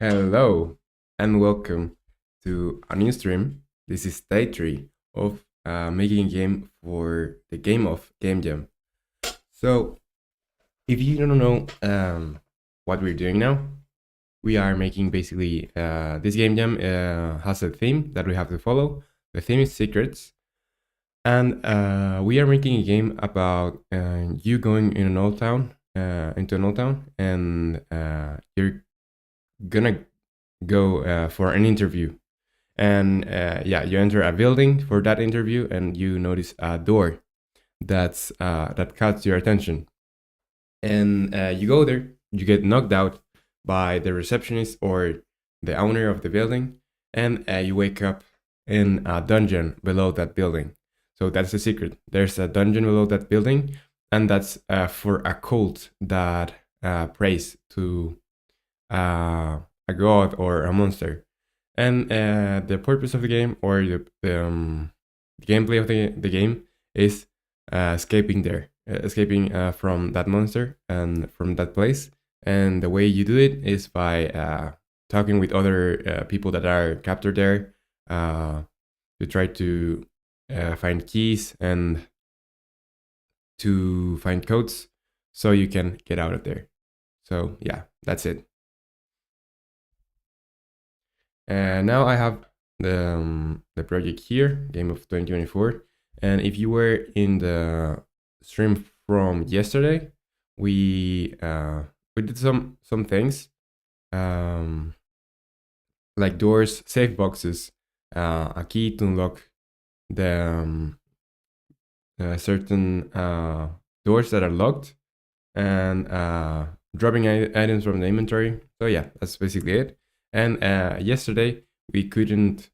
Hello and welcome to a new stream. This is day 3 of making a game for the game of Game Jam. So, if you don't know what we're doing now, we are making basically this Game Jam has a theme that we have to follow. The theme is secrets, and we are making a game about you going in an old town, into an old town, and you're gonna go for an interview. And yeah, you enter a building for that interview, and you notice a door that catches your attention. And you go there. You get knocked out by the receptionist or the owner of the building, and you wake up in a dungeon below that building. So that's the secret. There's a dungeon below that building, and that's for a cult that prays to a god or a monster. And the purpose of the game, or the gameplay of the game, is escaping there, escaping from that monster and from that place. And the way you do it is by talking with other people that are captured there, to try to find keys and to find codes so you can get out of there. So yeah, that's it. And now I have the project here, game of 2024. And if you were in the stream from yesterday, we did some things, um, like doors, safe boxes, a key to unlock the certain doors that are locked, and dropping items from the inventory. So yeah, that's basically it. And yesterday we couldn't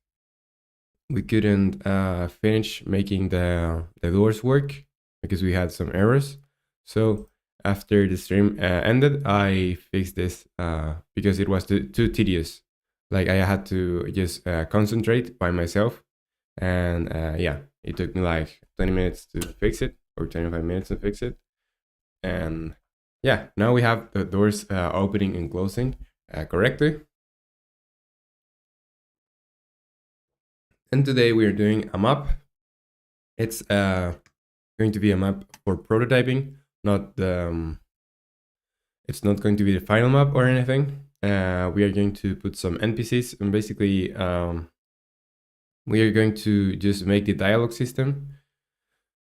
finish making the doors work because we had some errors. So after the stream ended, I fixed this because it was too tedious. Like, I had to just concentrate by myself, and yeah, it took me like 20 minutes to fix it, or 25 minutes to fix it. And yeah, now we have the doors opening and closing correctly. And today we are doing a map. It's going to be a map for prototyping, not the. It's not going to be the final map or anything. We are going to put some NPCs, and basically we are going to just make the dialogue system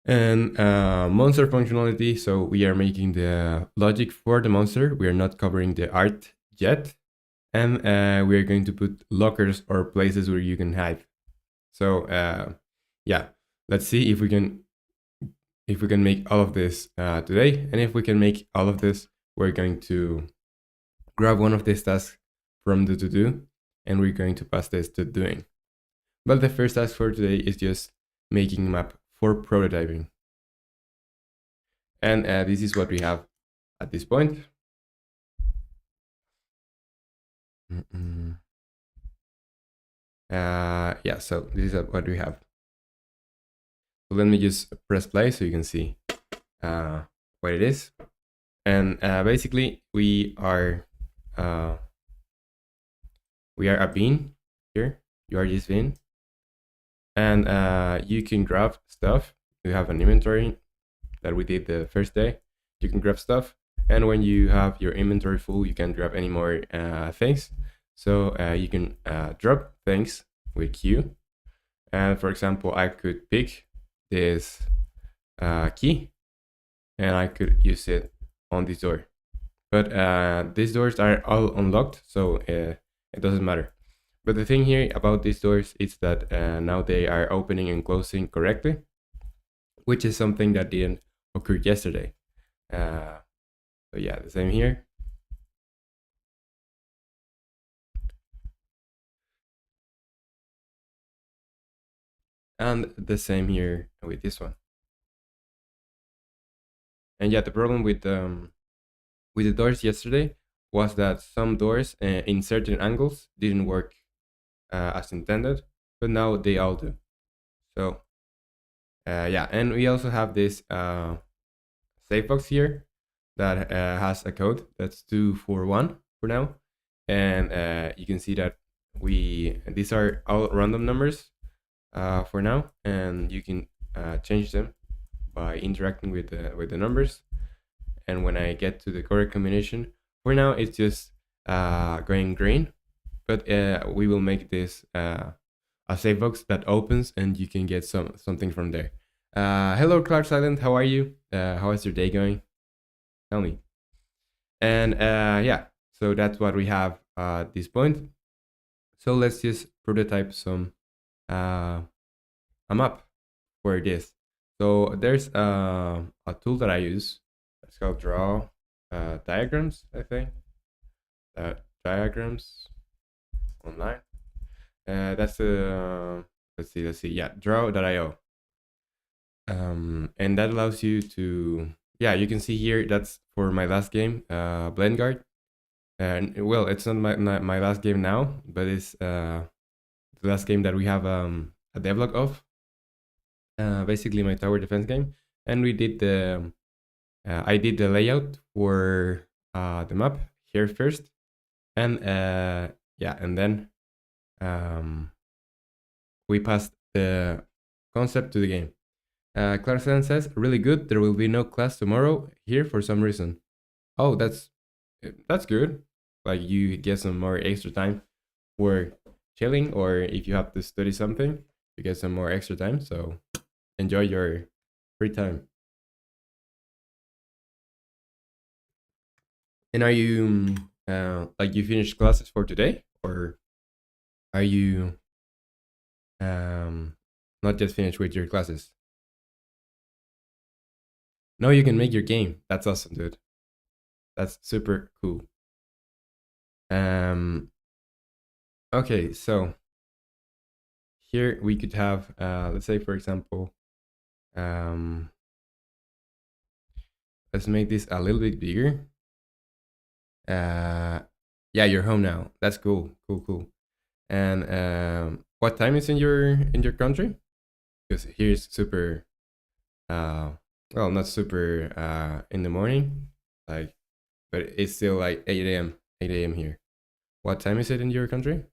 and monster functionality. So we are making the logic for the monster. We are not covering the art yet, and we are going to put lockers or places where you can hide. So yeah, let's see if we can make all of this today. And if we can make all of this, we're going to grab one of these tasks from the to do, and we're going to pass this to doing. But the first task for today is just making a map for prototyping. And this is what we have at this point. Yeah, so this is what we have. So let me just press play so you can see what it is. And basically we are a bean here. You are this bean, and you can grab stuff. You have an inventory that we did the first day. You can grab stuff, and when you have your inventory full, you can grab any more things. So you can drop things with Q. And for example, I could pick this key, and I could use it on this door. But these doors are all unlocked, so it doesn't matter. But the thing here about these doors is that now they are opening and closing correctly, which is something that didn't occur yesterday. So yeah, the same here. And the same here with this one. And yeah, the problem with the doors yesterday was that some doors in certain angles didn't work as intended, but now they all do. So yeah, and we also have this safe box here that has a code that's 241 for now, and you can see that we these are all random numbers for now, and you can change them by interacting with the numbers. And when I get to the correct combination, for now it's just going green, but we will make this a save box that opens and you can get something from there. Hello, Clark Silent. How are you? How is your day going? Tell me. And yeah, so that's what we have at this point. So let's just prototype some a map for this. So there's a tool that I use. It's called Draw Diagrams, I think. Diagrams online. That's the let's see, yeah, draw.io. And that allows you to, yeah, you can see here that's for my last game, Blend Guard. And well, it's not my last game now, but it's the last game that we have a devlog of. Basically my tower defense game, and we did the I did the layout for the map here first, and yeah, and then we passed the concept to the game. Clarkson says, really good. There will be no class tomorrow here for some reason. Oh, that's good. Like you get some more extra time for chilling, or if you have to study something, you get some more extra time. So enjoy your free time. And are you like you finished classes for today, or are you um not just finished with your classes? No, you can make your game. That's awesome, dude. That's super cool. Um okay, so here we could have let's say for example um let's make this a little bit bigger. Yeah, you're home now. That's cool. Cool. And what time is in your country? Because here is super uh well, not super in the morning, like, but it's still like 8 a.m. 8 a.m. here. What time is it in your country?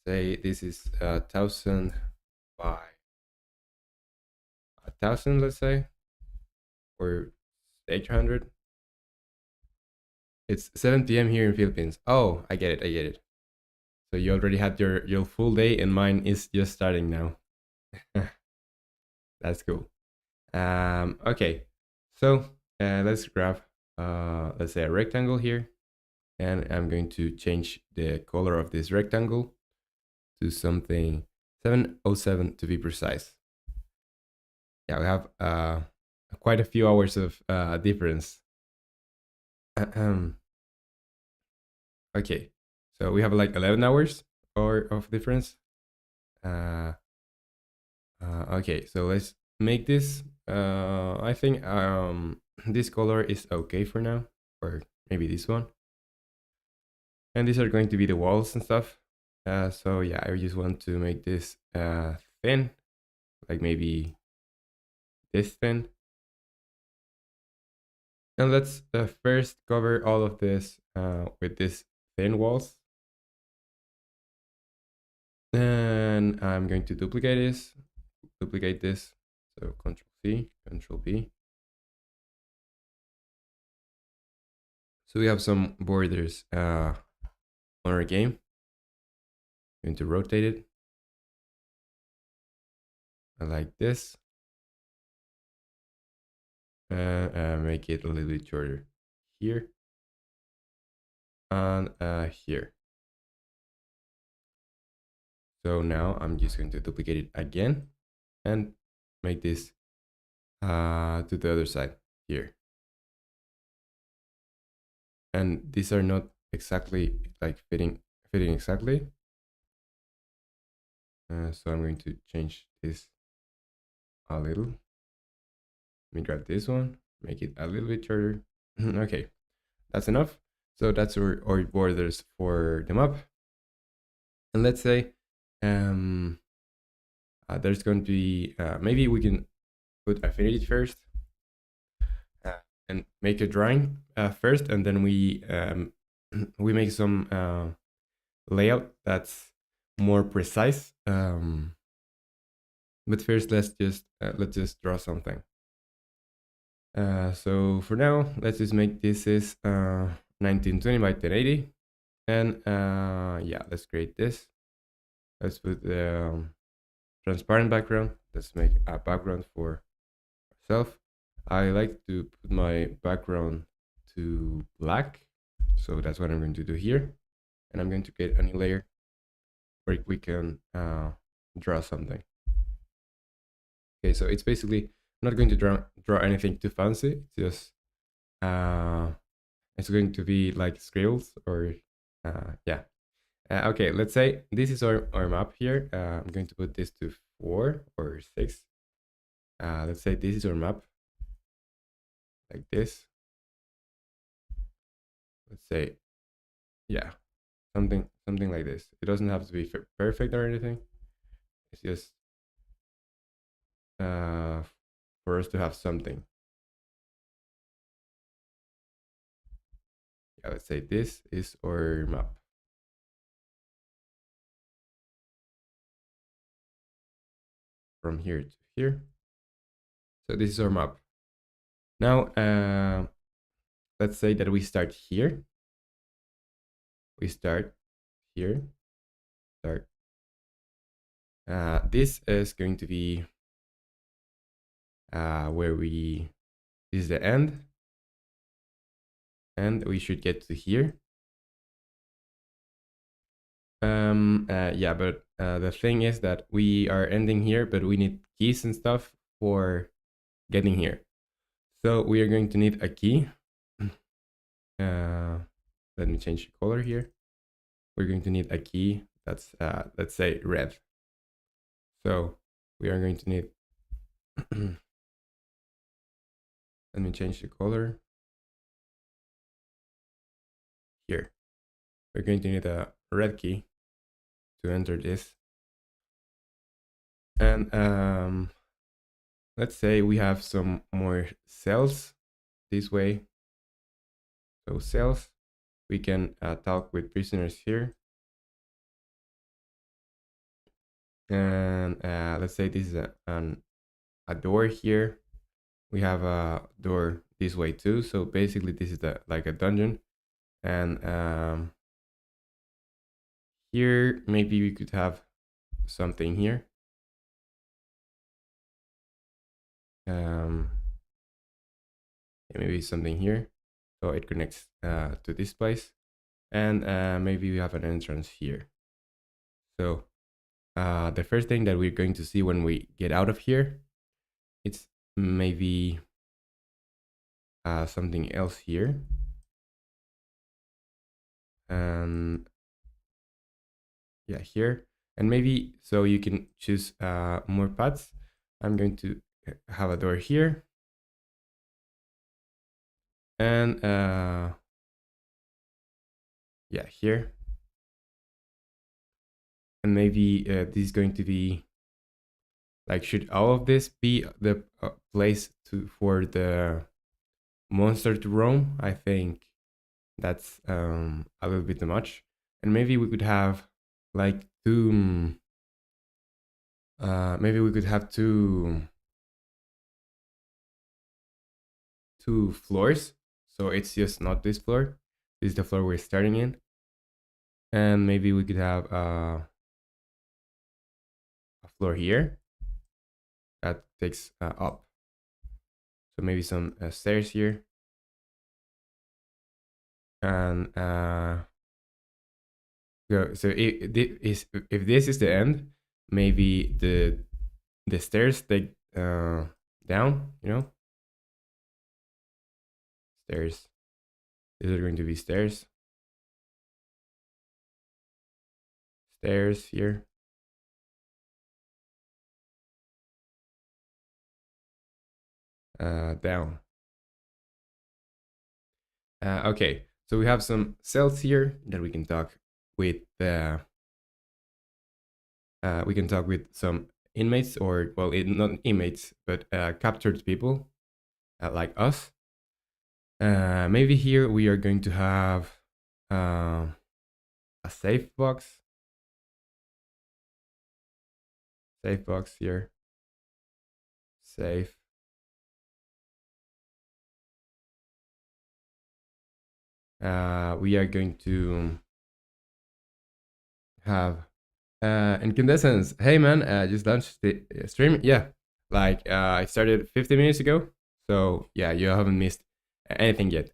Say this is 1,000 by 1,000, let's say, or 800. It's 7 p.m. here in Philippines. Oh, I get it. I get it. So you already had your full day, and mine is just starting now. That's cool. Okay, so let's grab let's say a rectangle here, and I'm going to change the color of this rectangle to something 707 to be precise. Yeah, we have quite a few hours of difference. Okay, so we have like 11 hours or of difference. Uh, okay, so let's make this. I think this color is okay for now, or maybe this one. And these are going to be the walls and stuff. So yeah, I just want to make this thin, like maybe this thin. And let's first cover all of this with these thin walls. And I'm going to duplicate this. So Control C, Control V. So we have some borders on our game. I'm going to rotate it. I like this. Make it a little bit shorter here and here. So now I'm just going to duplicate it again and make this to the other side here. And these are not exactly like fitting exactly. So I'm going to change this a little. Let me grab this one, make it a little bit shorter. Okay, that's enough. So that's our borders for the map. And let's say there's going to be maybe we can put affinity first, and make a drawing first, and then we make some layout that's more precise. But first, let's just draw something. So for now, let's just make this is 1920 by 1080, and yeah, let's create this. Let's put the transparent background. Let's make a background for ourselves. I like to put my background to black, so that's what I'm going to do here. And I'm going to create a new layer where we can draw something. Okay, so it's basically not going to draw anything too fancy. It's just it's going to be like scribbles or yeah. Okay, let's say this is our map here. I'm going to put this to 4 or 6. Let's say this is our map, like this. Let's say, yeah, something like this. It doesn't have to be perfect or anything. It's just for us to have something. Yeah, let's say this is our map. From here to here. So this is our map. Now, let's say that we start here. We start here. Start. This is going to be where this is the end. And we should get to here. Yeah, but the thing is that we are ending here, but we need keys and stuff for getting here. So we are going to need a key. Let me change the color here. We're going to need a key that's, let's say, red. So we are going to need, let me change the color here. We're going to need a red key to enter this. And let's say we have some more cells this way. So cells, we can talk with prisoners here. And let's say this is a door here. We have a door this way too. So basically this is like a dungeon. And here, maybe we could have something here. Maybe something here. So it connects to this place. And maybe we have an entrance here. So the first thing that we're going to see when we get out of here, it's maybe something else here. And yeah, here. And maybe, so you can choose more paths. I'm going to have a door here. And yeah, here. And maybe this is going to be like, should all of this be the place for the monster to roam? I think that's a little bit too much. And maybe we could have like two maybe we could have two floors. So it's just not this floor. This is the floor we're starting in. And maybe we could have a floor here that takes up. So maybe some stairs here. And so if this is the end, maybe the stairs take down, you know? Stairs. These are going to be stairs. Stairs here. Down. Okay, so we have some cells here that we can talk with. We can talk with some inmates, or well, not inmates, but captured people like us. Maybe here we are going to have uh, a safe box here, safe. We are going to have incandescence. Hey man, just launched the stream. Yeah, like I started 50 minutes ago. So yeah, you haven't missed anything yet.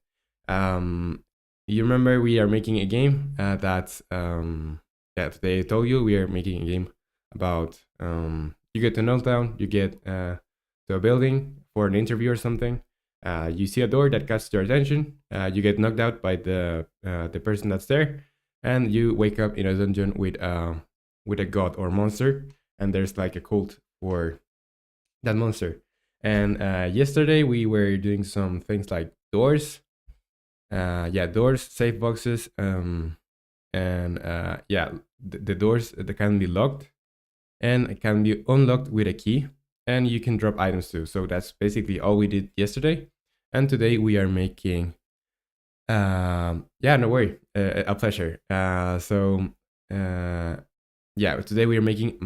Um, you remember we are making a game that's yeah, today I told you we are making a game about you get to knock down, you get to a building for an interview or something. You see a door that catches your attention. You get knocked out by the person that's there, and you wake up in a dungeon with a god or monster, and there's like a cult for that monster. And yesterday we were doing some things like doors, yeah, doors, safe boxes, and yeah, the doors that can be locked and it can be unlocked with a key, and you can drop items too. So that's basically all we did yesterday, and today we are making. Yeah, no worry, a pleasure. Uh, yeah, today we are making a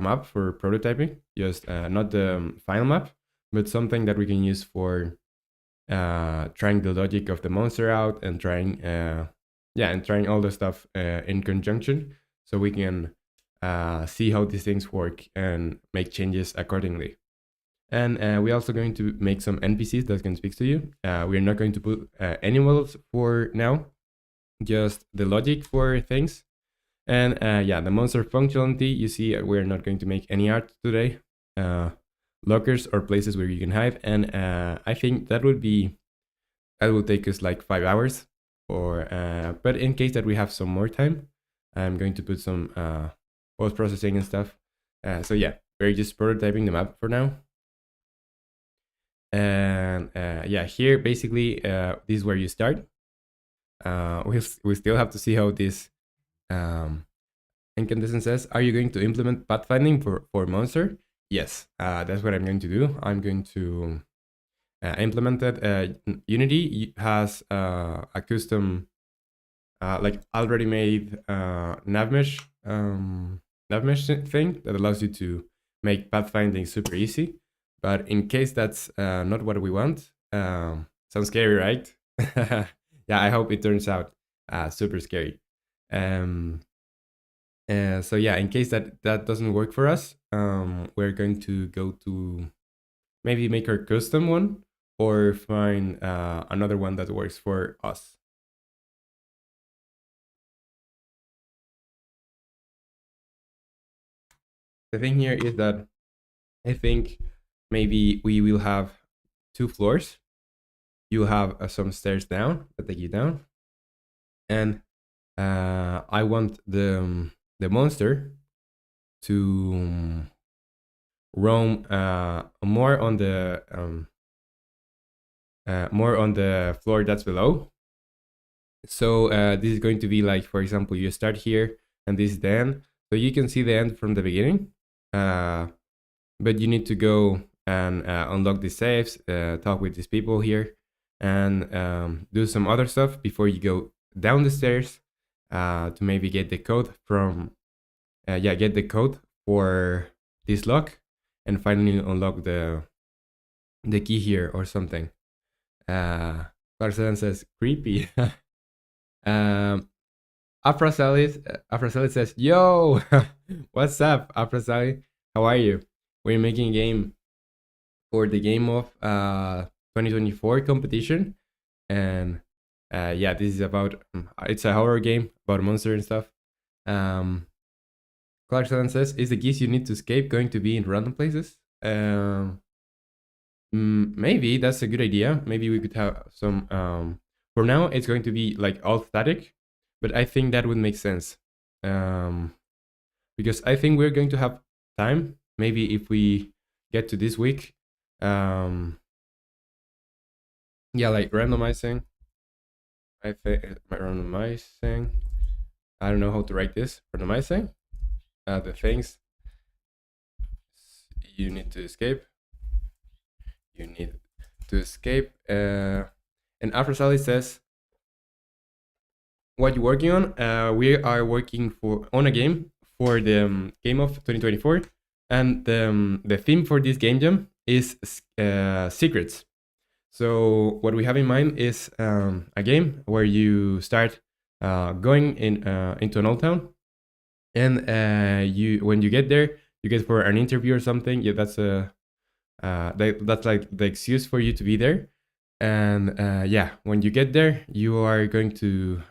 map for prototyping, just not the final map, but something that we can use for trying the logic of the monster out and trying yeah, and trying all the stuff in conjunction, so we can see how these things work and make changes accordingly. And we're also going to make some NPCs that can speak to you. We're not going to put any models for now, just the logic for things. And yeah, the monster functionality, you see, we're not going to make any art today. Lockers or places where you can hide. And I think that will take us like 5 hours. Or but in case that we have some more time, I'm going to put some post processing and stuff. So yeah, we're just prototyping the map for now. And yeah, here basically this is where you start. We still have to see how this incandescent says. Are you going to implement pathfinding for monster? Yes, that's what I'm going to do. I'm going to implement that. Unity has a custom like already made navmesh thing that allows you to make pathfinding super easy. But in case that's not what we want, sounds scary, right? Yeah, I hope it turns out super scary. Um, so yeah, in case that doesn't work for us, we're going to go to maybe make our custom one or find another one that works for us. The thing here is that I think maybe we will have 2 floors. You have some stairs down that take you down, and I want the monster to roam more on the floor that's below. So this is going to be like, for example, you start here, and this is the end. So you can see the end from the beginning, but you need to go and unlock the safes, talk with these people here, and do some other stuff before you go down the stairs to maybe get the code from yeah, get the code for this lock, and finally unlock the key here or something. Barcelona says creepy. um, Afra says, "Yo, what's up, Afra? How are you? We're making a game for the game of 2024 competition, and yeah, this is about it's a horror game about monster and stuff." Um, Clarkson says, "Is the keys you need to escape going to be in random places?" Maybe that's a good idea. Maybe we could have some. For now, it's going to be like all static, but I think that would make sense. Um, because I think we're going to have time. Maybe if we get to this week, yeah, like randomizing. I think randomizing. I don't know how to write this. Randomizing. The things you need to escape. You need to escape. And Afro Sally says, "What you working on?" We are working on a game for the game of 2024, and the theme for this game jam is secrets. So what we have in mind is a game where you start going into an old town, and you when you get there, you get for an interview or something. Yeah, that's like the excuse for you to be there. And yeah, when you get there, you are going to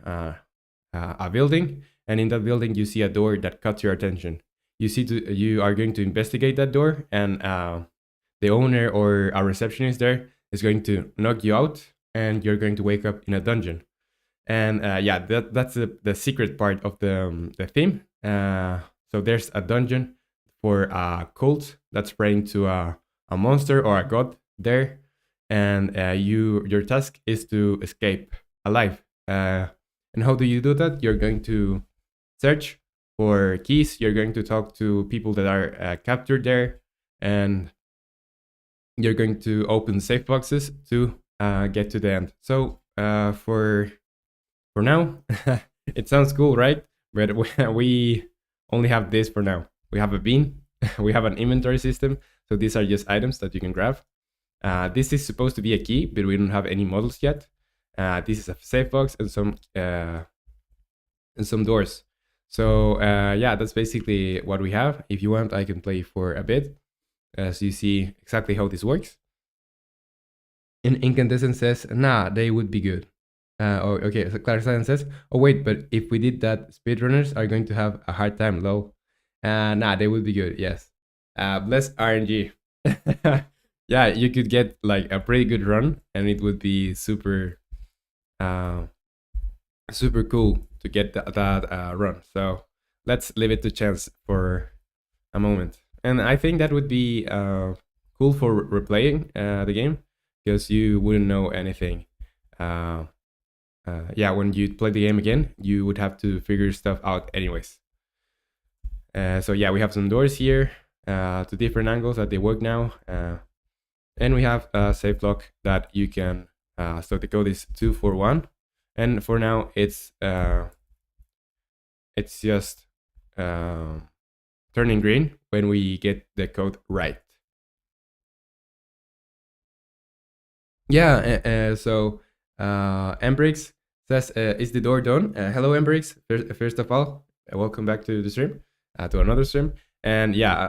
a building, and in that building, you see a door that caught your attention. You are going to investigate that door, and the owner or a receptionist there is going to knock you out, and you're going to wake up in a dungeon. And yeah, that's the secret part of the theme. So there's a dungeon for a cult that's praying to a monster or a god there, and your task is to escape alive. And how do you do that? You're going to search for keys. You're going to talk to people that are captured there, and you're going to open safe boxes to get to the end. So for now, it sounds cool, right? But we only have this for now. We have a bean, we have an inventory system. So these are just items that you can grab. This is supposed to be a key, but we don't have any models yet. This is a safe box and some doors. So yeah, that's basically what we have. If you want, I can play for a bit, so you see exactly how this works. And Incandescent says, nah, they would be good. Oh, okay. So Clara Silence says, "Oh wait, but if we did that, speedrunners are going to have a hard time." Low. Nah, they would be good. Yes. Bless RNG. Yeah, you could get like a pretty good run, and it would be uh, super cool to get that run. So let's leave it to chance for a moment. And I think that would be cool for replaying the game, because you wouldn't know anything. Yeah, when you play the game again, you would have to figure stuff out anyways. So yeah, we have some doors here to different angles that they work now. And we have a safe block that you can, so the code is 241. And for now, it's just turning green when we get the code right. Yeah, so Embrix says, "Is the door done?" Hello, Embrix. First of all, welcome back to the stream, to another stream. And yeah,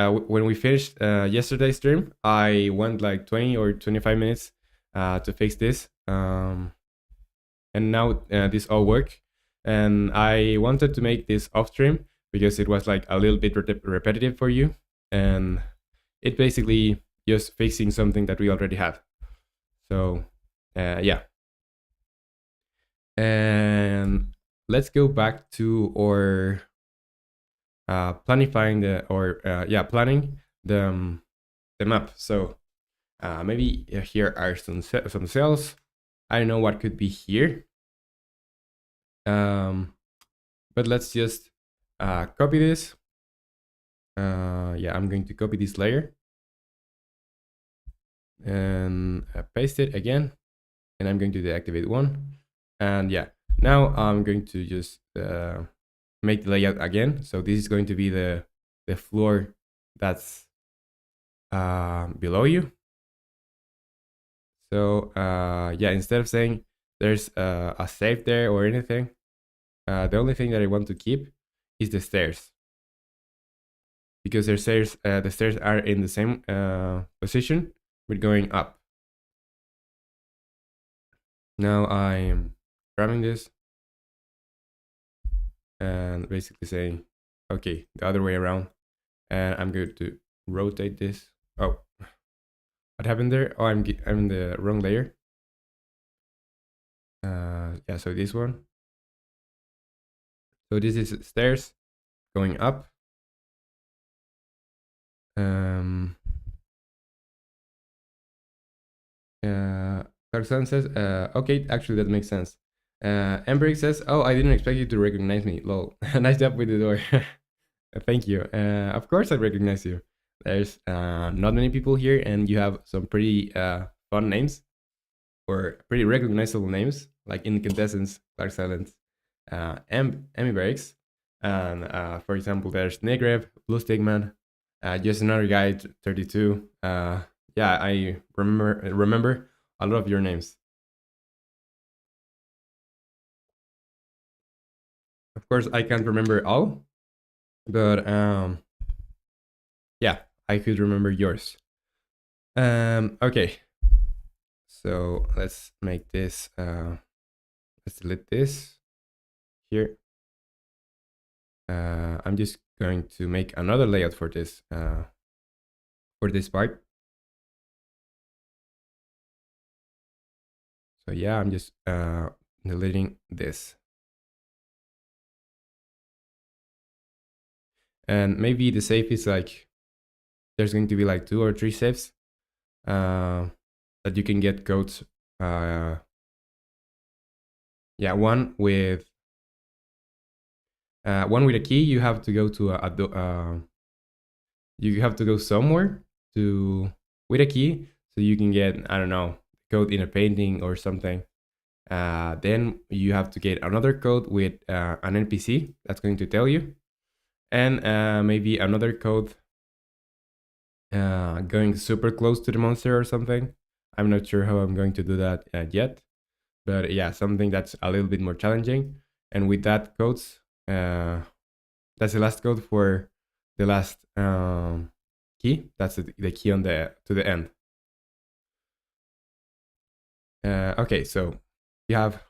when we finished yesterday's stream, I went like 20 or 25 minutes to fix this, and now this all work. And I wanted to make this off stream because it was like a little bit repetitive for you, and it basically just fixing something that we already had. So yeah, and let's go back to our planning the map. So maybe here are some cells. I don't know what could be here, but let's just copy this. Yeah, I'm going to copy this layer and paste it again, and I'm going to deactivate one. And yeah, now I'm going to just make the layout again. So this is going to be the floor that's below you. So yeah, instead of saying there's a safe there or anything, the only thing that I want to keep is the stairs, because the stairs are in the same position with going up. Now I'm grabbing this and basically saying, okay, the other way around. And I'm going to rotate this. Oh, what happened there? Oh, I'm in the wrong layer. Yeah, so this one. So this is stairs going up. Tarzan says, okay, actually that makes sense. Embrick says, oh, I didn't expect you to recognize me. Lol. Nice job with the door. Thank you. Of course I recognize you. There's not many people here, and you have some pretty fun names. or pretty recognizable names like Incandescence, Clark Silence, Emmy Breaks, and for example, there's Negrev, Blue Stickman, just another guy, 32. Yeah, I remember a lot of your names. Of course, I can't remember all, but yeah, I could remember yours. Okay, so let's make this. Let's delete this here. I'm just going to make another layout for this part. So yeah, I'm just deleting this. And maybe the save is like, there's going to be like 2 or 3 saves that you can get codes. Yeah, one with a key. You have to go to you have to go somewhere to with a key, so you can get, I don't know, code in a painting or something. Then you have to get another code with an NPC that's going to tell you, and maybe another code going super close to the monster or something. I'm not sure how I'm going to do that yet, but yeah, something that's a little bit more challenging. And with that codes, that's the last code for the last key. That's the key on to the end. Okay, so we have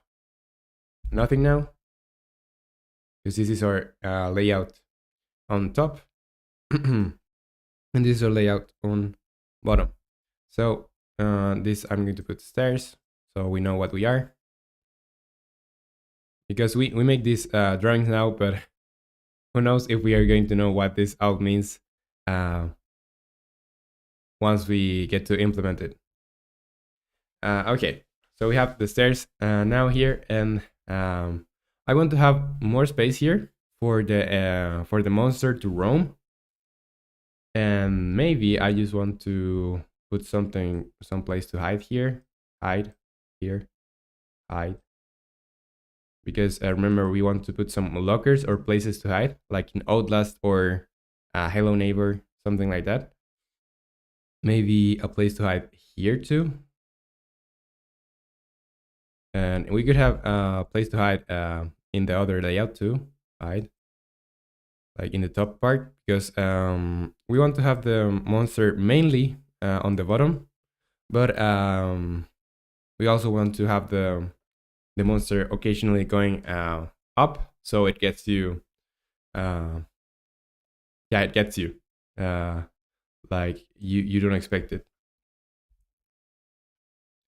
nothing now, because this is our layout on top, and this is our layout on bottom. So this, I'm going to put stairs so we know what we are, because we make these drawings now, but who knows if we are going to know what this all means once we get to implement it. Okay, so we have the stairs now here, and I want to have more space here for the monster to roam, and maybe I just want to put some place to hide here, hide here, hide. Because remember, we want to put some lockers or places to hide, like in Outlast or Hello Neighbor, something like that. Maybe a place to hide here too. And we could have a place to hide in the other layout too, hide, like in the top part, because we want to have the monster mainly on the bottom, but we also want to have the monster occasionally going up, so it gets you. Yeah, it gets you. Like you don't expect it.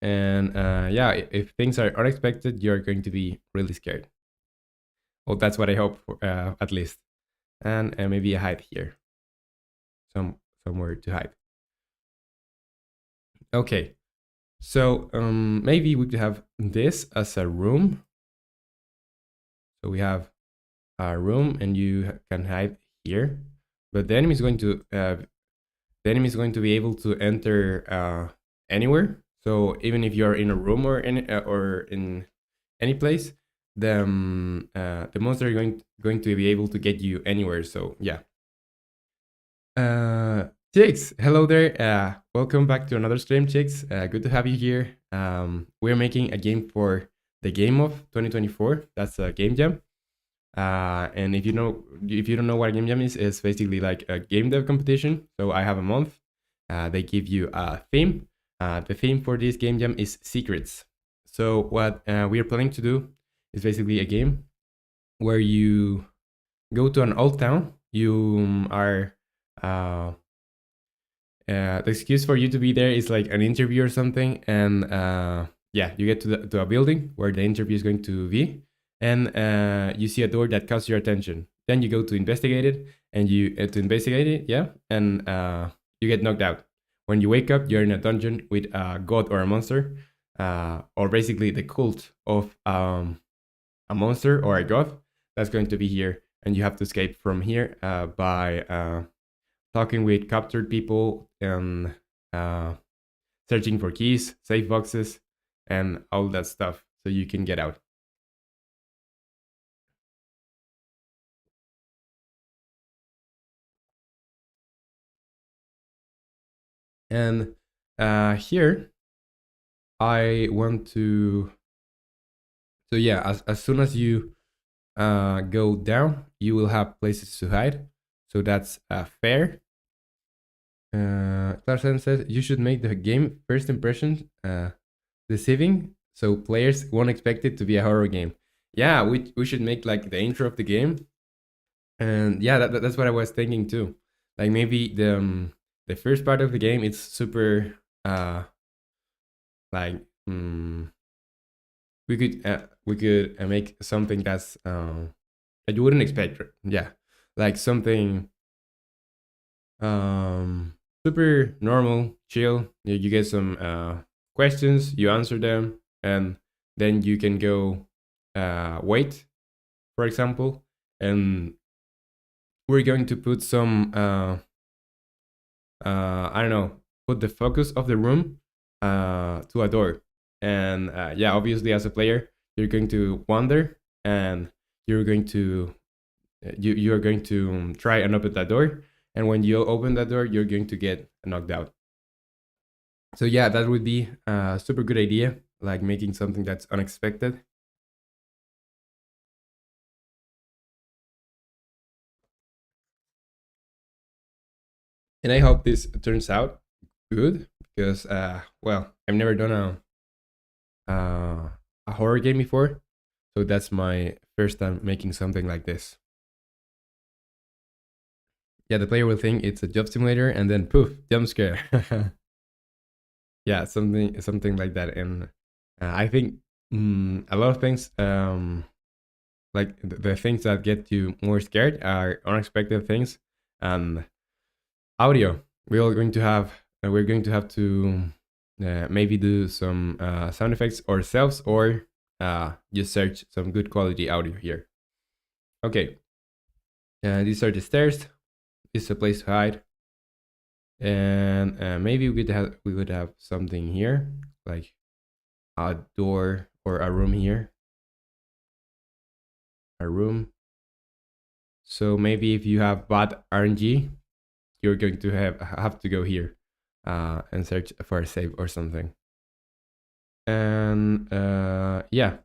And yeah, if things are unexpected, you're going to be really scared. Well, that's what I hope for, at least. And maybe a hide here, somewhere to hide. Okay, so maybe we could have this as a room. So we have a room, and you can hide here, but the enemy is going to be able to enter anywhere. So even if you're in a room or in any place, the monster is going to be able to get you anywhere. So yeah. Chicks, hello there. Welcome back to another stream, Chicks. Good to have you here. We're making a game for the Game of 2024. That's a game jam. And if you don't know what a game jam is, it's basically like a game dev competition. So I have a month. They give you a theme. The theme for this game jam is secrets. So what we are planning to do is basically a game where you go to an old town. You are the excuse for you to be there is like an interview or something, and yeah, you get to a building where the interview is going to be, and you see a door that catches your attention. Then you go to investigate it, and yeah, and you get knocked out. When you wake up, you're in a dungeon with a god or a monster, or basically the cult of a monster or a god that's going to be here, and you have to escape from here by talking with captured people and searching for keys, safe boxes, and all that stuff so you can get out. And here I want to. So yeah, as soon as you go down, you will have places to hide. So that's fair. Clarsen says you should make the game first impression deceiving, so players won't expect it to be a horror game. Yeah, we should make like the intro of the game, and yeah, that's what I was thinking too. Like maybe the first part of the game it's super like we could make something that's that you wouldn't expect. Yeah, like something super normal, chill. You get some questions, you answer them, and then you can go wait, for example, and we're going to put some I don't know, put the focus of the room to a door, and yeah, obviously as a player, you're going to wander, and you're going to you are going to try and open that door, and when you open that door, you're going to get knocked out. So yeah, that would be a super good idea, like making something that's unexpected. And I hope this turns out good because, well, I've never done a horror game before, so that's my first time making something like this. Yeah, the player will think it's a job simulator, and then poof, jump scare. Yeah, something like that. And I think a lot of things, like the things that get you more scared, are unexpected things, and audio. We're going to have to maybe do some sound effects ourselves, or just search some good quality audio here. Okay, these are the stairs. This is a place to hide, and maybe we could have something here, like a door or a room here, a room. So maybe if you have bad RNG, you're going to have to go here and search for a save or something. And yeah,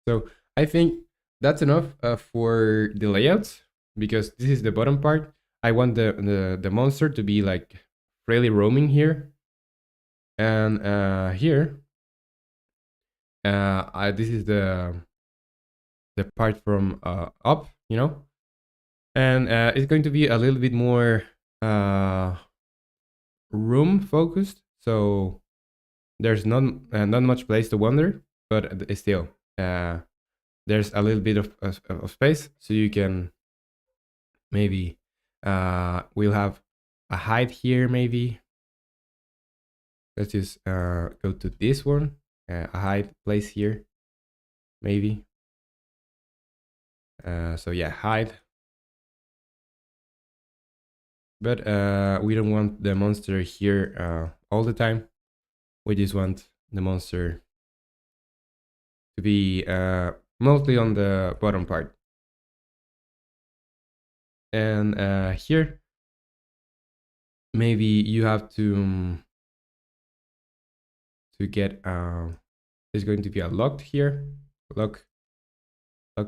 so I think that's enough for the layouts, because this is the bottom part. I want the monster to be like freely roaming here, and here this is the part from up, and it's going to be a little bit more uh, room focused. So there's not much place to wander, but still there's a little bit of space, so you can maybe we'll have a hide here. Maybe let's just go to this one, a hide place here, maybe. So yeah, hide. But we don't want the monster here all the time. We just want the monster to be mostly on the bottom part. And here, maybe you have to get there's going to be a locked here, lock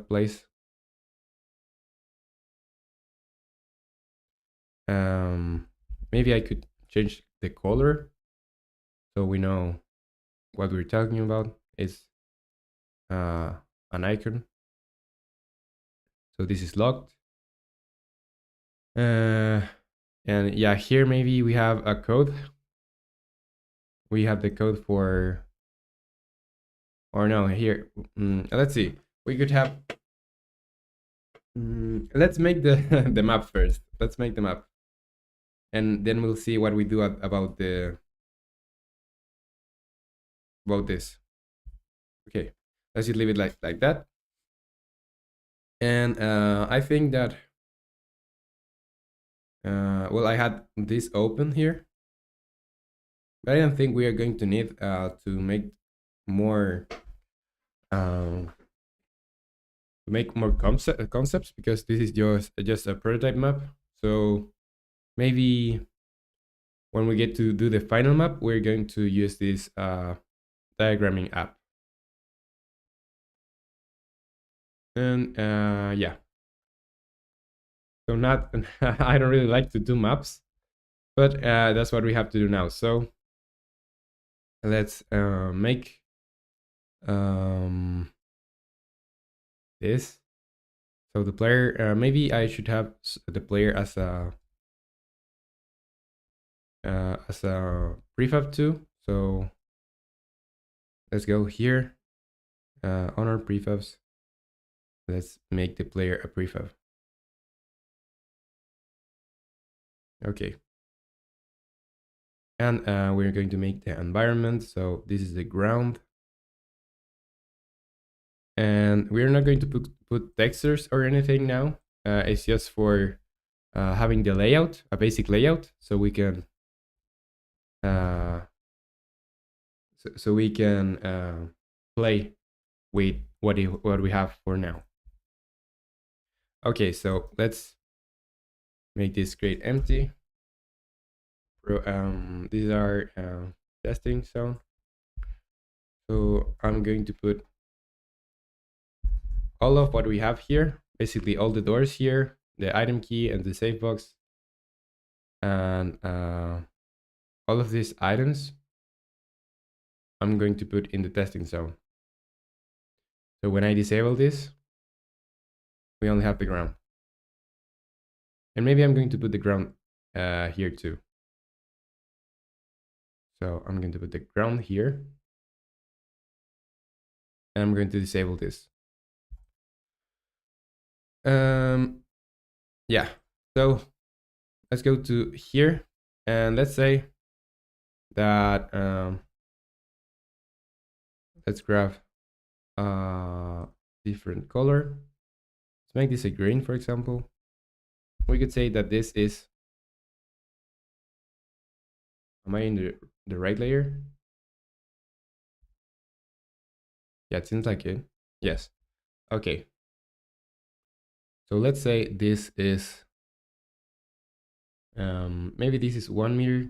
place. Maybe I could change the color so we know what we're talking about. It's an icon. So this is locked. And yeah, here maybe we have a code. We have the code for, or no, here. Let's see. We could have. Let's make the the map first. Let's make the map, and then we'll see what we do about this. Okay, let's just leave it like that. And I think that well, I had this open here, but I don't think we are going to need to make more um, concepts, because this is just a prototype map. So maybe when we get to do the final map, we're going to use this diagramming app. And yeah, so not I don't really like to do maps, but that's what we have to do now. So let's make um, this. So the player, maybe I should have the player as a prefab too. So let's go here on our prefabs. Let's make the player a prefab. Okay. And we're going to make the environment. So this is the ground. And we're not going to put textures or anything now. It's just for having the layout, a basic layout, so we can uh, so we can play with what we have for now. Okay, so let's make this crate empty. These are testing zone. So I'm going to put all of what we have here, basically all the doors here, the item key and the safe box, and all of these items I'm going to put in the testing zone. So when I disable this, we only have the ground. And maybe I'm going to put the ground here too. So I'm going to put the ground here. And I'm going to disable this. Yeah, so let's go to here. And let's say that, let's grab a different color. Let's make this a green, for example. We could say that this is, am I in the right layer? Yeah, it seems like it. Yes. Okay. So let's say this is, maybe this is 1 meter,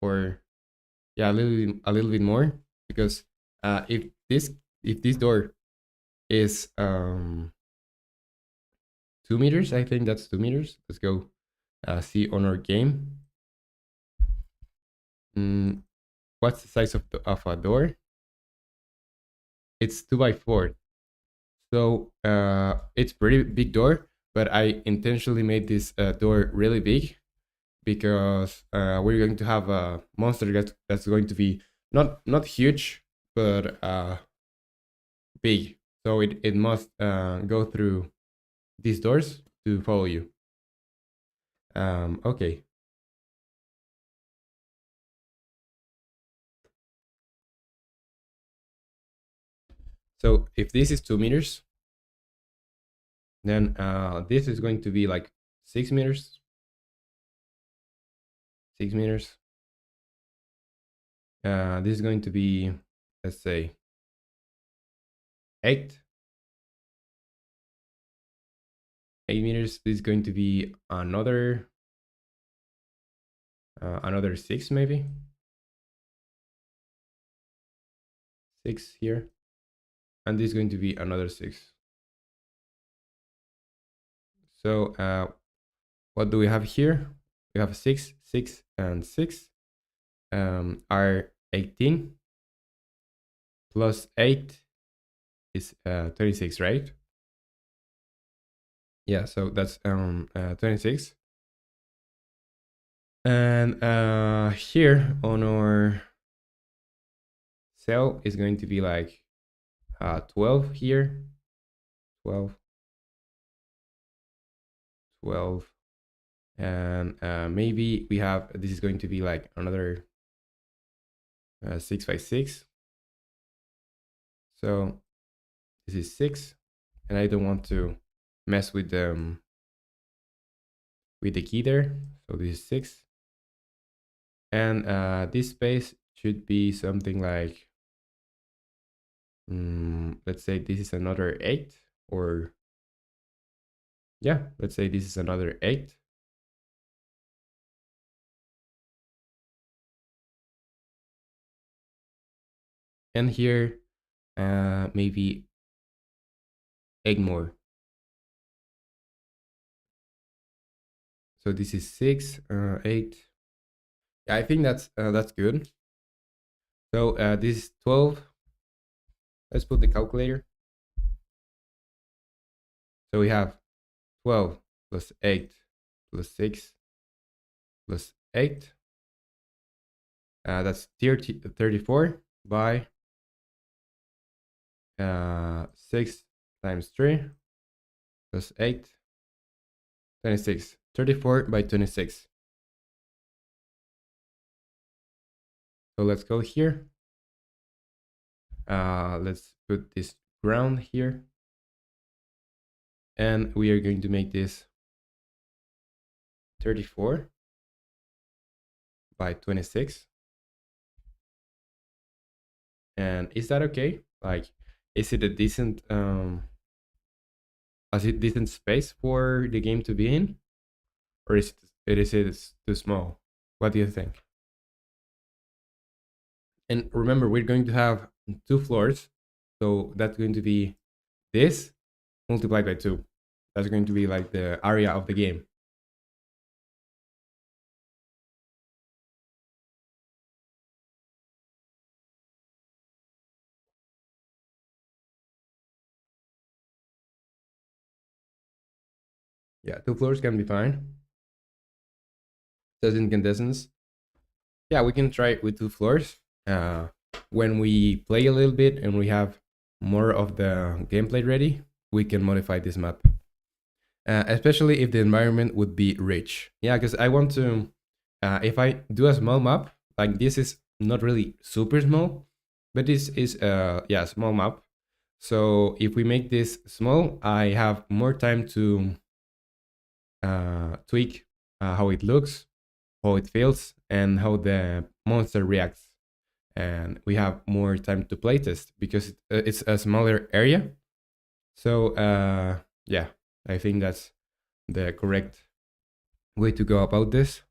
or yeah, a little bit more, because if this door is 2 meters, I think that's 2 meters. Let's go see on our game. What's the size of a door? It's 2 by 4. So it's pretty big door, but I intentionally made this door really big because we're going to have a monster that's going to be not huge, but big. So it must go through these doors to follow you. Okay. So if this is 2 meters, then this is going to be like 6 meters. 6 meters. This is going to be, let's say, 8. 8 meters. This is going to be another 6 maybe. 6 here. And this is going to be another 6. So what do we have here? We have 6, 6, and 6 are 18. Plus 8 is 26, right? Yeah, so that's 26. And here on our cell is going to be like 12 here. 12. 12. And maybe we have, this is going to be like another 6 by 6. So this is 6. And I don't want to mess with the key there. So this is 6. And this space should be something like Let's say this is another 8, or yeah, let's say this is another 8. And here, maybe 8 more. So this is 6, 8. Yeah, I think that's good. So this is 12. Let's put the calculator. So we have 12 plus 8 plus 6 plus 8. That's 34 by 6 times 3 plus 8, 26. 34 by 26. So let's go here. Let's put this ground here. And we are going to make this 34 by 26. And is that okay? Like, is it a decent decent space for the game to be in, or is it too small? What do you think? And remember, we're going to have 2 floors, so that's going to be this multiplied by 2. That's going to be like the area of the game. Yeah, 2 floors can be fine. Says incandescence. Yeah, we can try with 2 floors. When we play a little bit and we have more of the gameplay ready, we can modify this map. Especially if the environment would be rich. Yeah, because I want to, if I do a small map, like this is not really super small, but this is yeah, small map. So if we make this small, I have more time to tweak how it looks, how it feels, and how the monster reacts. And we have more time to playtest because it's a smaller area. So yeah, I think that's the correct way to go about this.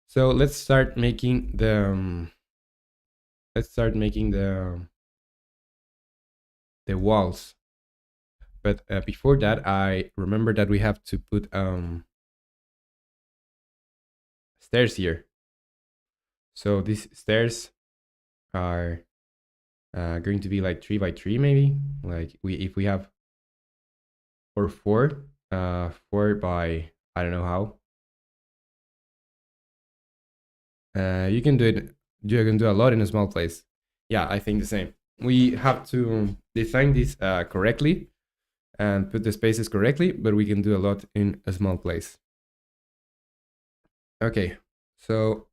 So let's start making the walls. But before that, I remember that we have to put stairs here. So these stairs are going to be like 3 by 3 maybe. Like if we have, or 4, 4 by, I don't know how. You can do it. You can do a lot in a small place. Yeah, I think the same. We have to design this correctly and put the spaces correctly, but we can do a lot in a small place. Okay, so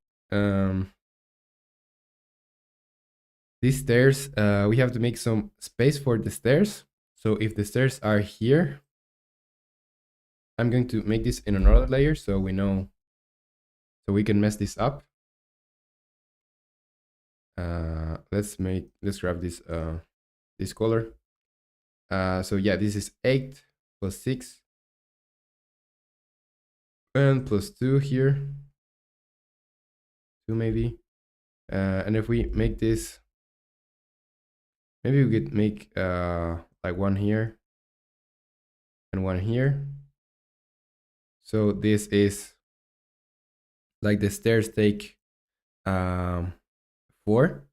these stairs, we have to make some space for the stairs. So if the stairs are here, I'm going to make this in another layer so we know, so we can mess this up. Let's grab this color. So yeah, this is 8 plus 6 and plus 2 here, 2 maybe. And if we make this, maybe we could make like 1 here and 1 here. So this is like the stairs take 4,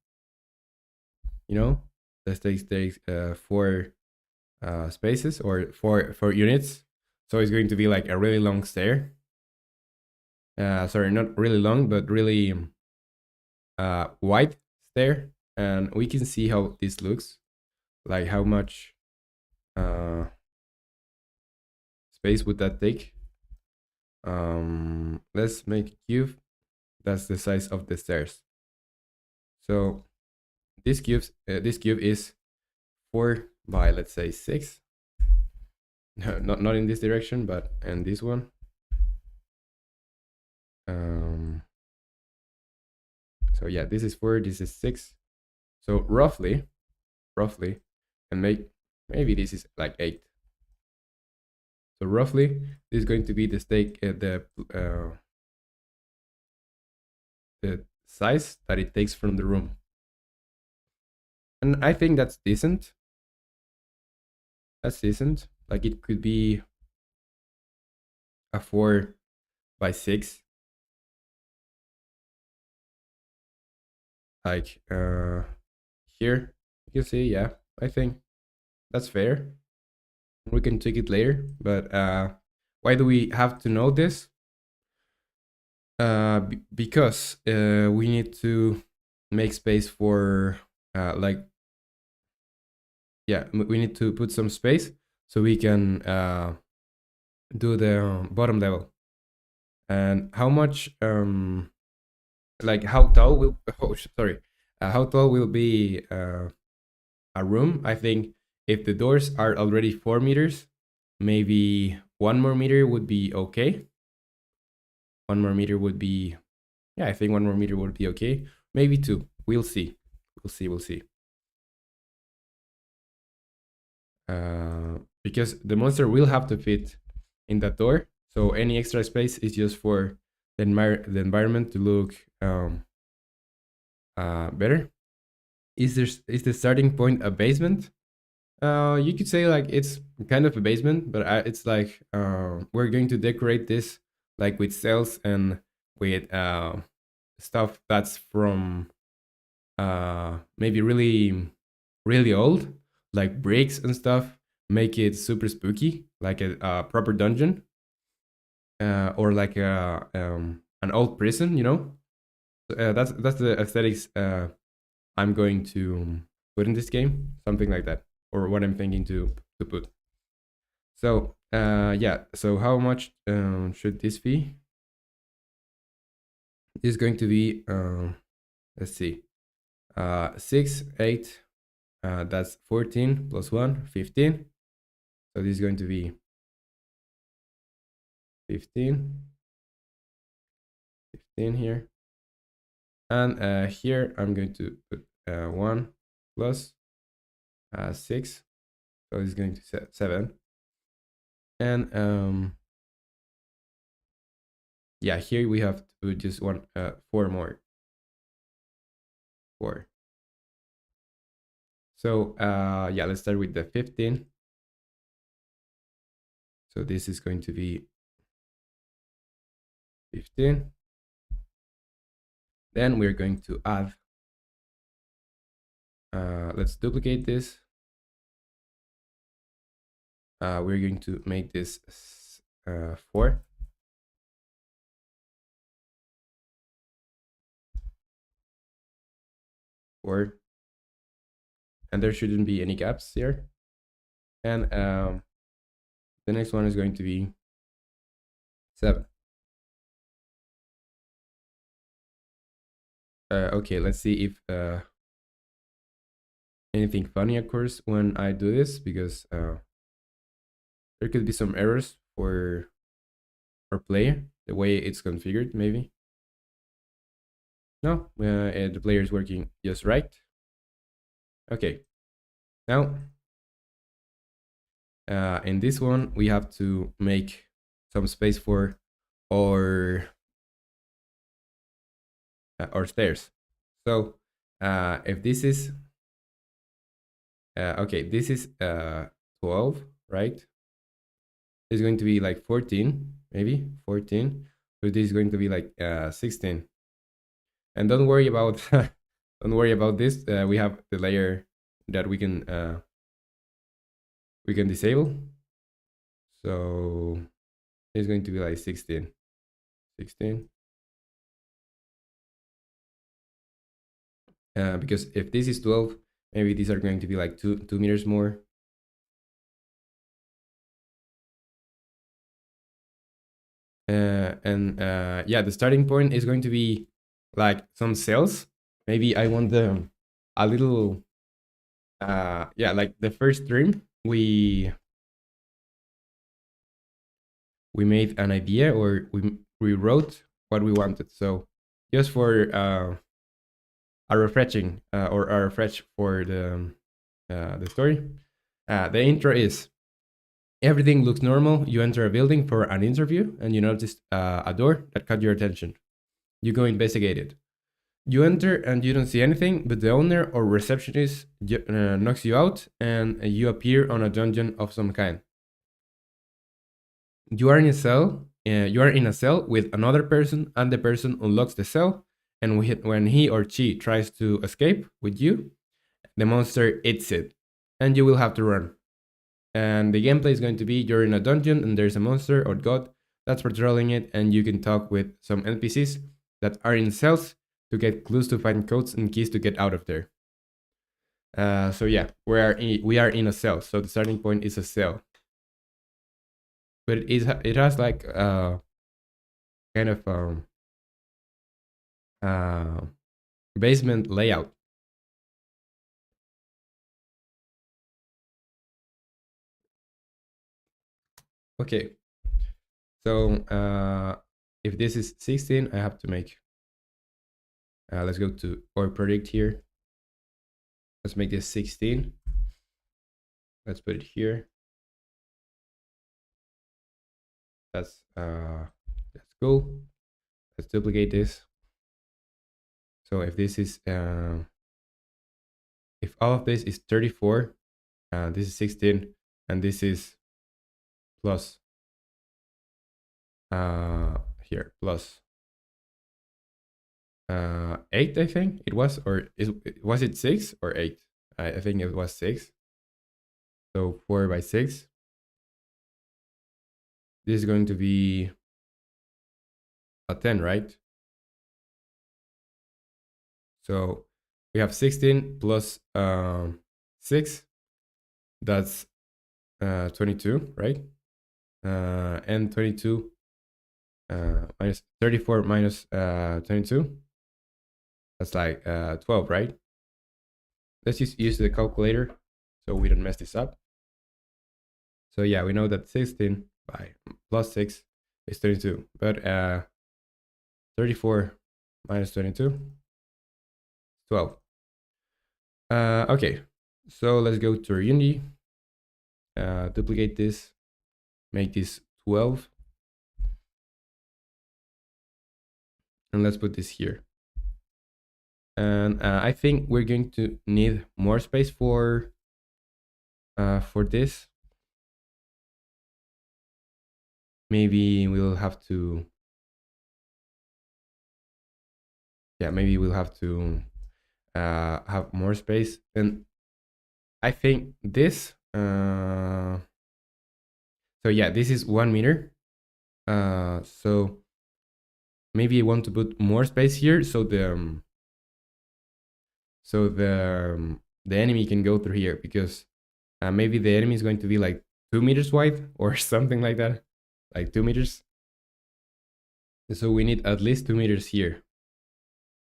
you know, the stairs takes 4 spaces, or 4 units. So it's going to be like a really long stair. Sorry, not really long, but really wide stair. And we can see how this looks, like how much space would that take. Let's make a cube. That's the size of the stairs. So this cube is 4 by, let's say, 6. No, not in this direction, but in this one. So yeah, this is 4, this is 6. So roughly, roughly, and make maybe this is like 8. So roughly, this is going to be the stake, the size that it takes from the room, and I think that's decent. That's decent. Like it could be a 4 by 6. Like here, you can see, yeah, I think that's fair. We can take it later, but why do we have to know this? Because we need to make space for like, yeah, we need to put some space so we can do the bottom level. And how much like how tall will oh sorry how tall will be a room? I think if the doors are already 4 meters, maybe 1 more meter would be okay. 1 more meter would be, yeah, I think 1 more meter would be okay. Maybe 2. We'll see. We'll see. Because the monster will have to fit in that door. So any extra space is just for the environment to look better. Is the starting point a basement? You could say like it's kind of a basement, but it's like we're going to decorate this like with cells and with stuff that's from maybe really old, like bricks and stuff. Make it super spooky, like a proper dungeon, or like an old prison, you know. That's the aesthetics I'm going to put in this game, something like that, or what I'm thinking to put. So yeah, so how much should this be? This is going to be let's see, 6, 8. That's 14 plus 1, 15. So this is going to be 15, 15 here. And here I'm going to put 1 plus 6. So it's going to 7. And yeah, here we have to put just 4 more. 4. So yeah, let's start with the 15. So this is going to be 15. Then we're going to add, let's duplicate this. We're going to make this 4. 4. And there shouldn't be any gaps here. And the next one is going to be 7. Okay, let's see if anything funny occurs when I do this, because there could be some errors for our player, the way it's configured, maybe. No, the player is working just right. Okay, now in this one we have to make some space for our stairs. So if this is okay, this is 12, right? It's going to be like 14, maybe 14. So this is going to be like 16. And don't worry about don't worry about this. We have the layer that we can disable. So it's going to be like 16. 16. Because if this is 12, maybe these are going to be like 2 meters more. And yeah, the starting point is going to be like some cells. Maybe I want the a little yeah, like the first stream we made an idea, or we wrote what we wanted. So just for a refreshing or a refresh for the the story. The intro is: everything looks normal. You enter a building for an interview and you notice a door that caught your attention. You go investigate it. You enter and you don't see anything, but the owner or receptionist knocks you out and you appear on a dungeon of some kind. You are in a cell. You are in a cell with another person, and the person unlocks the cell. And when he or she tries to escape with you, the monster eats it, and you will have to run. And the gameplay is going to be: you're in a dungeon and there's a monster or god that's patrolling it, and you can talk with some NPCs that are in cells to get clues to find codes and keys to get out of there. So yeah, we are in a cell. So the starting point is a cell, but it has like kind of uh, basement layout. Okay, so if this is 16, I have to make. Let's go to our project here. Let's make this 16. Let's put it here. That's cool. Let's duplicate this. So if this is if all of this is 34, this is 16, and this is plus here plus 8, I think it was, or was it 6 or 8? I think it was 6. So 4 by 6. This is going to be a 10, right? So we have 16 plus 6. That's 22, right? And 22 minus 34 minus 22. That's like 12, right? Let's just use the calculator so we don't mess this up. So yeah, we know that 16 by plus 6 is 22, but 34 minus 22 12. Okay, so let's go to our Unity, duplicate this, make this 12, and let's put this here. And I think we're going to need more space for this. Maybe we'll have to, yeah, maybe we'll have to have more space. And I think this, so yeah, this is 1 meter. So maybe I want to put more space here so the the enemy can go through here, because maybe the enemy is going to be like 2 meters wide or something like that, like 2 meters. So we need at least 2 meters here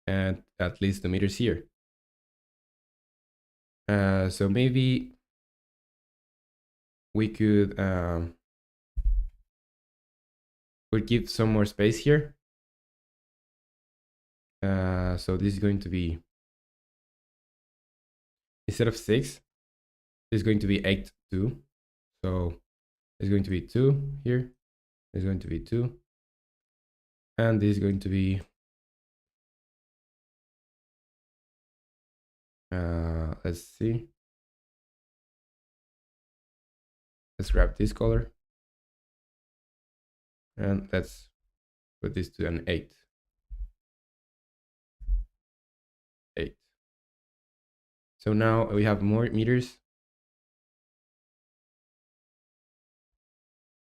and at least 2 meters here. So maybe we could give some more space here. So this is going to be, instead of 6, this is going to be 8, 2. So it's going to be 2 here. It's going to be 2. And this is going to be let's see. Let's grab this color. And let's put this to an 8. 8. So now we have more meters.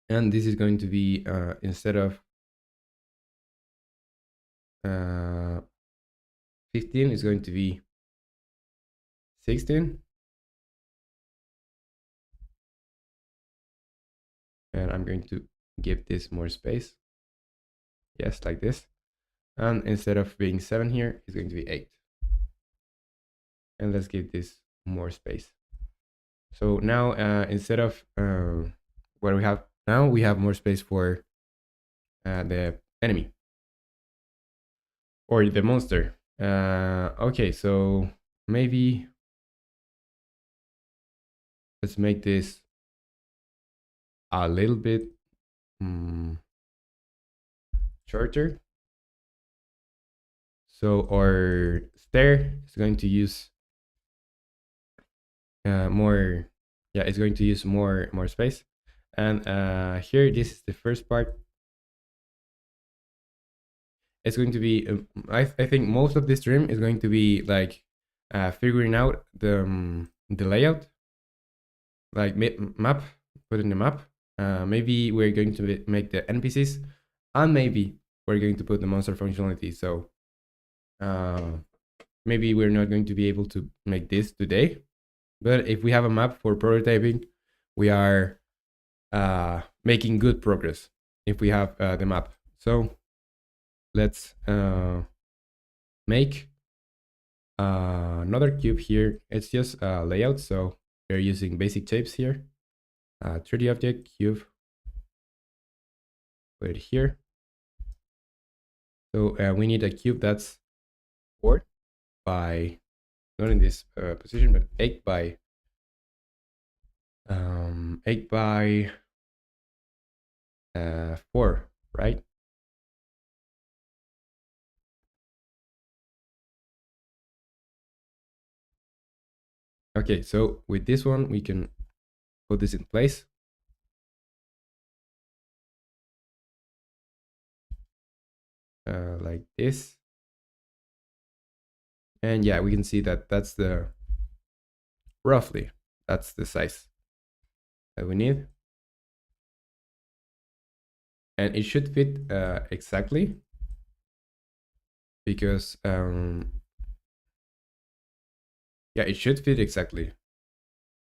And this is going to be, instead of 15, it's going to be 16. And I'm going to give this more space. Yes, like this. And instead of being 7 here, it's going to be 8. And let's give this more space. So now instead of what we have now, we have more space for the enemy or the monster. Okay, so maybe let's make this a little bit shorter. So our stair is going to use more, yeah, it's going to use more space. And here, this is the first part. It's going to be, I think most of this stream is going to be like figuring out the layout, like map, put in the map. Maybe we're going to make the NPCs, and maybe we're going to put the monster functionality. So maybe we're not going to be able to make this today, but if we have a map for prototyping, we are making good progress if we have the map. So let's make another cube here. It's just layout, so we're using basic shapes here. 3D object, cube, put it here. So we need a cube that's 4 by, not in this position, but 8 by 4, right? Okay, so with this one, we can put this in place. Like this. And yeah, we can see that that's the, roughly, that's the size that we need. And it should fit exactly, because yeah, it should fit exactly.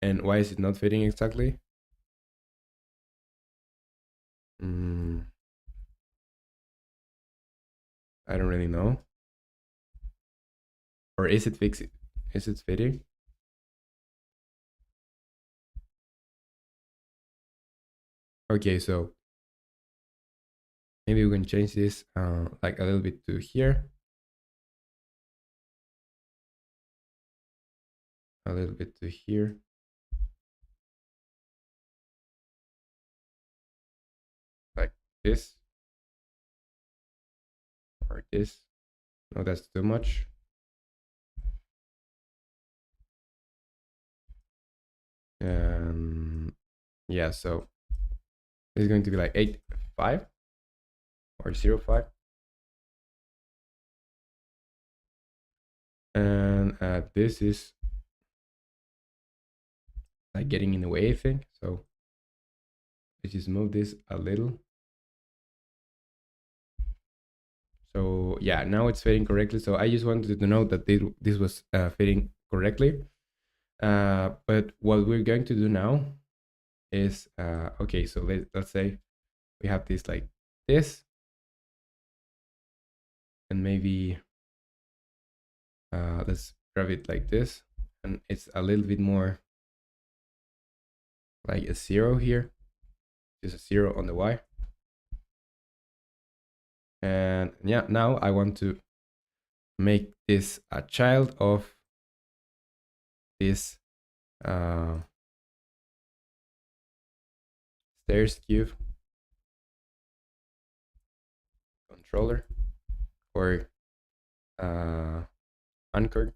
And why is it not fitting exactly? I don't really know. Or is it fixed? Is it fitting? Okay, so maybe we can change this like a little bit to here. A little bit to here. Like this. Or this. No, that's too much. Yeah, so it's going to be like 8.5 or 0.5. And this is like getting in the way, I think. So let's just move this a little. So yeah, now it's fitting correctly. So I just wanted to know that this was fitting correctly. But what we're going to do now is, okay, so let's say we have this like this. And maybe let's grab it like this. And it's a little bit more like a 0 here. Just a 0 on the Y. And yeah, now I want to make this a child of this stairs cube controller, or anchor.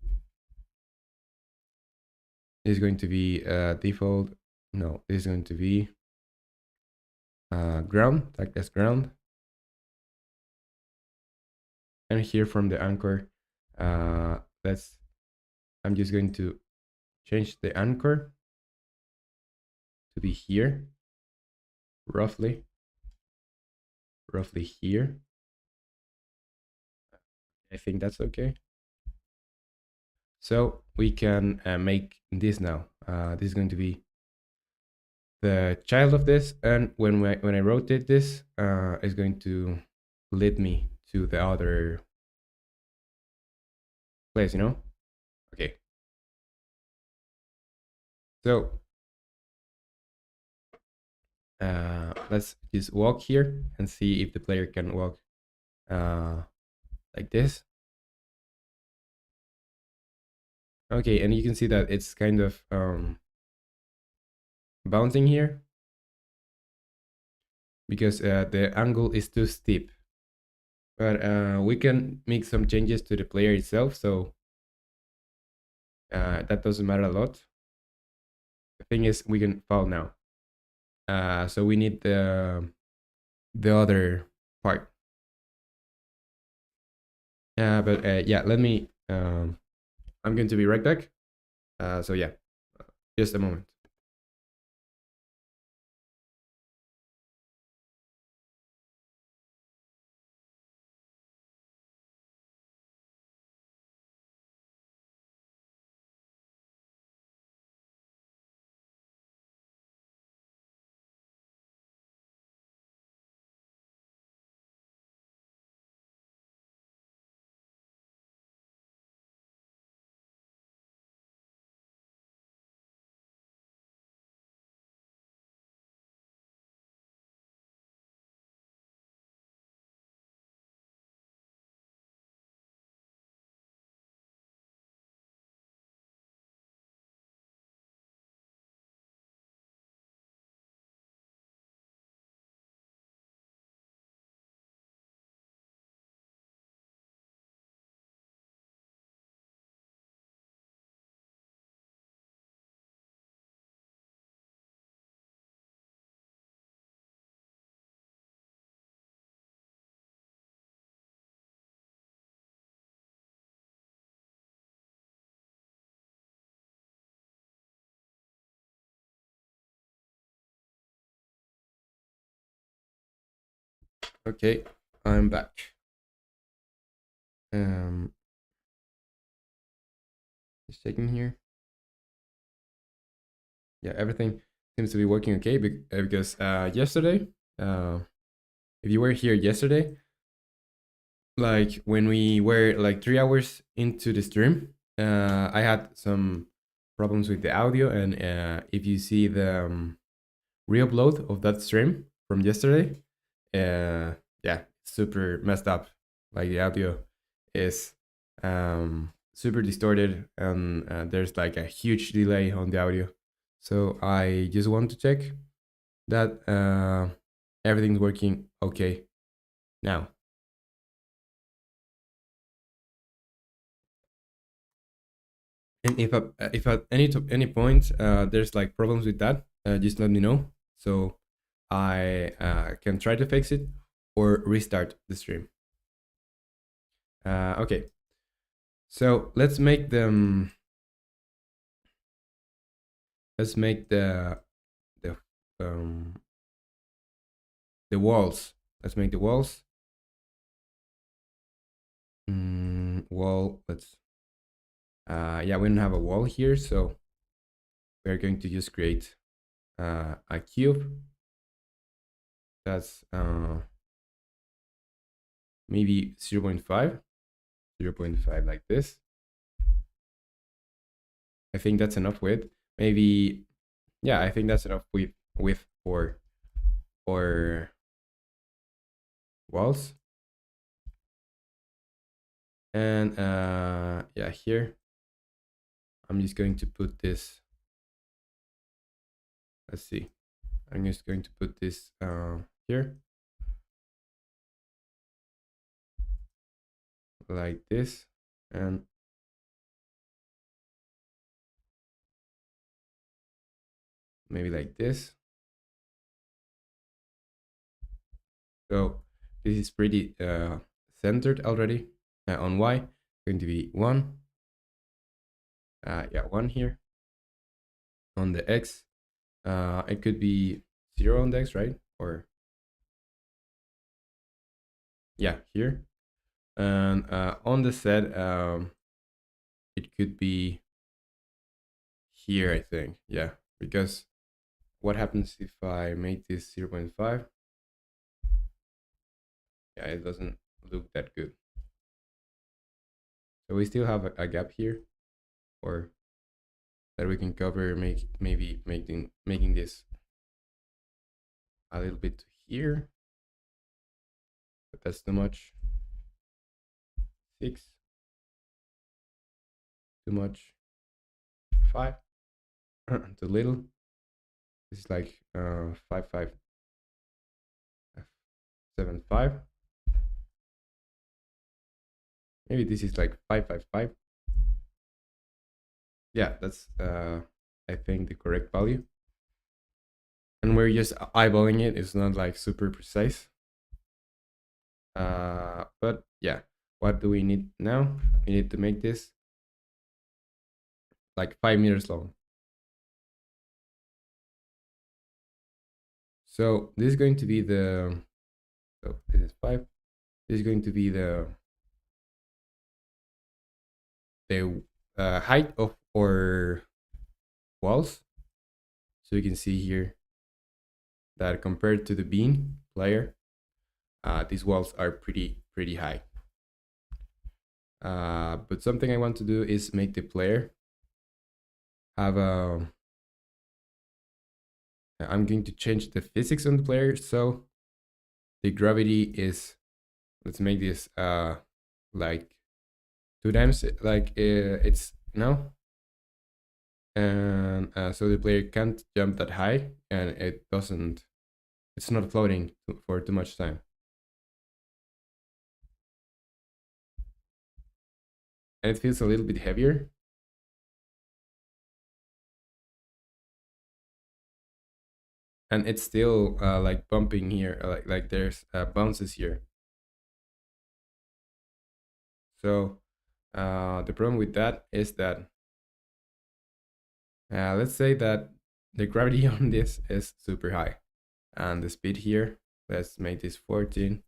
This is going to be default. No, this is going to be ground, like as ground. And here from the anchor, I'm just going to change the anchor to be here, roughly here. I think that's okay. So we can make this now. This is going to be the child of this, and when I rotate this, it's going to lead me to the other place, you know? Okay. So let's just walk here and see if the player can walk like this. Okay, and you can see that it's kind of bouncing here because the angle is too steep. But we can make some changes to the player itself, so that doesn't matter a lot. The thing is, we can fall now. So we need the other part. But yeah, let me. I'm going to be right back. So yeah, just a moment. Okay, I'm back. Um, just checking here. Yeah, everything seems to be working okay because yesterday, uh, if you were here yesterday, like when we were like 3 hours into the stream, I had some problems with the audio, and if you see the re-upload of that stream from yesterday, yeah, super messed up. Like the audio is super distorted, and there's like a huge delay on the audio. So I just want to check that everything's working okay now. And if at any point there's like problems with that, just let me know so I can try to fix it or restart the stream. Okay, so let's make the um, the walls. Let's make the walls. Wall. Let's. Yeah, we don't have a wall here, so we're going to just create a cube. That's maybe 0.5, 0.5 like this. I think that's enough width. Maybe, yeah, I think that's enough width for walls. And yeah, here I'm just going to put this. Let's see. I'm just going to put this here, like this, and maybe like this. So this is pretty centered already. On Y, going to be 1. Yeah, 1 here. On the X, it could be 0 on the X, right? Or yeah, here. And on the Z, it could be here, I think. Yeah, because what happens if I make this 0.5? Yeah, it doesn't look that good. So we still have a gap here, or that we can cover, maybe making this a little bit here, but that's too much. 6, too much. 5, too little. This is like 5575. Maybe this is like 555. Yeah, that's I think the correct value. And we're just eyeballing it. It's not like super precise. But yeah, what do we need now? We need to make this like 5 meters long. So this is going to be the, so this is 5. This is going to be the height of our walls. So you can see here that compared to the bean player, these walls are pretty high. But something I want to do is make the player have a. I'm going to change the physics on the player, so the gravity is. Let's make this like 2 times like it's now, and so the player can't jump that high, and it doesn't. It's not floating for too much time. And it feels a little bit heavier. And it's still like bumping here, like there's bounces here. So the problem with that is that let's say that the gravity on this is super high, and the speed here, let's make this 14.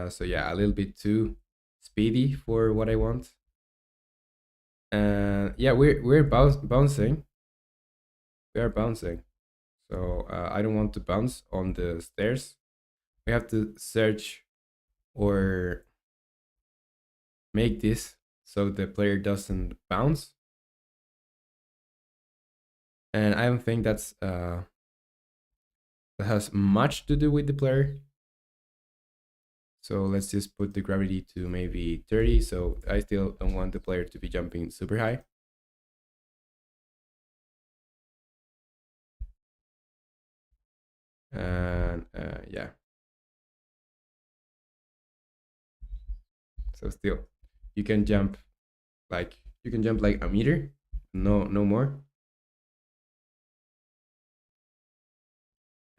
So yeah, a little bit too speedy for what I want. And yeah, we're bouncing. We are bouncing. So I don't want to bounce on the stairs. We have to search or make this so the player doesn't bounce. And I don't think that has much to do with the player. So let's just put the gravity to maybe 30. So I still don't want the player to be jumping super high. And yeah. So still, you can jump like a meter, no more.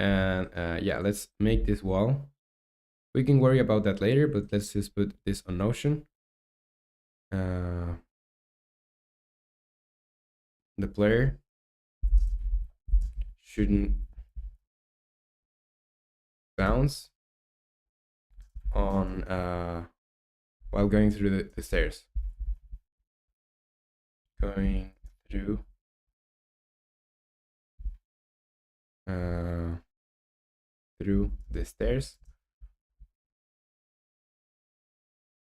And yeah, let's make this wall. We can worry about that later, but let's just put this on Notion. The player shouldn't bounce on while going through the stairs. Going through uh, through the stairs.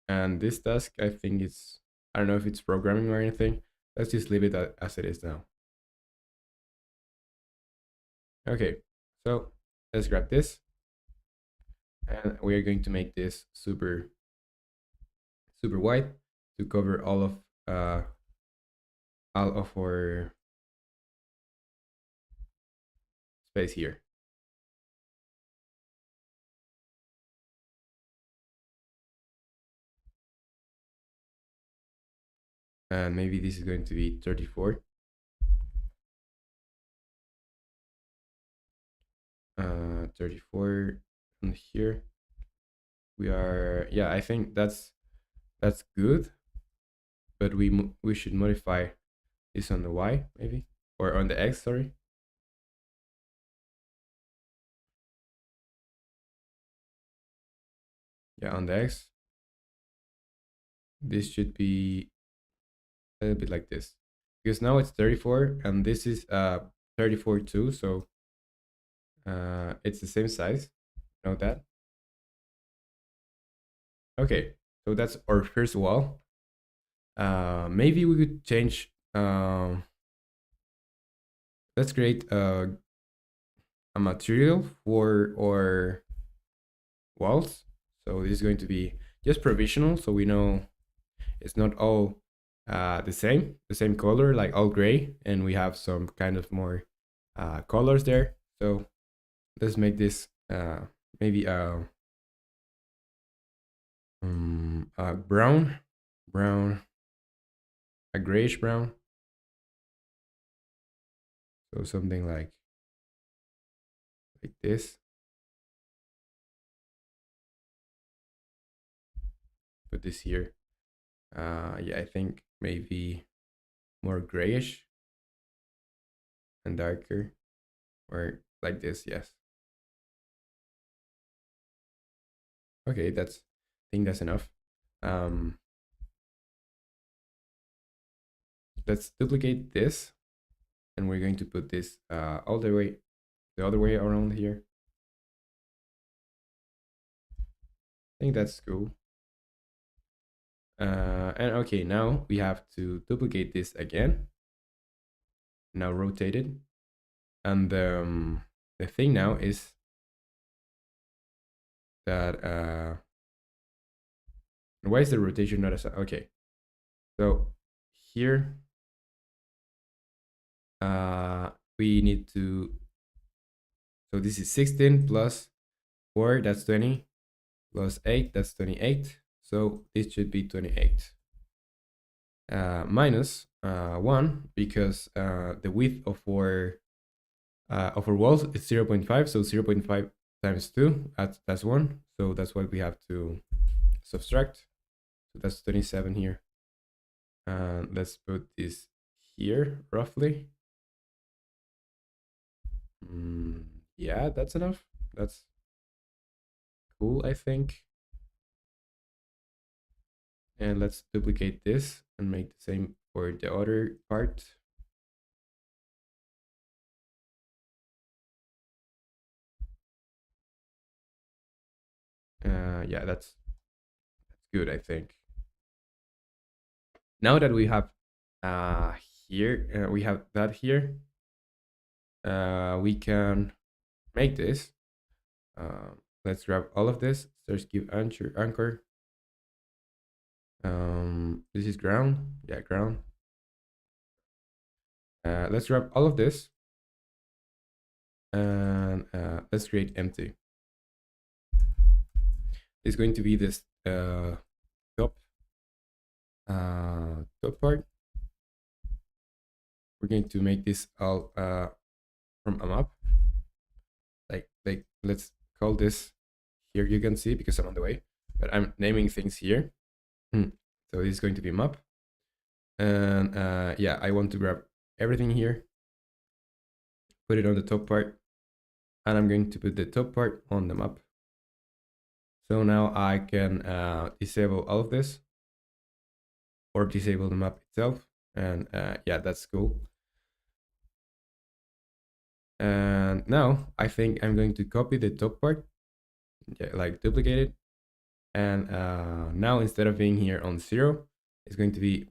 And this task, I think it's, I don't know if it's programming or anything. Let's just leave it as it is now. Okay, so let's grab this. And we are going to make this super wide to cover all of our space here. And maybe this is going to be 34. 34 and here we are, yeah, I think that's good, but we should modify this on the Y maybe, or on the X, sorry. Yeah, on the X this should be a little bit like this, because now it's 34 and this is 34 too, so it's the same size. Know that. Okay, so that's our first wall. Maybe we could change, let's create a material for our walls. So this is going to be just provisional, so we know it's not all the same color, like all gray, and we have some kind of more colors there. So let's make this maybe brown, brown, a grayish brown. So something like this. Put this here. Yeah, I think maybe more grayish and darker, or like this. Yes. Okay, that's I think that's enough. Um, let's duplicate this, and we're going to put this all the other way around here. I think that's cool. And okay, now we have to duplicate this again. Now rotate it, and the thing now is that why is the rotation not as okay? So here we need to, so this is 16 plus 4, that's 20, plus 8, that's 28. So this should be 28. Minus 1, because the width of our walls is 0.5, so 0.5 times 2, that's 1. So that's what we have to subtract. So that's 27 here. Let's put this here roughly. Yeah, that's enough. That's cool, I think. And let's duplicate this and make the same for the other part. Yeah, that's good, I think. Now that we have here, we have that here, we can make this. Let's grab all of this. Let's give anchor. This is ground. Yeah, ground. Let's grab all of this, and let's create empty. It's going to be this top top part. We're going to make this all from a map. Like let's call this here. You can see because I'm on the way, but I'm naming things here. So this is going to be map, and yeah, I want to grab everything here, put it on the top part, and I'm going to put the top part on the map. So now I can disable all of this, or disable the map itself, and yeah, that's cool. And now I think I'm going to copy the top part, like duplicate it, and now instead of being here on 0, it's going to be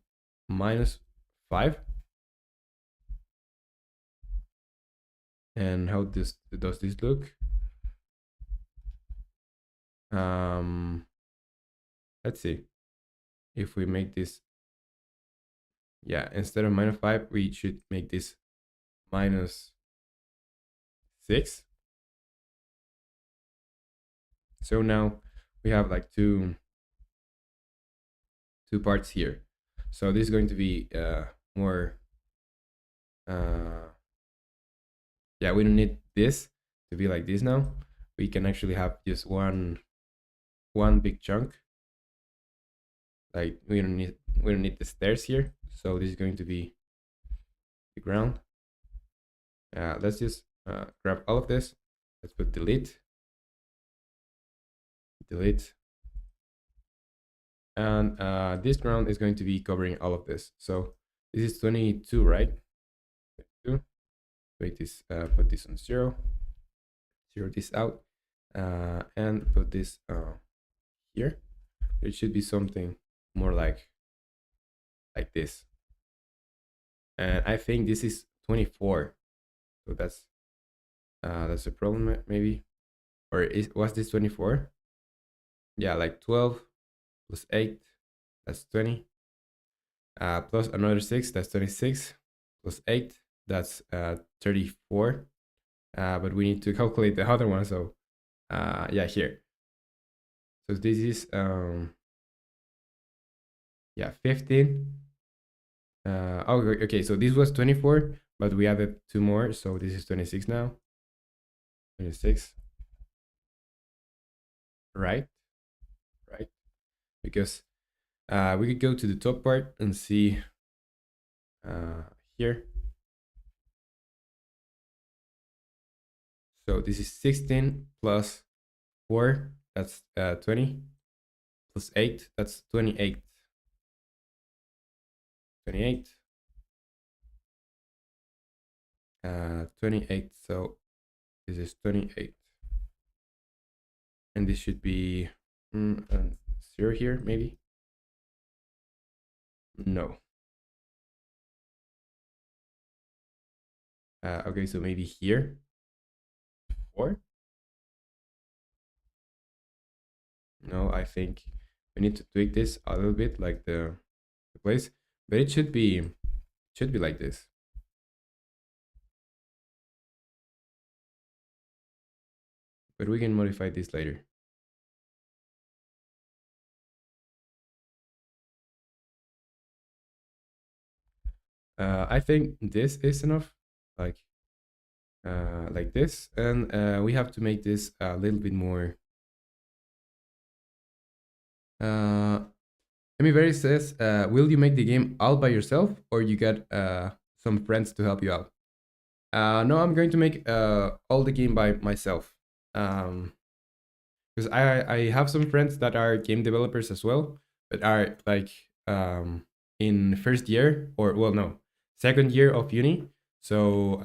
-5. And how does this look? Let's see if we make this, yeah, instead of -5 we should make this -6. So now we have like two parts here. So this is going to be more yeah, we don't need this to be like this now. We can actually have just one big chunk. Like we don't need the stairs here. So this is going to be the ground. Let's just grab all of this. Let's put delete, and this ground is going to be covering all of this. So this is 22, right? 22. Wait, this put this on 0. Zero this out, and put this here. It should be something more like this. And I think this is 24. So that's a problem maybe. Or was this 24? Yeah, like 12, plus 8, that's 20. Plus another 6, that's 26. Plus 8, that's 34. But we need to calculate the other one, so yeah, here. So this is yeah, 15. Oh, okay, so this was 24, but we added two more, so this is 26 now. 26. Right, right. Because we could go to the top part and see here. So this is 16 plus 4, that's 20, plus 8, that's 28. 28. 28, so this is 28. And this should be 0 here, maybe? No. Okay, so maybe here? 4? No, I think we need to tweak this a little bit, like the place, but it should be like this. But we can modify this later. I think this is enough, like this, and we have to make this a little bit more. Emivery says, "Will you make the game all by yourself, or you got some friends to help you out?" No, I'm going to make all the game by myself. Because I have some friends that are game developers as well, but are like in first year, or well, no, second year of uni. So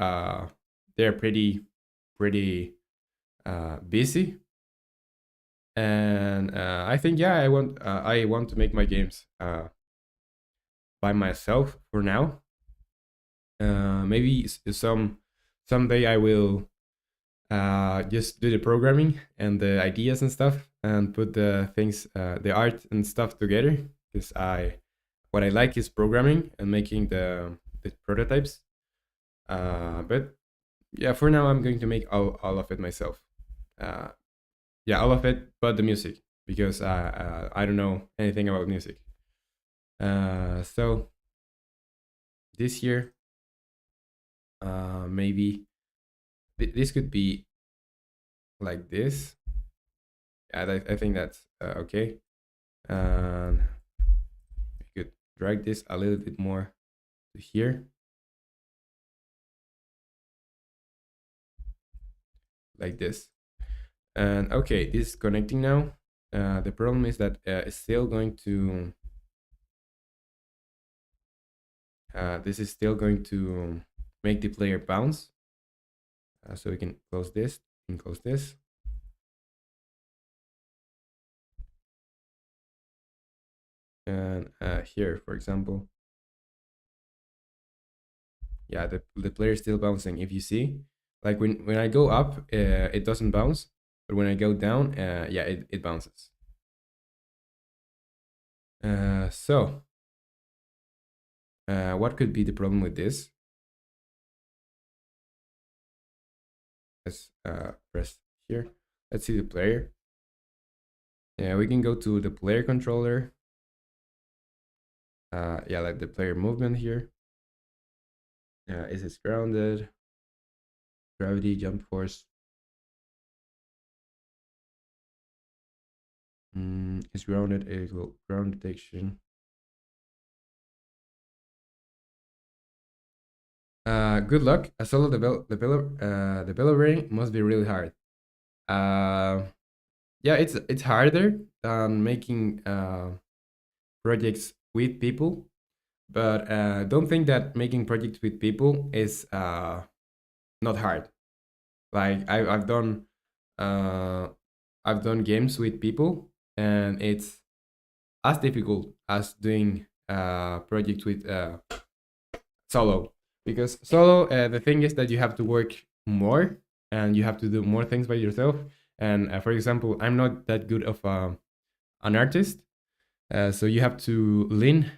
they're pretty busy, and I think, yeah, I want to make my games by myself for now. Maybe someday I will just do the programming and the ideas and stuff, and put the things, the art and stuff together. Because what I like is programming and making the prototypes. But yeah, for now I'm going to make all of it myself. Uh, yeah, all of it, but the music, because I don't know anything about music. So this year, maybe this could be like this. Yeah, I think that's okay. And we could drag this a little bit more to here, like this. And okay, this is connecting now. The problem is that it's still going to this is still going to make the player bounce. So we can close this and close this. And here, for example, yeah, the player is still bouncing. If you see, like when I go up, it doesn't bounce, but when I go down, yeah, it bounces. So what could be the problem with this? Let's press here. Let's see the player. Yeah, we can go to the player controller. Yeah, like the player movement here. Is it grounded? Gravity, jump force. Is grounded equal ground detection? Good luck. A solo developing must be really hard. Yeah, it's harder than making projects with people, but don't think that making projects with people is not hard. Like uh, I've done games with people, and it's as difficult as doing projects with solo. Because solo, the thing is that you have to work more and you have to do more things by yourself. And for example, I'm not that good of an artist, So you have to lean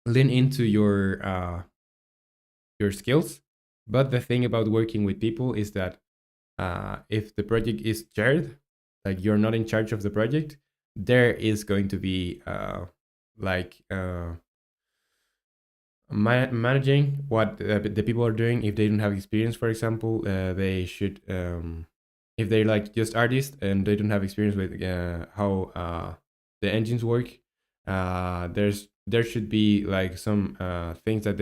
into your skills. But the thing about working with people is that if the project is shared, like you're not in charge of the project, there is going to be like managing what the people are doing. If they don't have experience, for example, they should if they're like just artists and they don't have experience with how the engines work, there should be like some things that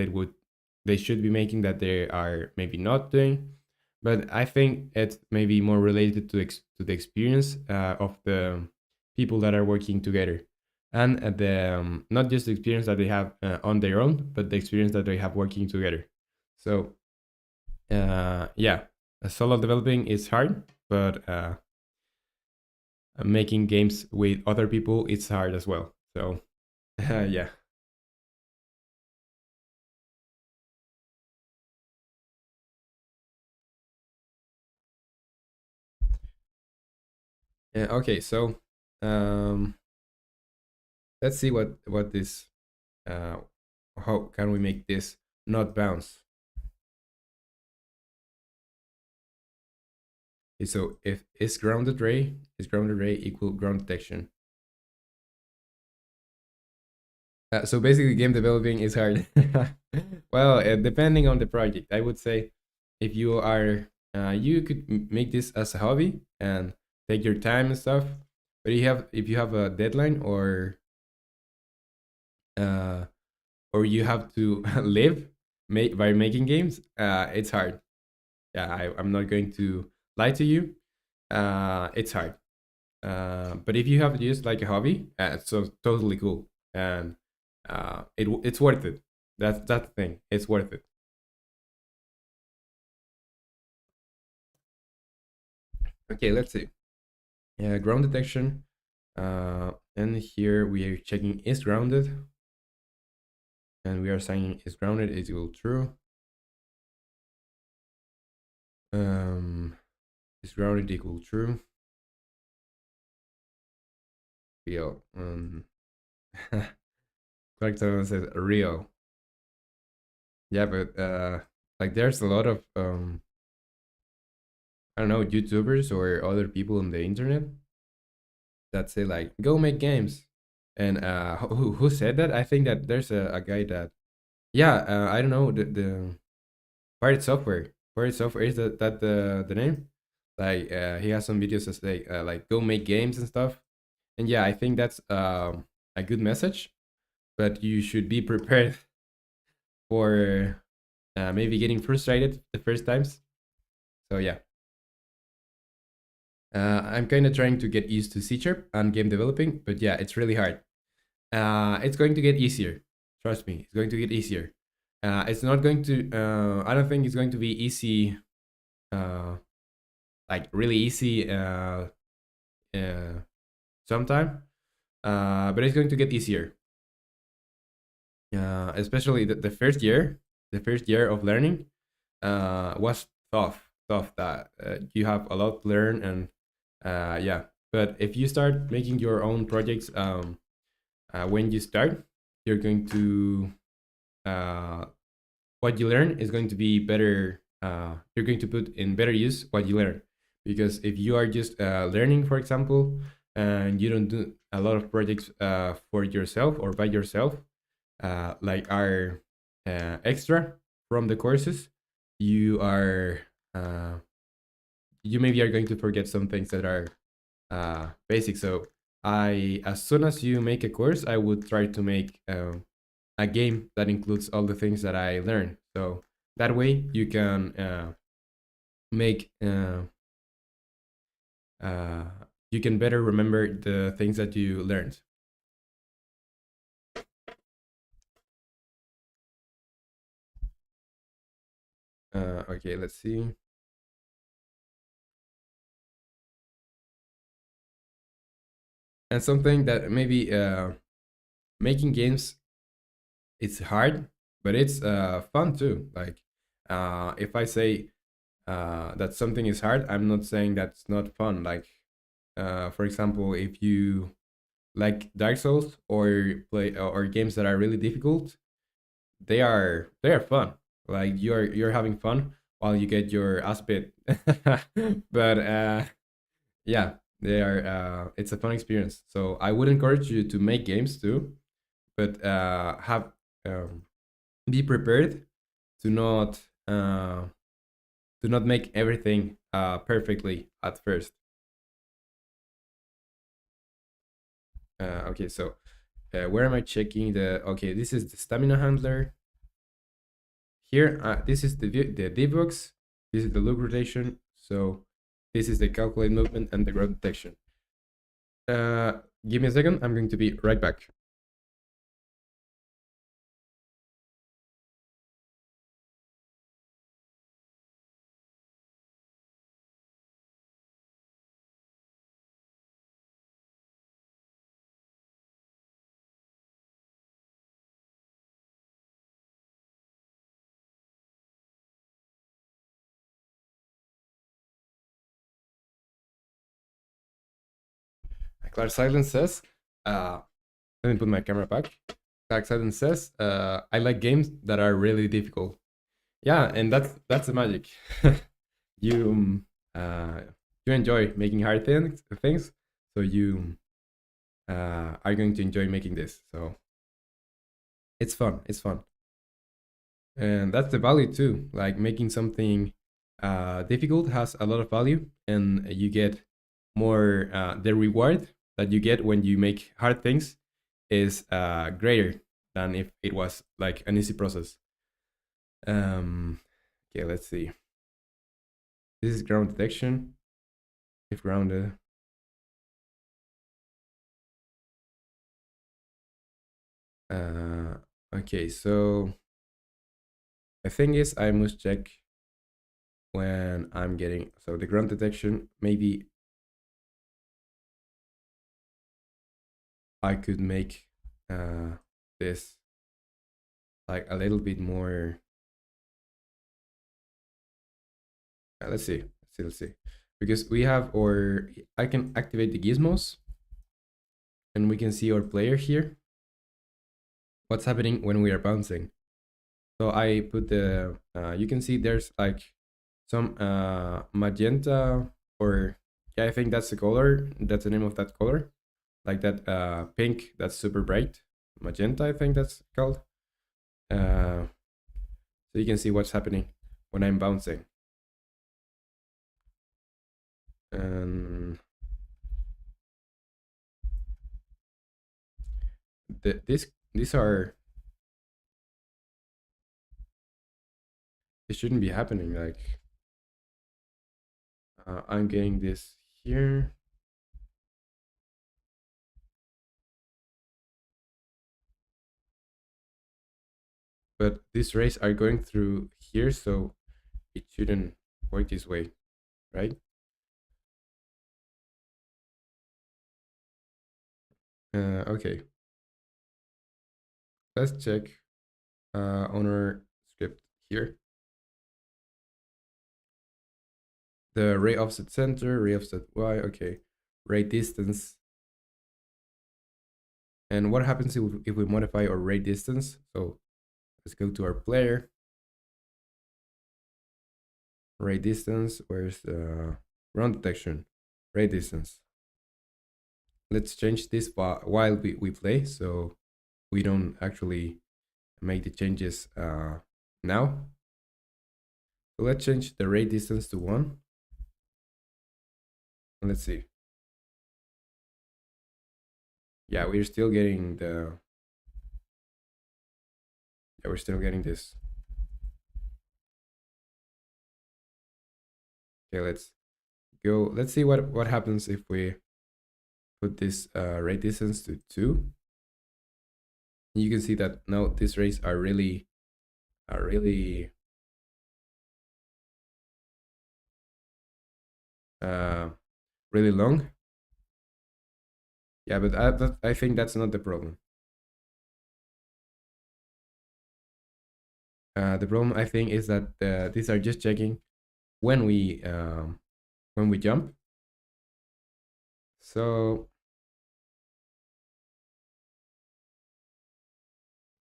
they should be making that they are maybe not doing. But I think it's maybe more related to to the experience of the people that are working together, and the not just the experience that they have on their own, but the experience that they have working together. So yeah, solo developing is hard, but making games with other people it's hard as well. So yeah. Okay, so um, let's see what this uh, how can we make this not bounce. Okay, so if is grounded ray equal ground detection. So basically, game developing is hard. Well, depending on the project, I would say if you are, you could make this as a hobby and take your time and stuff. But if you have a deadline uh, or you have to live by making games, it's hard. Yeah, I'm not going to lie to you. It's hard. But if you have just like a hobby, so totally cool, and it's worth it. That's the thing. It's worth it. Okay, let's see. Ground detection. And here we are checking is grounded, and we are saying is grounded is equal true. Um, is grounded equal true. Real. Clark Thomas says real. Yeah, but like there's a lot of I don't know, YouTubers or other people on the internet that say like go make games. And who said that? I think that there's a guy that yeah, I don't know the Pirate Software. Pirate Software is that the name? Like he has some videos that say like go make games and stuff. And yeah, I think that's a good message, but you should be prepared for maybe getting frustrated the first times. So yeah. I'm kind of trying to get used to C Sharp and game developing, but yeah, it's really hard. It's going to get easier. Trust me, it's going to get easier. It's not going to. I don't think it's going to be easy. Uh, like really easy. Uh, sometime. But it's going to get easier. Especially the first year. The first year of learning. Was tough. Tough that you have a lot to learn and yeah. But if you start making your own projects, when you start, you're going to uh, what you learn is going to be better. You're going to put in better use what you learn, because if you are just learning, for example, and you don't do a lot of projects for yourself or by yourself, like are extra from the courses, you are uh, you maybe are going to forget some things that are basic. So as soon as you make a course, I would try to make a game that includes all the things that I learned. So that way you can make uh, you can better remember the things that you learned. Okay, let's see. And something that maybe making games it's hard, but it's fun too. Like if I say that something is hard, I'm not saying that's not fun. Like for example, if you like Dark Souls or play or games that are really difficult, they are fun. Like you're having fun while you get your ass bit. But yeah, they are. It's a fun experience. So I would encourage you to make games too, but have um, be prepared to not uh, to not make everything perfectly at first. Okay, so where am I checking the? Okay, this is the stamina handler. Here, this is the debugs. This is the look rotation. So this is the calculate movement and the growth detection. Uh, Give me a second. I'm going to be right back. Clark Silence says, uh, let me put my camera back. Clark Silence says, I like games that are really difficult. Yeah, and that's the magic. You uh, you enjoy making hard things, so you are going to enjoy making this. So it's fun. It's fun, and that's the value too. Like making something difficult has a lot of value, and you get more. The reward that you get when you make hard things is greater than if it was like an easy process. Okay, let's see. This is ground detection. If grounded. Okay, so the thing is, I must check when I'm getting so the ground detection. Maybe I could make this like a little bit more. Let's see, let's see, because we have or I can activate the gizmos, and we can see our player here. What's happening when we are bouncing? So I put the. You can see there's like some magenta or yeah, I think that's the color. That's the name of that color, like that pink that's super bright, magenta. I think that's called. Uh, so you can see what's happening when I'm bouncing. And these are it shouldn't be happening. Like I'm getting this here, but these rays are going through here, so it shouldn't work this way, right? Okay, let's check on our script here. The ray offset center, ray offset y, okay, ray distance. And what happens if we modify our ray distance? So let's go to our player. Ray distance, where's the ground detection? Ray distance. Let's change this while we play, so we don't actually make the changes now. So let's change the ray distance to 1. And let's see. Yeah, we're still getting the. Yeah, we're still getting this. Okay, let's go. Let's see what happens if we put this ray distance to 2. You can see that now these rays are really uh, really long. Yeah, but I think that's not the problem. The problem I think is that these are just checking when we jump. So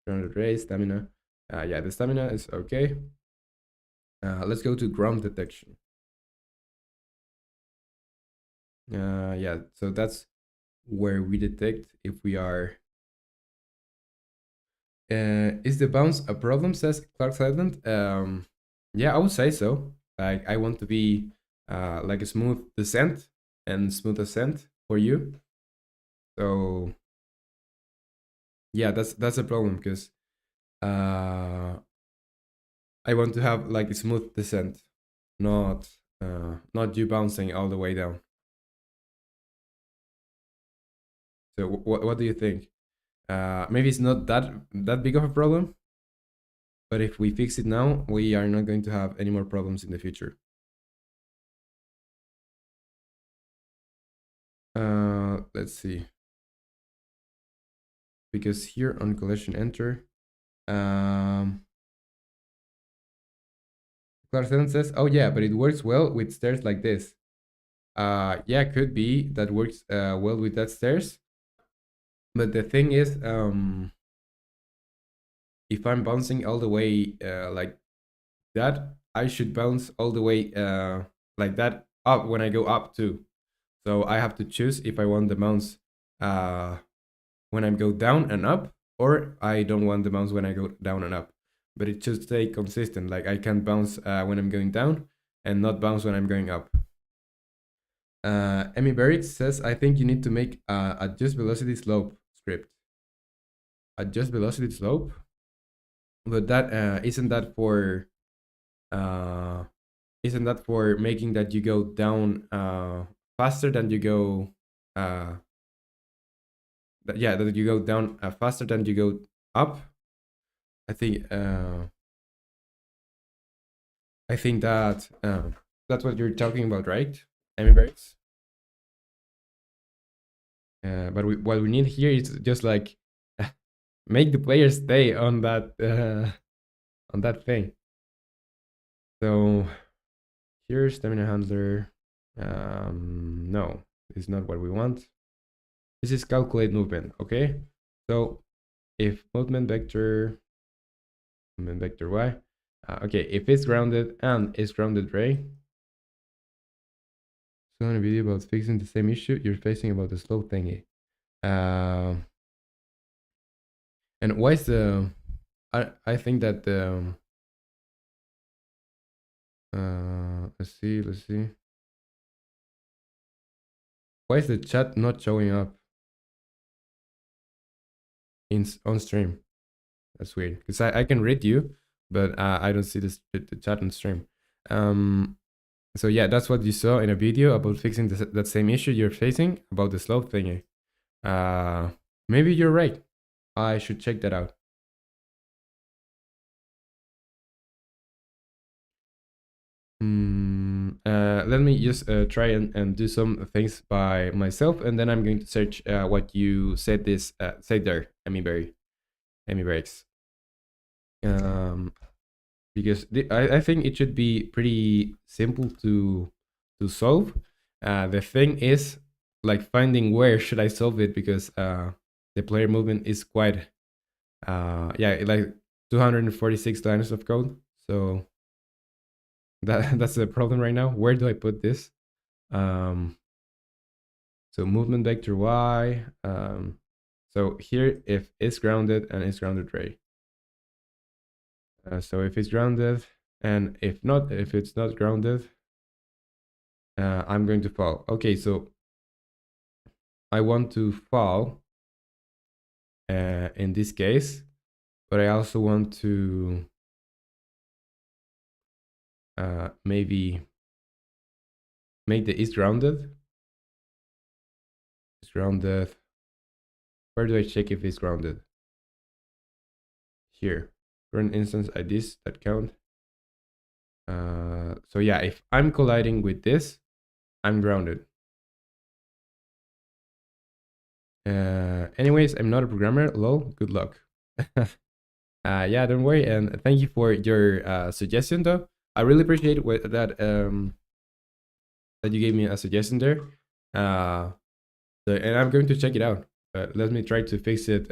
grounded ray, stamina. Yeah, the stamina is okay. Let's go to ground detection. Yeah, so that's where we detect if we are. Is the bounce a problem? Says Clark Silent. Yeah, I would say so. Like I want to be like a smooth descent and smooth ascent for you. So yeah, that's a problem because uh, I want to have like a smooth descent, not not you bouncing all the way down. So what do you think? Maybe it's not that big of a problem, but if we fix it now, we are not going to have any more problems in the future. Let's see. Because here on collision enter, um, Clarsen says, "Oh yeah, but it works well with stairs like this." Yeah, could be that works well with that stairs. But the thing is, if I'm bouncing all the way like that, I should bounce all the way like that up when I go up too. So I have to choose if I want the bounce uh, when I go down and up, or I don't want the bounce when I go down and up. But it should stay consistent. Like I can bounce when I'm going down and not bounce when I'm going up. Emmy Barrett says, I think you need to make adjust velocity slope script. Adjust velocity slope? But that isn't that for uh, isn't that for making that you go down faster than you go yeah, that you go down faster than you go up. I think that that's what you're talking about, right? Emirates. But what we need here is just like make the players stay on that thing. So here's stamina handler. No, it's not what we want. This is calculate movement. Okay, so if movement vector y. Okay, if it's grounded and it's grounded ray. So in a video about fixing the same issue you're facing about the slow thingy. And why is the I think that the let's see. Why is the chat not showing up in on stream? That's weird because I can read you, but I don't see the chat on stream. So yeah, that's what you saw in a video about fixing that same issue you're facing about the slow thingy. Maybe you're right. I should check that out. Let me just try and do some things by myself, and then I'm going to search what you said said there, Emmy Breaks. Because I think it should be pretty simple to solve. The thing is like finding where should I solve it, because the player movement is quite yeah, like 246 lines of code. So that's the problem right now. Where do I put this? So movement vector y. So here, if it's grounded and it's grounded ray. So if it's grounded, and if it's not grounded, I'm going to fall. Okay, so I want to fall in this case, but I also want to maybe make the is grounded. It's grounded. Where do I check if it's grounded? Here. Current instance IDs that count. So yeah, if I'm colliding with this, I'm grounded. Anyways, I'm not a programmer. Lol. Good luck. Yeah, don't worry, and thank you for your suggestion, though. I really appreciate that that you gave me a suggestion there. And I'm going to check it out. Let me try to fix it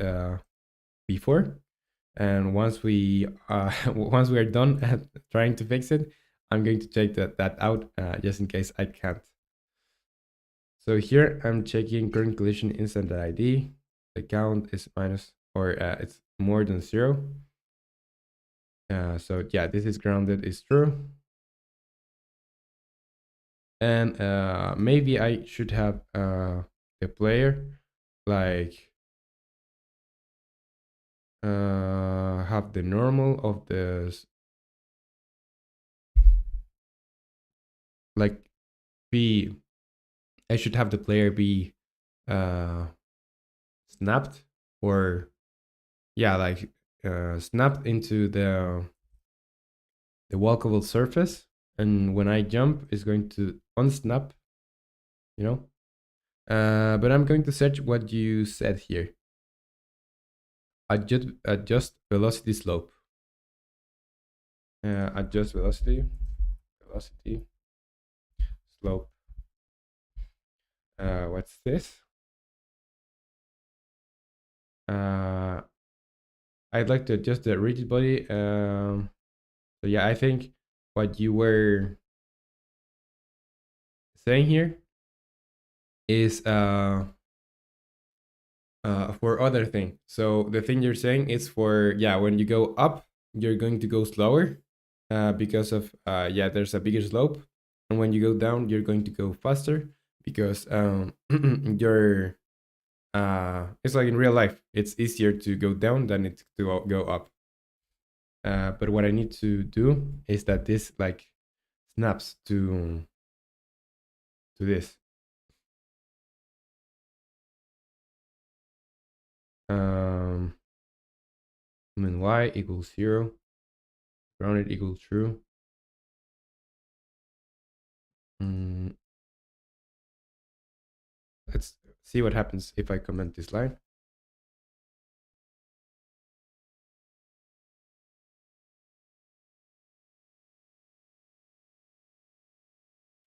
before. And once we once we are done trying to fix it, I'm going to check that out just in case I can't. So here I'm checking current collision instant ID. The count is minus, or it's more than 0. So yeah, this is grounded, is true. And maybe I should have a player like have the normal of the like be I should have the player be uh snapped, or yeah, like snapped into the walkable surface, and when I jump it's going to unsnap, you know. But I'm going to search what you said here. Adjust velocity slope. Adjust velocity slope. What's this? uh I'd like to adjust the rigid body. So yeah, I think what you were saying here is for other thing. So the thing you're saying is for, yeah, when you go up, you're going to go slower because of yeah, there's a bigger slope, and when you go down, you're going to go faster because you're it's like in real life, it's easier to go down than it to go up. But what I need to do is that this like snaps to this. I mean, y equals 0, grounded equals true. Mm, let's see what happens if I comment this line.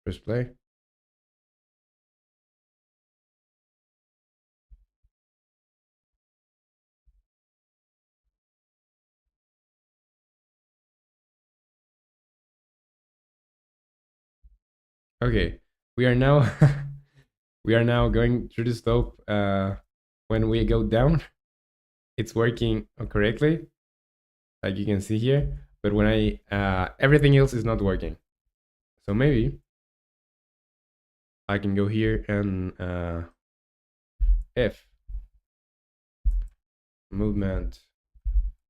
Press play. Okay, we are now we are now going through the slope. When we go down, it's working correctly, like you can see here. But when I everything else is not working. So maybe I can go here and if movement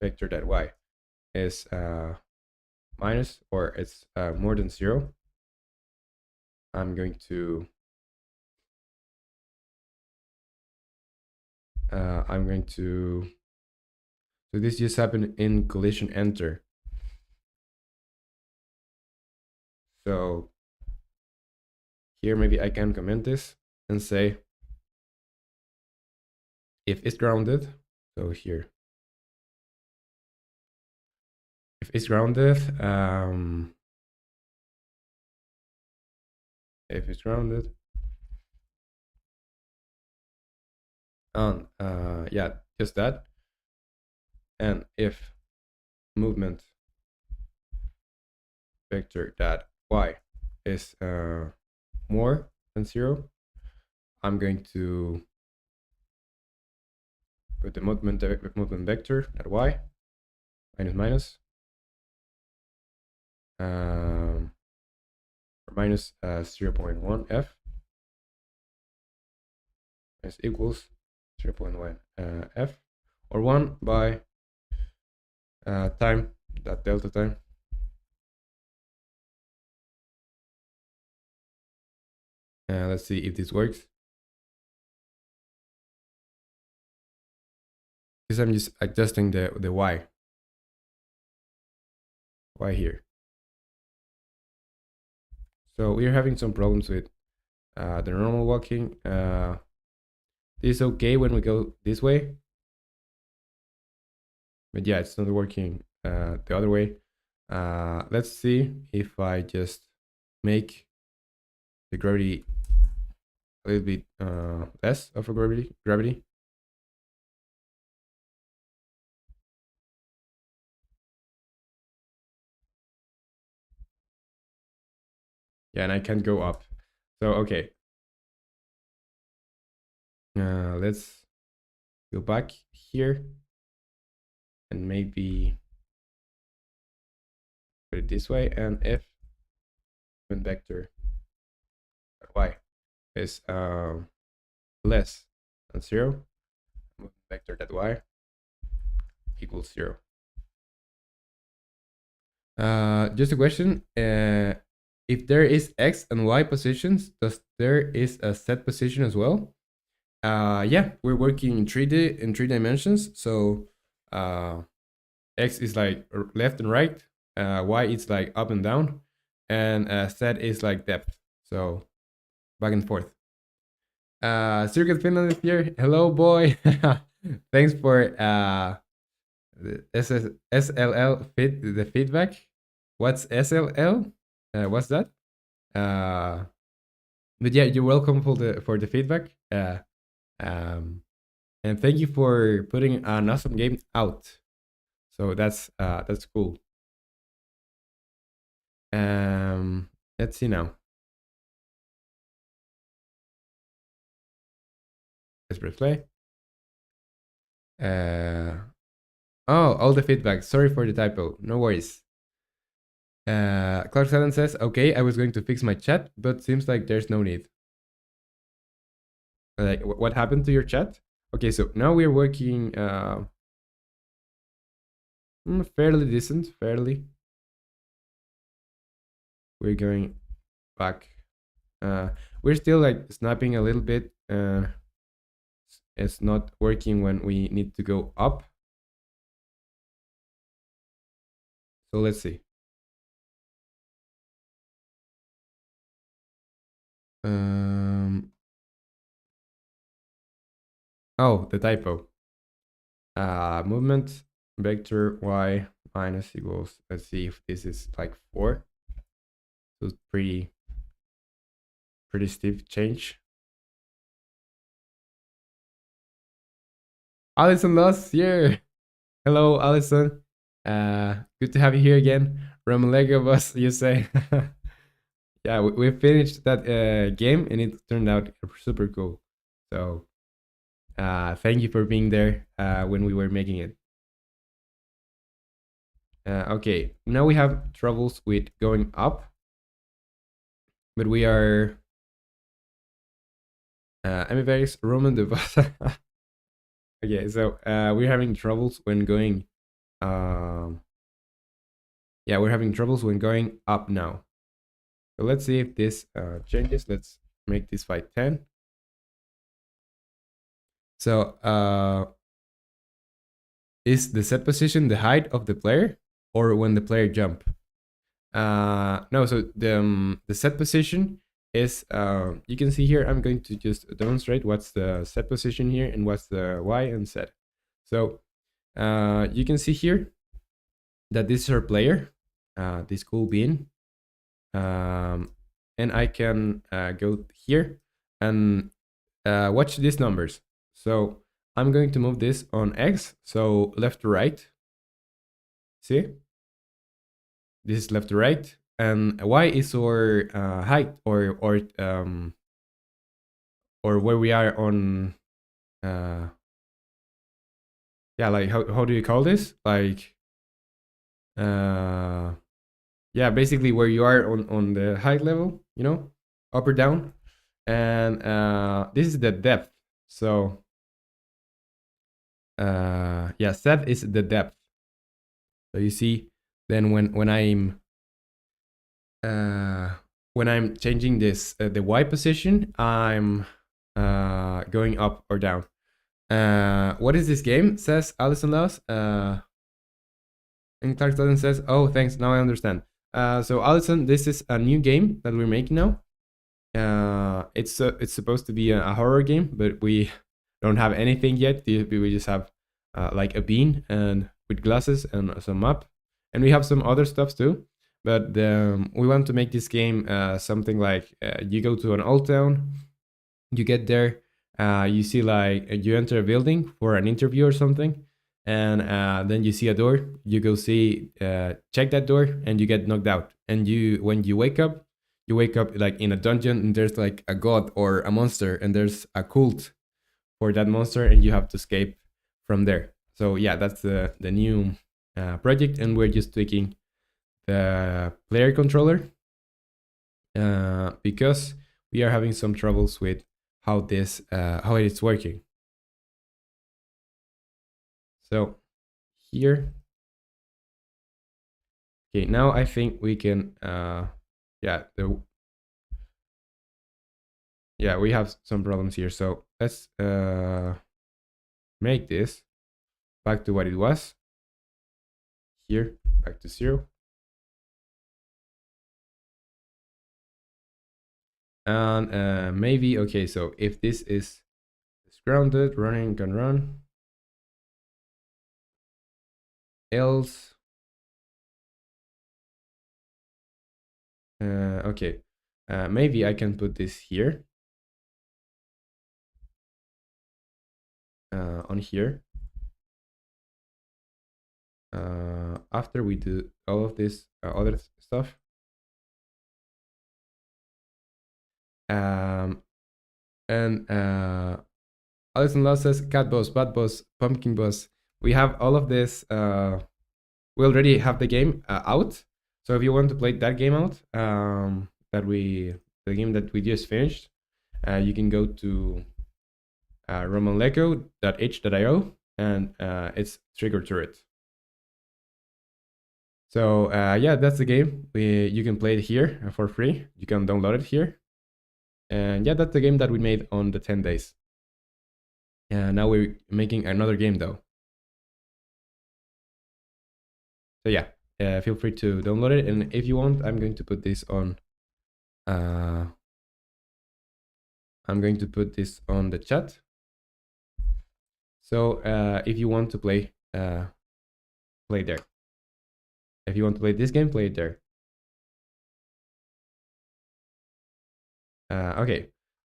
vector that y is minus, or it's more than 0, I'm going to so this just happened in collision enter. So here maybe I can comment this and say if it's grounded. So here, if it's grounded, if it's grounded, and yeah, just that. And if movement vector that y is more than 0, I'm going to put the movement vector at y minus minus or minus 0.1 f is equals 0.1 f, or 1 by time, that delta time. Let's see if this works. Because I'm just adjusting the y here. So we're having some problems with the normal walking. This is okay when we go this way, but yeah, it's not working the other way. Let's see if I just make the gravity a little bit less of a gravity. Yeah, and I can't go up. So okay, let's go back here and maybe put it this way. And if movement vector y is less than 0, movement vector that y equals 0. Just a question. If there is x and y positions, does there is a z position as well? Yeah, we're working in 3D in 3 dimensions. So x is like left and right, y is like up and down, and z is like depth. So back and forth. Circuit Finland is here. Hello, boy. Thanks for the SLL the feedback. What's SLL? What's that? But yeah, you're welcome for the feedback. And thank you for putting an awesome game out. So that's cool. Let's see now. Let's press play. Oh, all the feedback. Sorry for the typo. No worries. Clark Allen says, okay, I was going to fix my chat, but seems like there's no need. Like, what happened to your chat? Okay, so now we're working fairly decent, fairly. We're going back. We're still like snapping a little bit. It's not working when we need to go up. So let's see. Oh, the typo. Movement vector y minus equals, let's see if this is like 4. So it's pretty stiff change. Allison lost here. Hello, Allison. Good to have you here again. Romanleco boss, you say. Yeah, we finished that game and it turned out super cool. So thank you for being there when we were making it. Okay, now we have troubles with going up, but we are Amivaris Roman the boss. Okay, so we're having troubles when going. Yeah, we're having troubles when going up now. So let's see if this changes. Let's make this fight 10. So is the set position the height of the player or when the player jump? No, so the set position is you can see here. I'm going to just demonstrate what's the set position here and what's the y and z. So you can see here that this is our player, this cool bean, and I can go here and watch these numbers. So I'm going to move this on x, so left to right. See, this is left to right, and y is our height or where we are on. Yeah, like how do you call this? Like yeah, basically where you are on the height level, you know, up or down. And this is the depth. So yeah, z is the depth. So you see, then when I'm changing this the y position, I'm going up or down. What is this game? Says Alison Laws. And Clark Stodden says, oh, thanks, now I understand. So Alison, this is a new game that we're making now. It's supposed to be a horror game, but we don't have anything yet. We just have like a bean and with glasses and some map, and we have some other stuff too. But we want to make this game something like you go to an old town, you get there, you see like you enter a building for an interview or something, and then you see a door, you go see check that door, and you get knocked out, and when you wake up, you wake up like in a dungeon and there's like a god or a monster and there's a cult for that monster and you have to escape from there. So yeah, that's the new project, and we're just tweaking the player controller because we are having some troubles with how it is working. So here, okay, now I think we can yeah, we have some problems here. So let's make this back to what it was. Here, back to 0. And maybe, okay, so if this is grounded, running can run. Else, okay, maybe I can put this here, on here. After we do all of this other stuff. And Alison Law says, cat boss, bat boss, pumpkin boss. We have all of this. We already have the game out. So if you want to play that game out, the game that we just finished, you can go to romanleco.h.io, and it's Trigger Turret. So yeah, that's the game. You can play it here for free. You can download it here. And yeah, that's the game that we made on the 10 days. Now we're making another game though. So yeah, feel free to download it. And if you want, I'm going to put this on. I'm going to put this on the chat. So if you want to play there. If you want to play this game, play it there. Okay,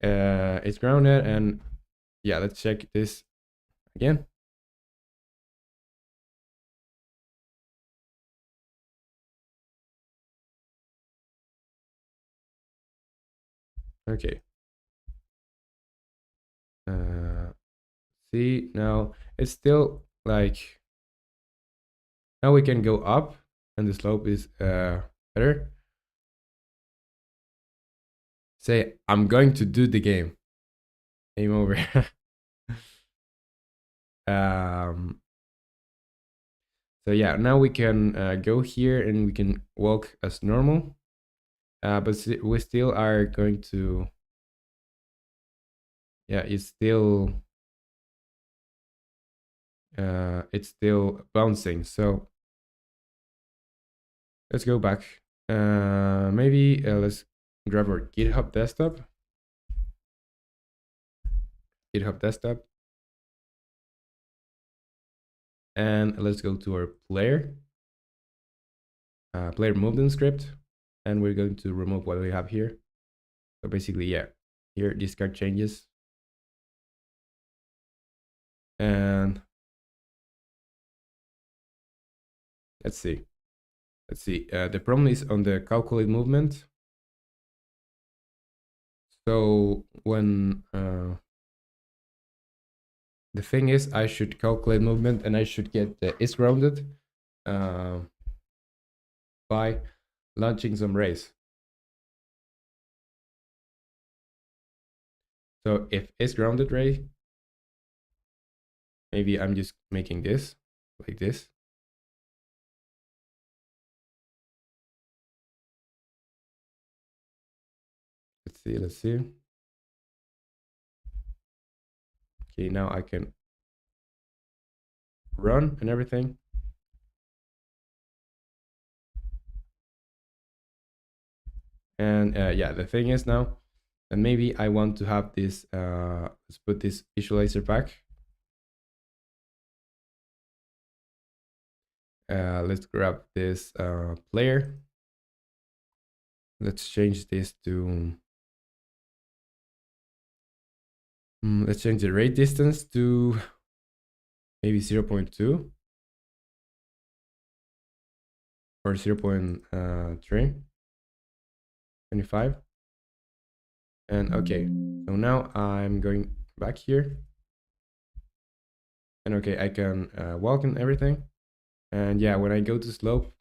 it's grounded, and yeah, let's check this again. Okay. See, now it's still like, now we can go up and the slope is better. Say, I'm going to do the game. Game over. So yeah, now we can go here and we can walk as normal. But we still are going to, yeah, it's still bouncing. So let's go back. Maybe let's grab our GitHub desktop. And let's go to our player movement script, and we're going to remove what we have here. So basically, yeah, here discard changes, and let's see. The problem is on the calculate movement. So when the thing is, I should calculate movement and I should get the is grounded by launching some rays. So if is grounded ray, maybe I'm just making this like this. Let's see. Okay, now I can run and everything. And yeah, the thing is now, and maybe I want to have this, let's put this visualizer back. Let's grab this player. Let's change this to, let's change the rate distance to maybe 0.2 or 0.3. 25. And okay, so now I'm going back here. And okay, I can walk and everything. And yeah, when I go to slope,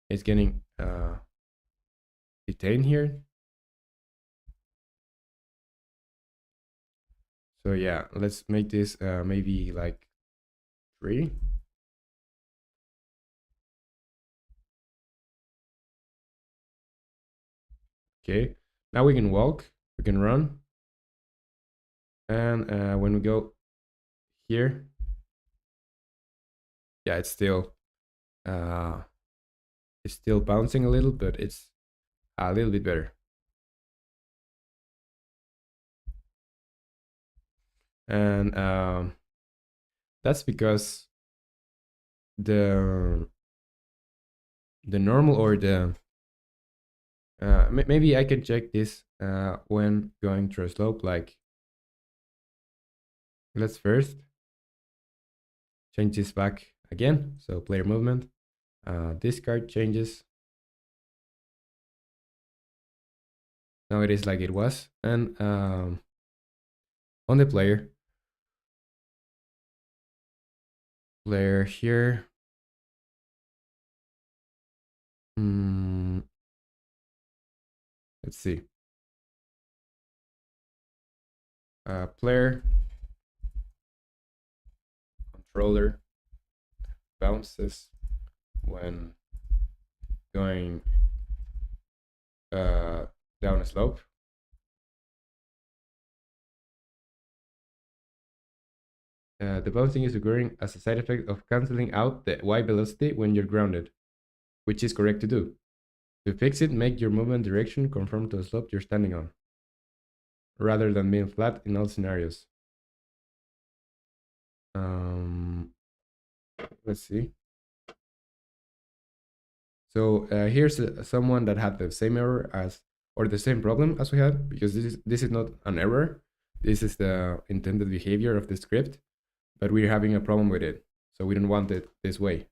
it's getting detained here. So yeah, let's make this maybe like 3. Okay, now we can walk, we can run. And when we go here, yeah, uh, it's still bouncing a little, but it's a little bit better. And that's because the normal or the maybe I can check this when going through a slope. Like, let's first change this back again. So player movement, this card changes. Now it is like it was. And on the player here, let's see, player controller bounces when going down a slope. The bouncing is occurring as a side effect of canceling out the y velocity when you're grounded, which is correct to do. To fix it, make your movement direction conform to the slope you're standing on, rather than being flat in all scenarios. Let's see. So here's someone that had the same error as, or the same problem as we had, because this is not an error. This is the intended behavior of the script, but we're having a problem with it. So we don't want it this way.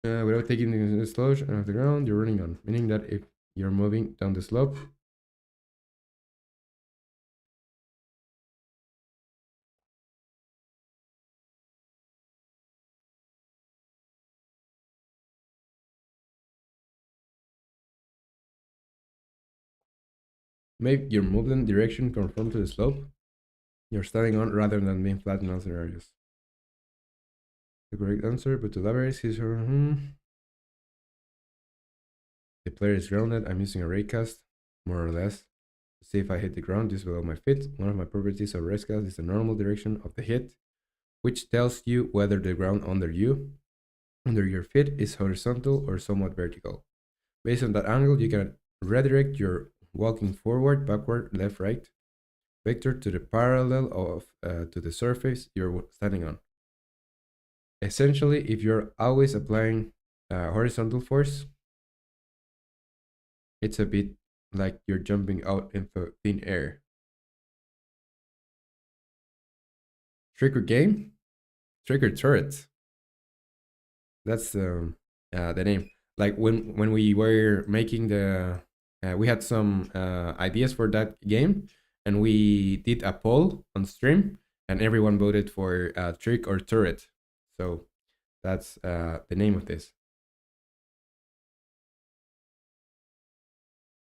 Without taking the slope off the ground, you're running on, meaning that if you're moving down the slope, make your movement direction conform to the slope you're standing on rather than being flat in all scenarios. The correct answer, but to elaborate, his or the player is grounded. I'm using a raycast, more or less, to see if I hit the ground just below my feet. One of my properties of raycast is the normal direction of the hit, which tells you whether the ground under your feet is horizontal or somewhat vertical. Based on that angle, you can redirect your walking forward, backward, left, right vector to the parallel of to the surface you're standing on. Essentially, if you're always applying horizontal force, it's a bit like you're jumping out into thin air. Trick or game? Trick or turret. That's the name. Like when we were making we had some ideas for that game, and we did a poll on stream, and everyone voted for trick or turret. So that's the name of this.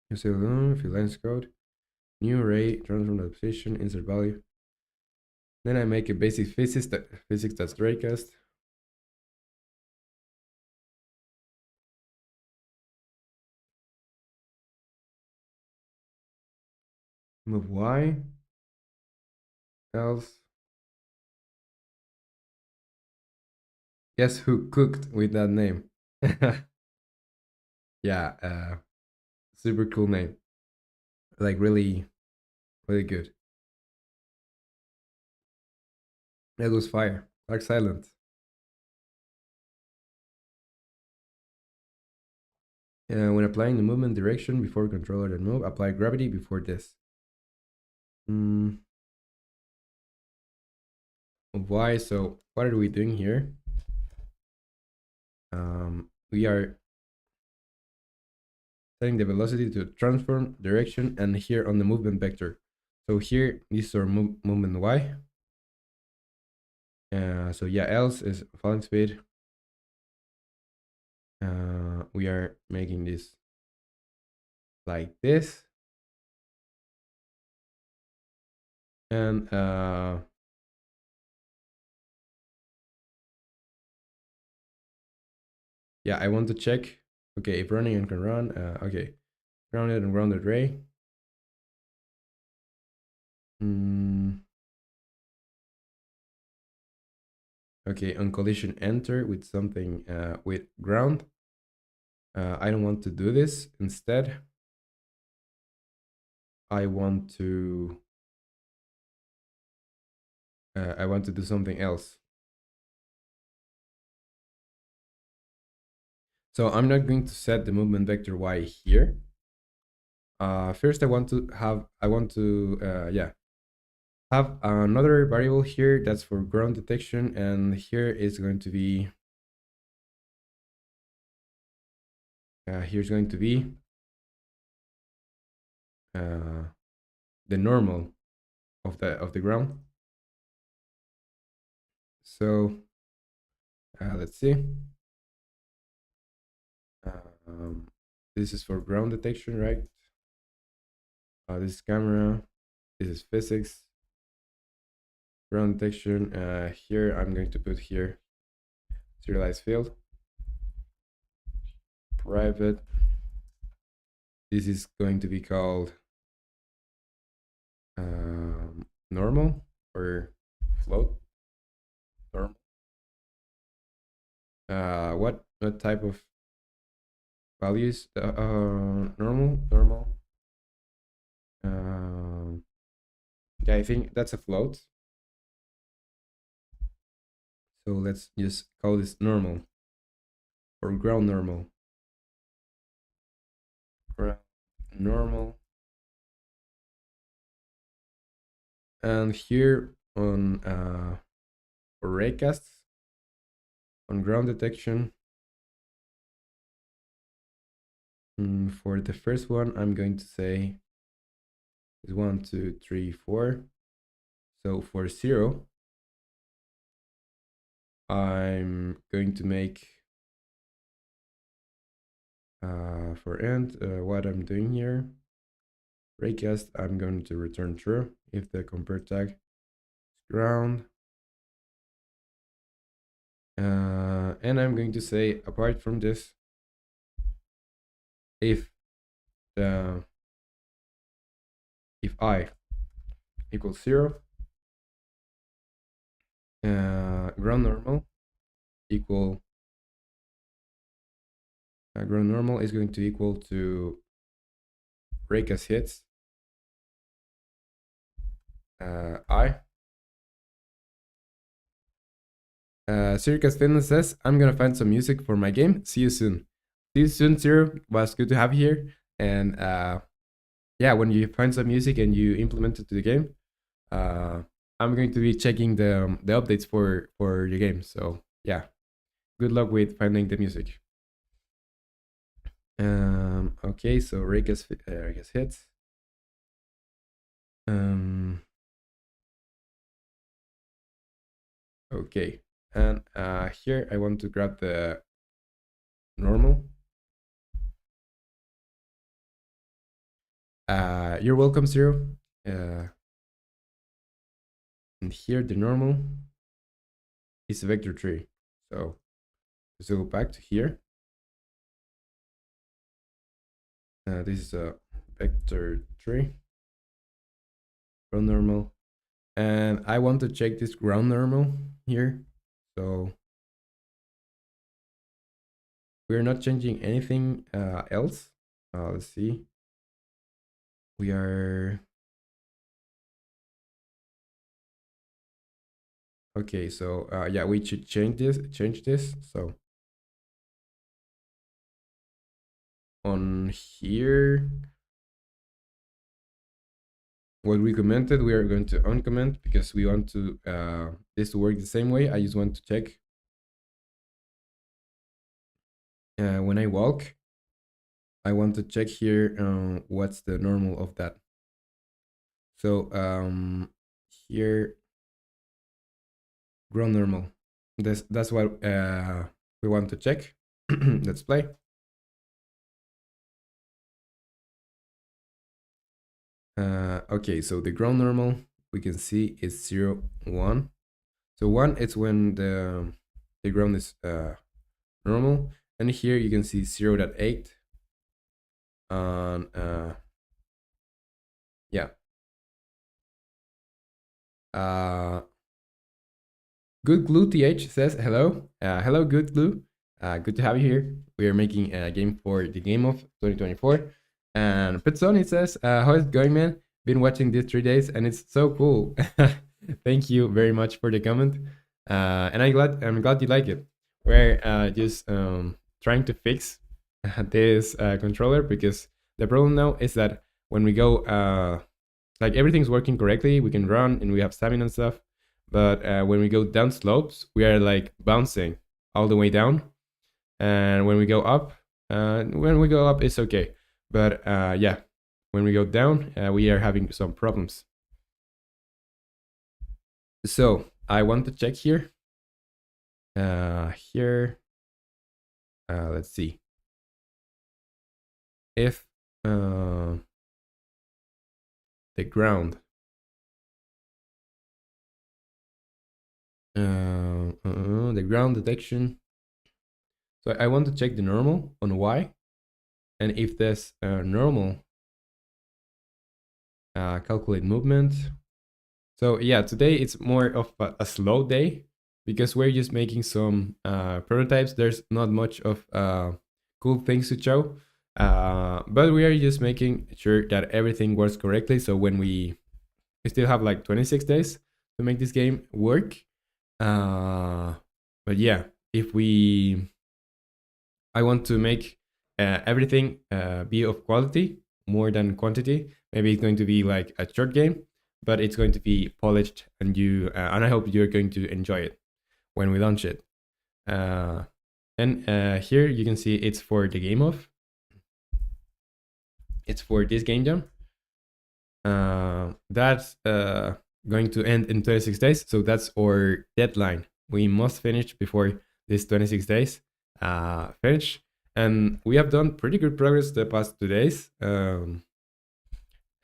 You say if you lines code, new array, transform the position, insert value. Then I make a basic physics that's raycast. Move y. Else. Guess who cooked with that name? Yeah, super cool name. Like really, really good. That was fire. Dark Silent. When applying the movement direction before controller that move, apply gravity before this. Why? So what are we doing here? we are setting the velocity to transform direction and here on the movement vector. So here this is our movement y. So yeah, else is falling speed. We are making this like this. And yeah, I want to check. Okay, if running and can run. Okay, grounded and grounded ray. Okay, on collision enter with something with ground. I don't want to do this. Instead, I want to do something else. So I'm not going to set the movement vector y here. First, I want to have have another variable here that's for ground detection, and here is going to be here's going to be the normal of the ground. So let's see. This is for ground detection, right? This is camera. This is physics. Ground detection. Here I'm going to put here serialized field. Private. This is going to be called normal or float. Normal. What type of values? Normal. Yeah, I think that's a float. So let's just call this normal or ground normal. Ground normal. And here on for raycasts, on ground detection, for the first one, I'm going to say is 1, 2, 3, 4. So for 0, I'm going to make for end what I'm doing here. Raycast, I'm going to return true if the compare tag is ground. And I'm going to say apart from this, if I equals 0, ground normal equal ground normal is going to equal to raycast hits I. Circus Fitness says, I'm gonna find some music for my game. See you soon. See you soon, Zero. Was good to have you here. And yeah, when you find some music and you implement it to the game, I'm going to be checking the updates for your game. So yeah, good luck with finding the music. Okay, so Raycast hits. Okay, and here I want to grab the normal. You're welcome, Zero. And here the normal is a vector tree. So let's go back to here. This is a vector tree, ground normal, and I want to check this ground normal here. So we're not changing anything else. Let's see. We are okay. So yeah, we should change this. So on here, what we commented, we are going to uncomment because we want to this to work the same way. I just want to check when I walk, I want to check here what's the normal of that. So here, ground normal. That's what we want to check. Let's play. Okay, so the ground normal we can see is 0, 1. So 1 it's when the ground is normal, and here you can see 0.8. And yeah, uh, Good Glue TH says hello. Hello, Good Glue. Good to have you here. We are making a game for the game of 2024. And Petsoni says, how is it going, man? Been watching these 3 days and it's so cool. Thank you very much for the comment. And I'm glad you like it. We're just trying to fix this controller, because the problem now is that when we go, like, everything's working correctly, we can run and we have stamina and stuff. But when we go down slopes, we are like bouncing all the way down. And when we go up, it's okay. But yeah, when we go down, we are having some problems. So I want to check here. Let's see if the ground the ground detection. So I want to check the normal on Y, and if this normal, calculate movement. So yeah, today it's more of a slow day, because we're just making some prototypes. There's not much of cool things to show, but we are just making sure that everything works correctly. So when we still have like 26 days to make this game work. But yeah, if we, I want to make everything be of quality more than quantity. Maybe it's going to be like a short game, but it's going to be polished, and and I hope you're going to enjoy it when we launch it. And here you can see it's for the game of. It's for this game jam. That's going to end in 26 days, so that's our deadline. We must finish before this 26 days finish, and we have done pretty good progress the past 2 days.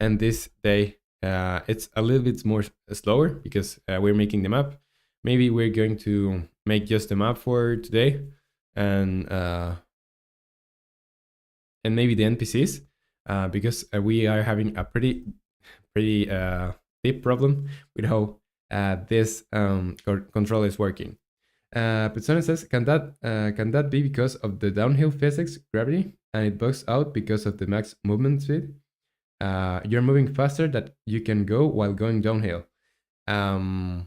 And this day, it's a little bit more slower, because we're making the map. Maybe we're going to make just the map for today, and maybe the NPCs, because we are having a pretty deep problem with how this control is working. Pitsone says, can that be because of the downhill physics, gravity, and it bugs out because of the max movement speed? You're moving faster than you can go while going downhill. I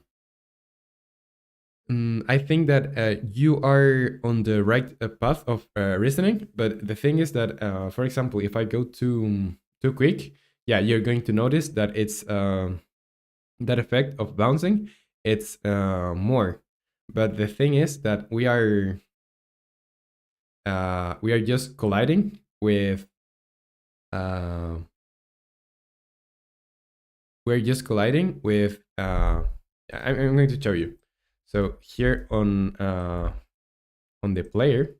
think that you are on the right path of reasoning, but the thing is that, for example, if I go too quick, yeah, you're going to notice that it's that effect of bouncing. It's more, but the thing is that we are just colliding with. We're just colliding with. I'm going to show you. So here on the player,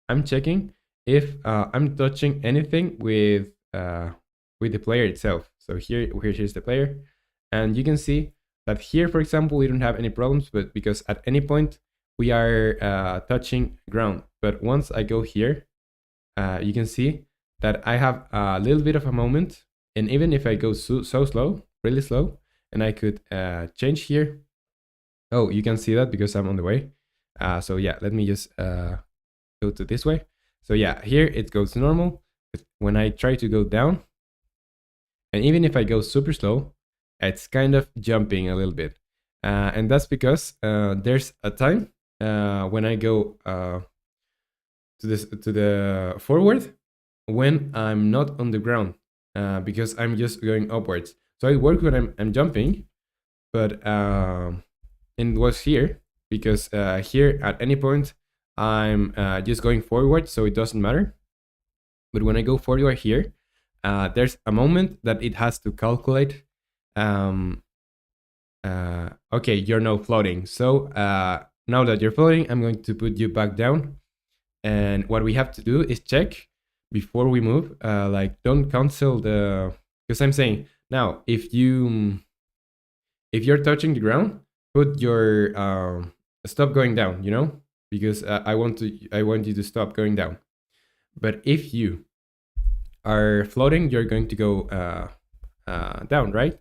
I'm checking if I'm touching anything with the player itself. So here's the player, and you can see that here, for example, we don't have any problems, but because at any point we are touching ground. But once I go here, you can see that I have a little bit of a moment, and even if I go so slow, really slow, and I could change here. Oh, you can see that because I'm on the way. So yeah, let me just go to this way. So yeah, here it goes normal. But when I try to go down, and even if I go super slow, it's kind of jumping a little bit. And that's because there's a time when I go to the forward when I'm not on the ground, because I'm just going upwards. So it works when I'm jumping, but it was here because here at any point I'm just going forward, so it doesn't matter. But when I go forward here, there's a moment that it has to calculate. Um, okay, you're now floating. So now that you're floating, I'm going to put you back down. And what we have to do is check before we move. Like, don't cancel the, because I'm saying now if you're touching the ground, put your stop going down. You know, because I want you to stop going down. But if you are floating, you're going to go down, right?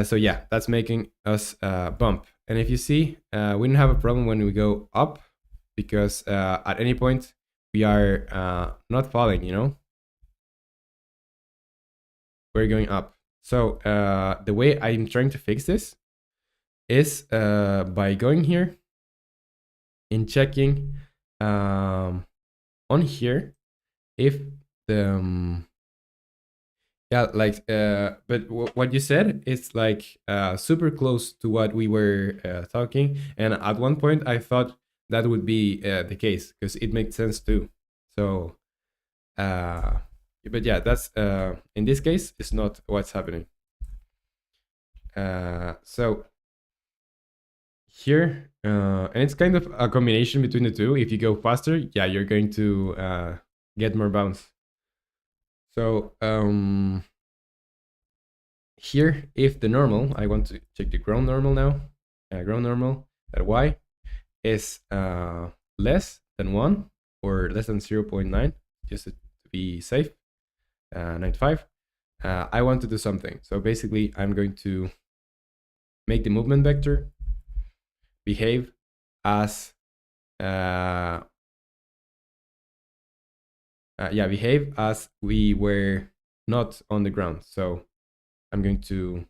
So yeah, that's making us bump. And if you see, we don't have a problem when we go up because at any point we are not falling, you know? We're going up. So the way I'm trying to fix this is by going here and checking on here if the yeah, like but what you said is like super close to what we were talking, and at one point I thought that would be the case because it makes sense too. So uh but yeah, that's in this case it's not what's happening. So here and it's kind of a combination between the two. If you go faster, yeah, you're going to get more bounce. So here, if the normal, I want to check the ground normal now, ground normal at y is less than 1 or less than 0.9, just to be safe, 95, I want to do something. So basically, I'm going to make the movement vector behave as, behave as we were not on the ground. So I'm going to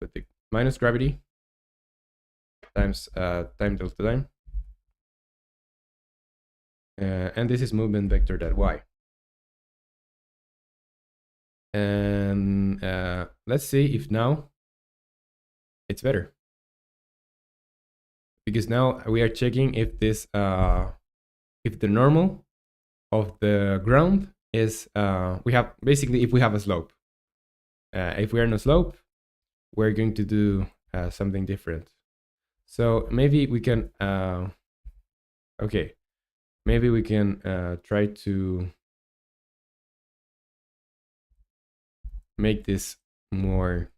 put the minus gravity times time delta time. And this is movement vector dot y. And let's see if now it's better. Because now we are checking if this, if the normal of the ground is, we have basically if we have a slope. If we are on a slope, we're going to do something different. So maybe we can, okay, maybe we can try to make this more,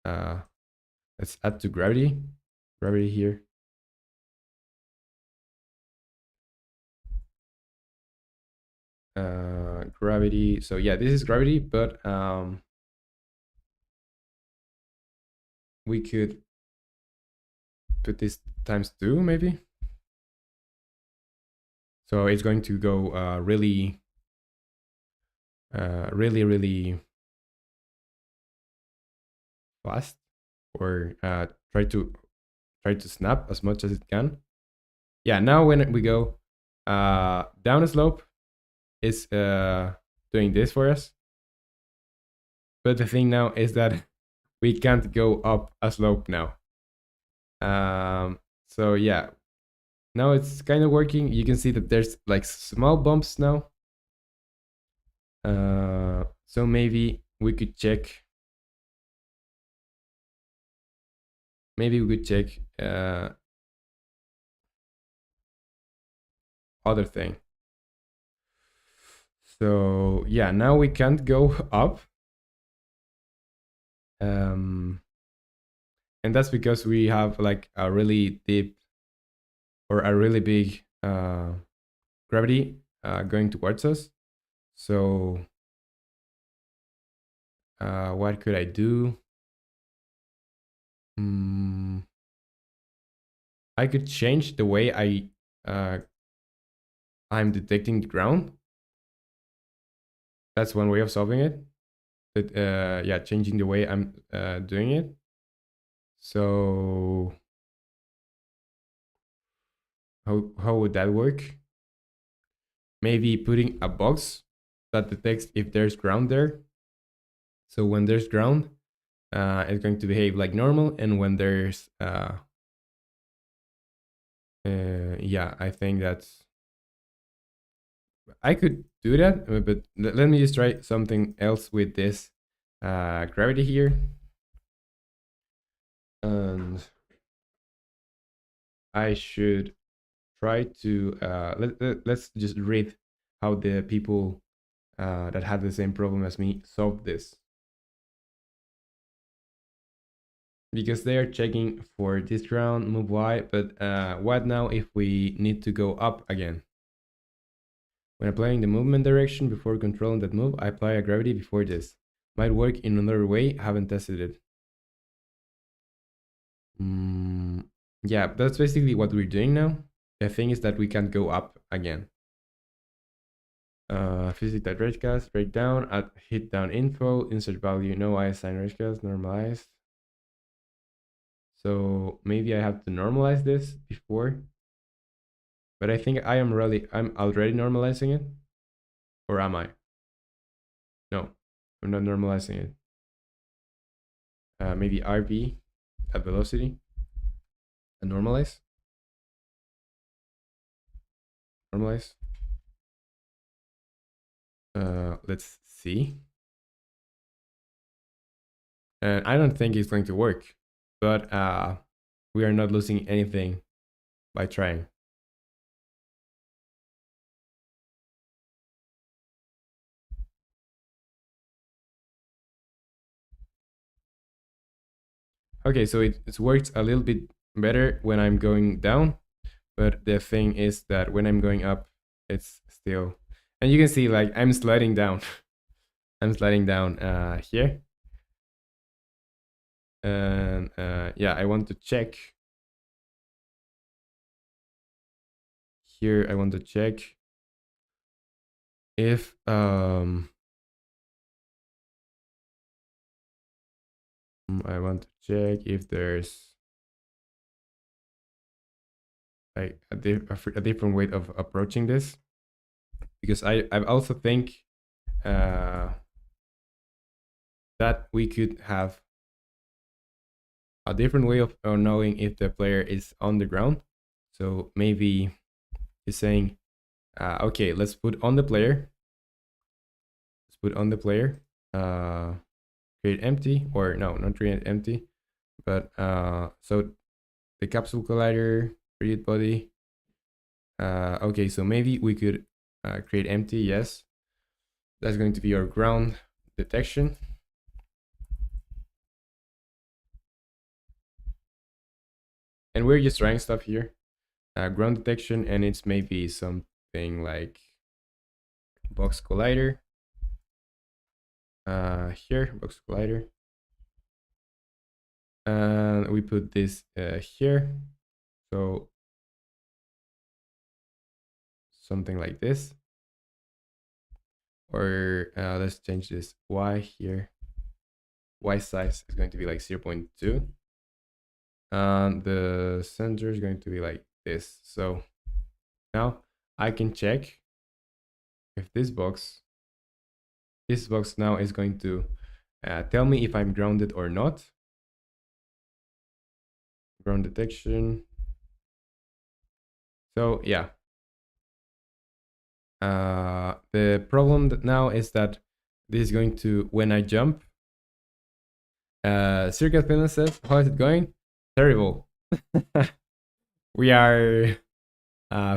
let's add to gravity here. Gravity, so yeah, this is gravity, but we could put this times 2 maybe. So it's going to go really really fast, or try to snap as much as it can. Yeah, now when we go down a slope, it's doing this for us. But the thing now is that we can't go up a slope now. So yeah, now it's kind of working. You can see that there's like small bumps now. So maybe we could check. Maybe we could check other thing. So yeah, now we can't go up. And that's because we have like a really deep or a really big gravity going towards us. So what could I do? I could change the way I'm detecting the ground. That's one way of solving it. That yeah, changing the way I'm doing it. So how would that work? Maybe putting a box that detects if there's ground there. So when there's ground, it's going to behave like normal, and when there's Yeah, I think that's I could do that, but let me just try something else with this gravity here. And I should try to let's just read how the people that had the same problem as me solved this, because they are checking for this ground move Y, but what now if we need to go up again? When applying the movement direction before controlling that move, I apply a gravity before this. Might work in another way, haven't tested it. Mm, yeah, that's basically what we're doing now. The thing is that we can't go up again. Visit that raycast, break down, add hit down info, insert value, no I assign raycast, normalized. So maybe I have to normalize this before, but I think I'm already normalizing it, or am I? No, I'm not normalizing it. Maybe RV at velocity and normalize. Normalize. Let's see. And I don't think it's going to work, but we are not losing anything by trying. Okay, so it works a little bit better when I'm going down, but the thing is that when I'm going up, it's still, and you can see like I'm sliding down. I'm sliding down here. And yeah, I want to check here. I want to check if I want to check if there's like a different way of approaching this, because I also think that we could have a different way of knowing if the player is on the ground. So maybe he's saying, okay, let's put on the player. Let's put on the player. Create empty, or no, not create empty, but so the capsule collider, create body. Okay, so maybe we could create empty. Yes, that's going to be our ground detection. And we're just trying stuff here. Ground detection, and it's maybe something like box collider. Here, box collider. And we put this here. So something like this. Or let's change this Y here. Y size is going to be like 0.2. And the center is going to be like this. So now I can check if this box now is going to tell me if I'm grounded or not. Ground detection. So yeah. The problem now is that this is going to, when I jump, Circuit Finland says, how is it going? Terrible. We are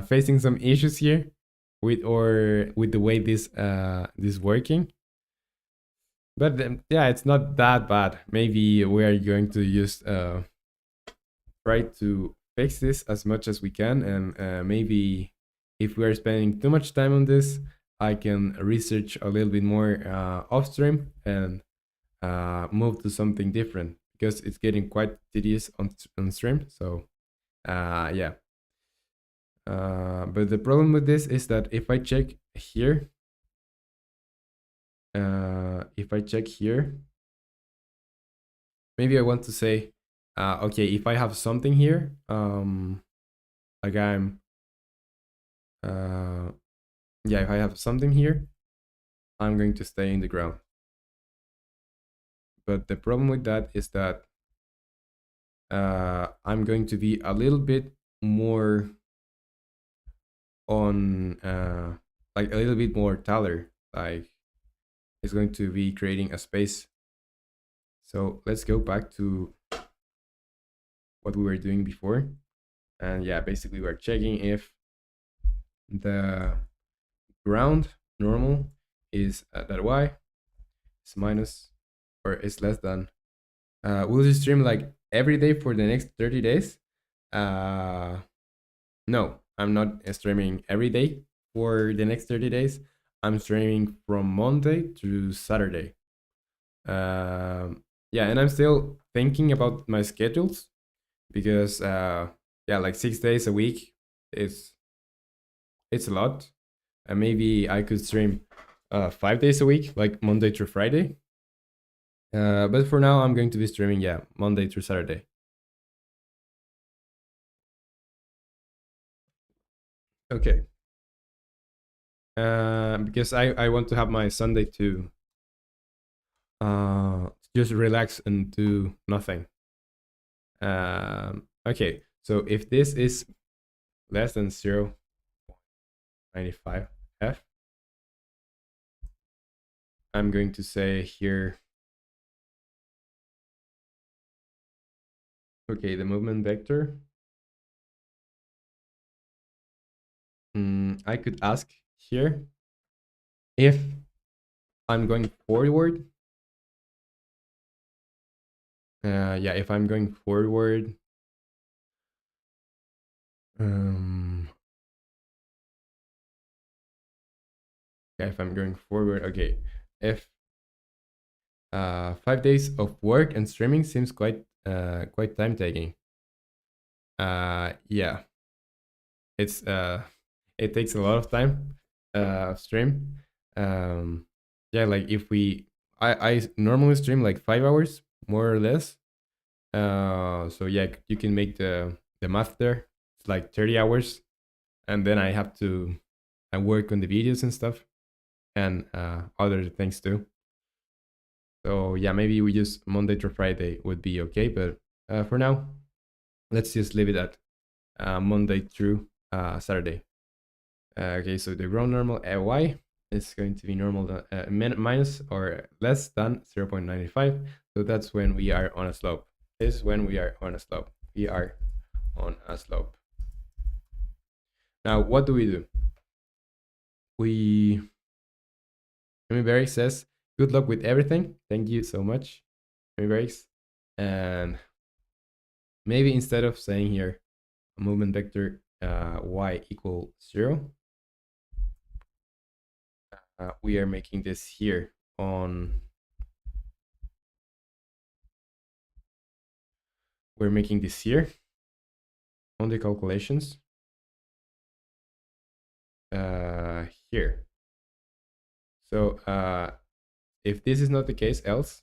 facing some issues here with the way this working. But yeah, it's not that bad. Maybe we are going to just try to fix this as much as we can, and maybe if we are spending too much time on this, I can research a little bit more off stream and move to something different, because it's getting quite tedious on stream. So yeah. But the problem with this is that if I check here, maybe I want to say, okay, if I have something here, like yeah, if I have something here, I'm going to stay in the ground. But the problem with that is that I'm going to be a little bit more on like a little bit more taller. Like it's going to be creating a space. So let's go back to what we were doing before. And yeah, basically we're checking if the ground normal is that y is minus or is less than. Will you stream like every day for the next 30 days? Uh, no, I'm not streaming every day for the next 30 days. I'm streaming from Monday to Saturday. Yeah, and I'm still thinking about my schedules because yeah, like 6 days a week is it's a lot. And maybe I could stream 5 days a week, like Monday through Friday. But for now, I'm going to be streaming, yeah, Monday through Saturday. Okay. Because I want to have my Sunday to just relax and do nothing. Okay, so if this is less than 0.95 f, I'm going to say here, okay, the movement vector. I could ask here if I'm going forward. Yeah, if I'm going forward, um, yeah, if I'm going forward, okay, if 5 days of work and streaming seems quite time taking. Yeah, it's it takes a lot of time stream. Yeah, like if we I normally stream like 5 hours more or less. So yeah, you can make the math there. It's like 30 hours, and then I have to I work on the videos and stuff and other things too. So yeah, maybe we just Monday to Friday would be okay, but for now, let's just leave it at Monday through Saturday. Okay, so the ground normal y is going to be normal minus or less than 0.95. So that's when we are on a slope. This is when we are on a slope. We are on a slope. Now, what do? We Berry says, good luck with everything. Thank you so much, Berries. And maybe instead of saying here a movement vector y equal 0, we are making this here on, we're making this here on the calculations here. So if this is not the case, else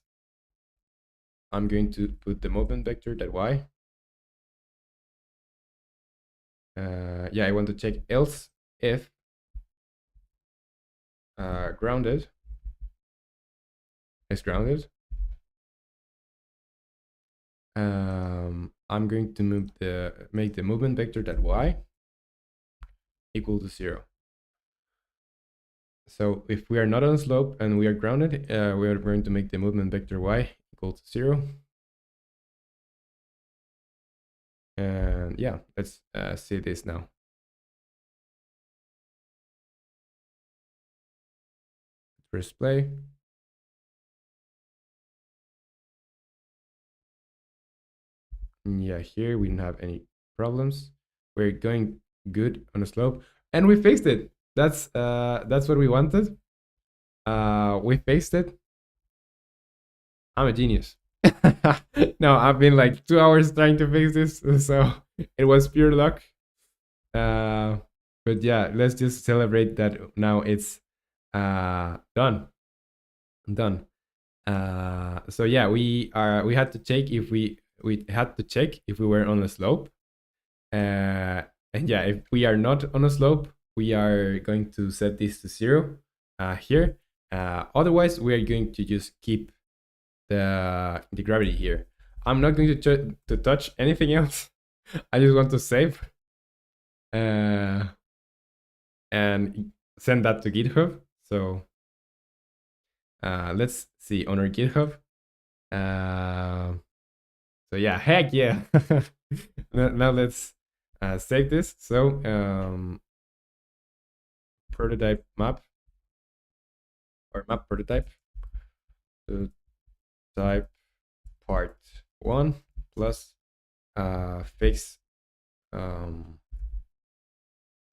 I'm going to put the movement vector that y. Yeah, I want to check else if grounded is grounded. I'm going to make the movement vector that y equal to 0. So if we are not on a slope and we are grounded, we are going to make the movement vector y equal to 0. And yeah, let's see this now. Press play. Yeah, here we don't have any problems. We're going good on a slope, and we fixed it. That's what we wanted. We fixed it. I'm a genius. No, I've been like 2 hours trying to fix this, so it was pure luck. But yeah, let's just celebrate that now it's done. Done. So yeah, we had to check if we had to check if we were on a slope. And yeah, if we are not on a slope, we are going to set this to 0 here. Otherwise, we are going to just keep the gravity here. I'm not going to touch anything else. I just want to save. and send that to GitHub. So let's see on our GitHub. So yeah, heck yeah. Now let's save this. So prototype map or map prototype. So type part 1 plus fix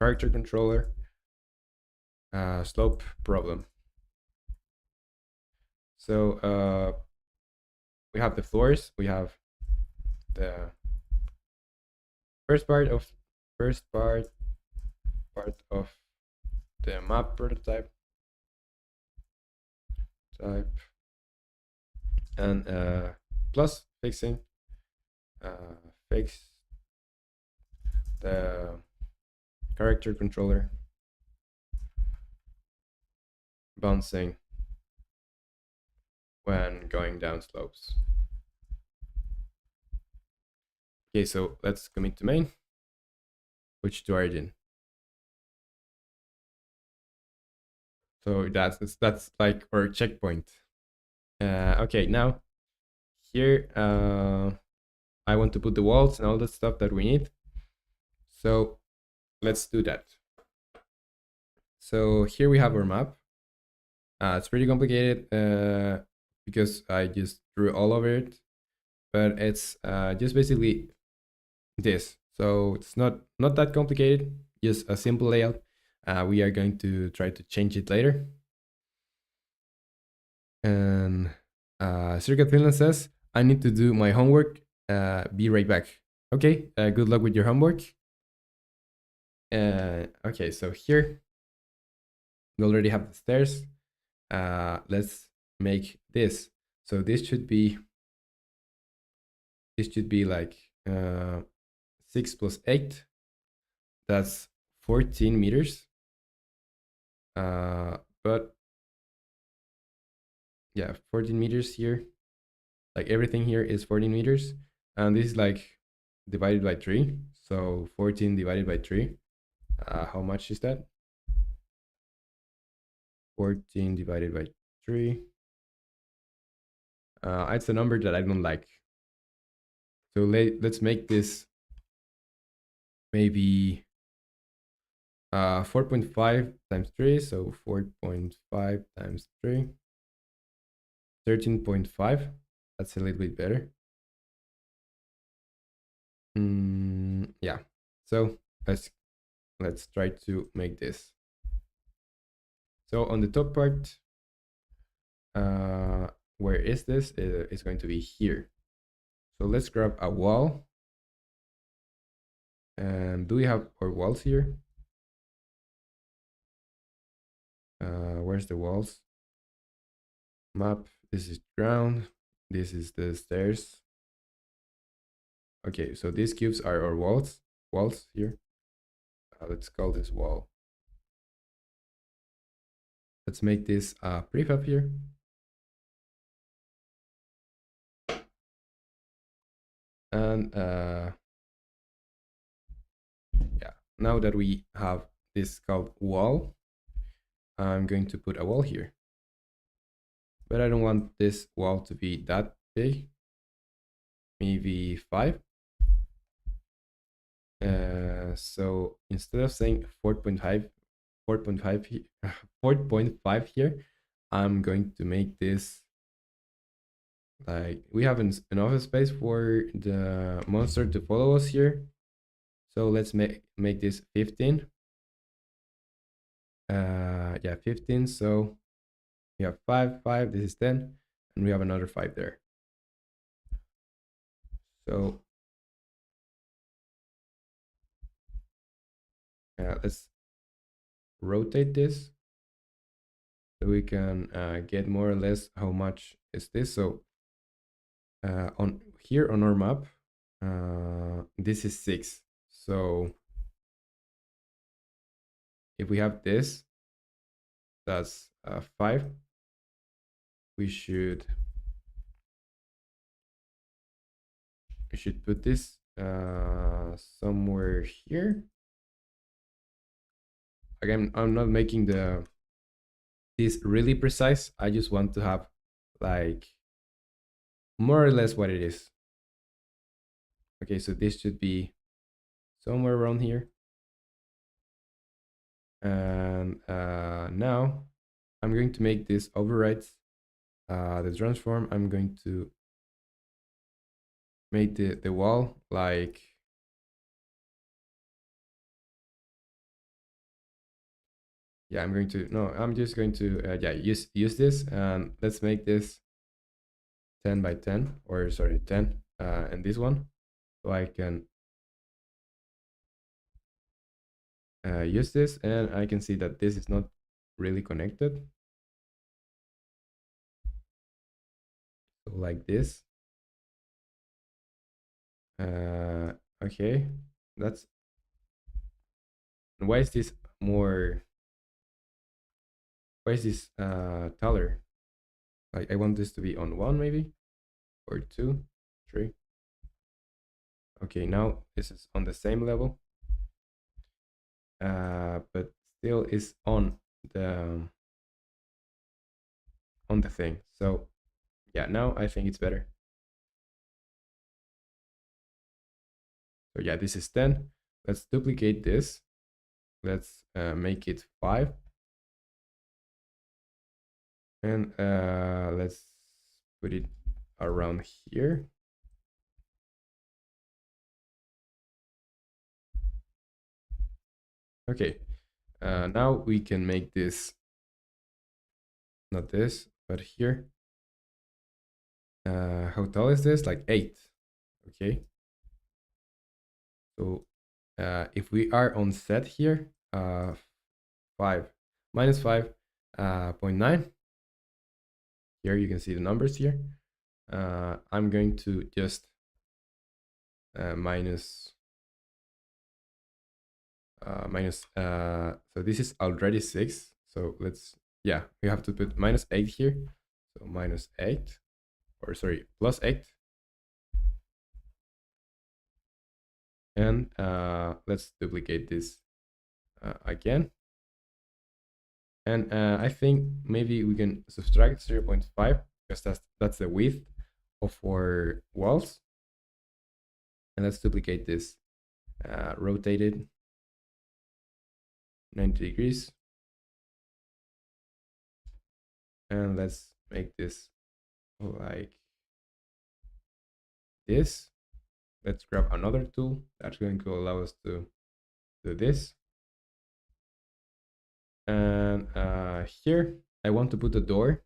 character controller slope problem. So we have the floors, we have the first part of the map prototype type, and plus fixing fix the character controller bouncing when going down slopes. Okay, so let's commit to main, switch to origin. So that's like our checkpoint. Okay, now here I want to put the walls and all the stuff that we need. So let's do that. So here we have our map. It's pretty complicated because I just drew all of it, but it's just basically this. So it's not that complicated, just a simple layout. We are going to try to change it later. And Circuit Finland says, I need to do my homework. Be right back. Okay, good luck with your homework. Okay, so here we already have the stairs. Let's make this. So this should be like 6 plus 8. That's 14 meters. But yeah, 14 meters here. Like everything here is 14 meters, and this is like divided by 3. So 14 divided by 3. How much is that? 14 divided by 3. It's a number that I don't like. So let's make this maybe 4.5 times 3. So 4.5 times 3. 13.5. That's a little bit better. Yeah. So let's try to make this. So on the top part, where is this? It's going to be here. So let's grab a wall. And do we have our walls here? Where's the walls? Map. This is ground. This is the stairs. Okay, so these cubes are our walls. Walls here. Let's call this wall. Let's make this a prefab here. And yeah, now that we have this called wall, I'm going to put a wall here. But I don't want this wall to be that big. Maybe 5. So instead of saying 4.5 4.5 here, I'm going to make this like we have enough space for the monster to follow us here. So let's make this 15. Yeah, 15. So we have 5, 5. This is 10, and we have another 5 there. So let's rotate this so we can get more or less how much is this. So on here on our map, this is 6. So if we have this, that's 5. We should put this somewhere here. again, I'm not making the this really precise. I just want to have like more or less what it is. Okay, so this should be somewhere around here. And now I'm going to make this overrides the transform. I'm going to make the wall like yeah, I'm going to no, I'm just going to yeah, use this, and let's make this 10 by 10, or sorry, 10 and this one, so I can use this, and I can see that this is not really connected. So like this. Okay, that's why is this more why is this taller? Like I want this to be on one maybe, or two, three. Okay, now this is on the same level, but still is on the thing. So yeah, now I think it's better. So yeah, this is 10. Let's duplicate this. Let's make it 5. And let's put it around here. Okay, now we can make this, not this, but here. How tall is this? Like 8. Okay. So if we are on set here, 5 minus 5.9. Here you can see the numbers here. I'm going to just minus so this is already 6, so let's, yeah, we have to put minus 8 here, so minus 8, or sorry, plus 8. And let's duplicate this again, and I think maybe we can subtract 0.5, because that's the width of our walls. And let's duplicate this, rotate it 90 degrees, and let's make this like this. Let's grab another tool that's going to allow us to do this. And here I want to put a door.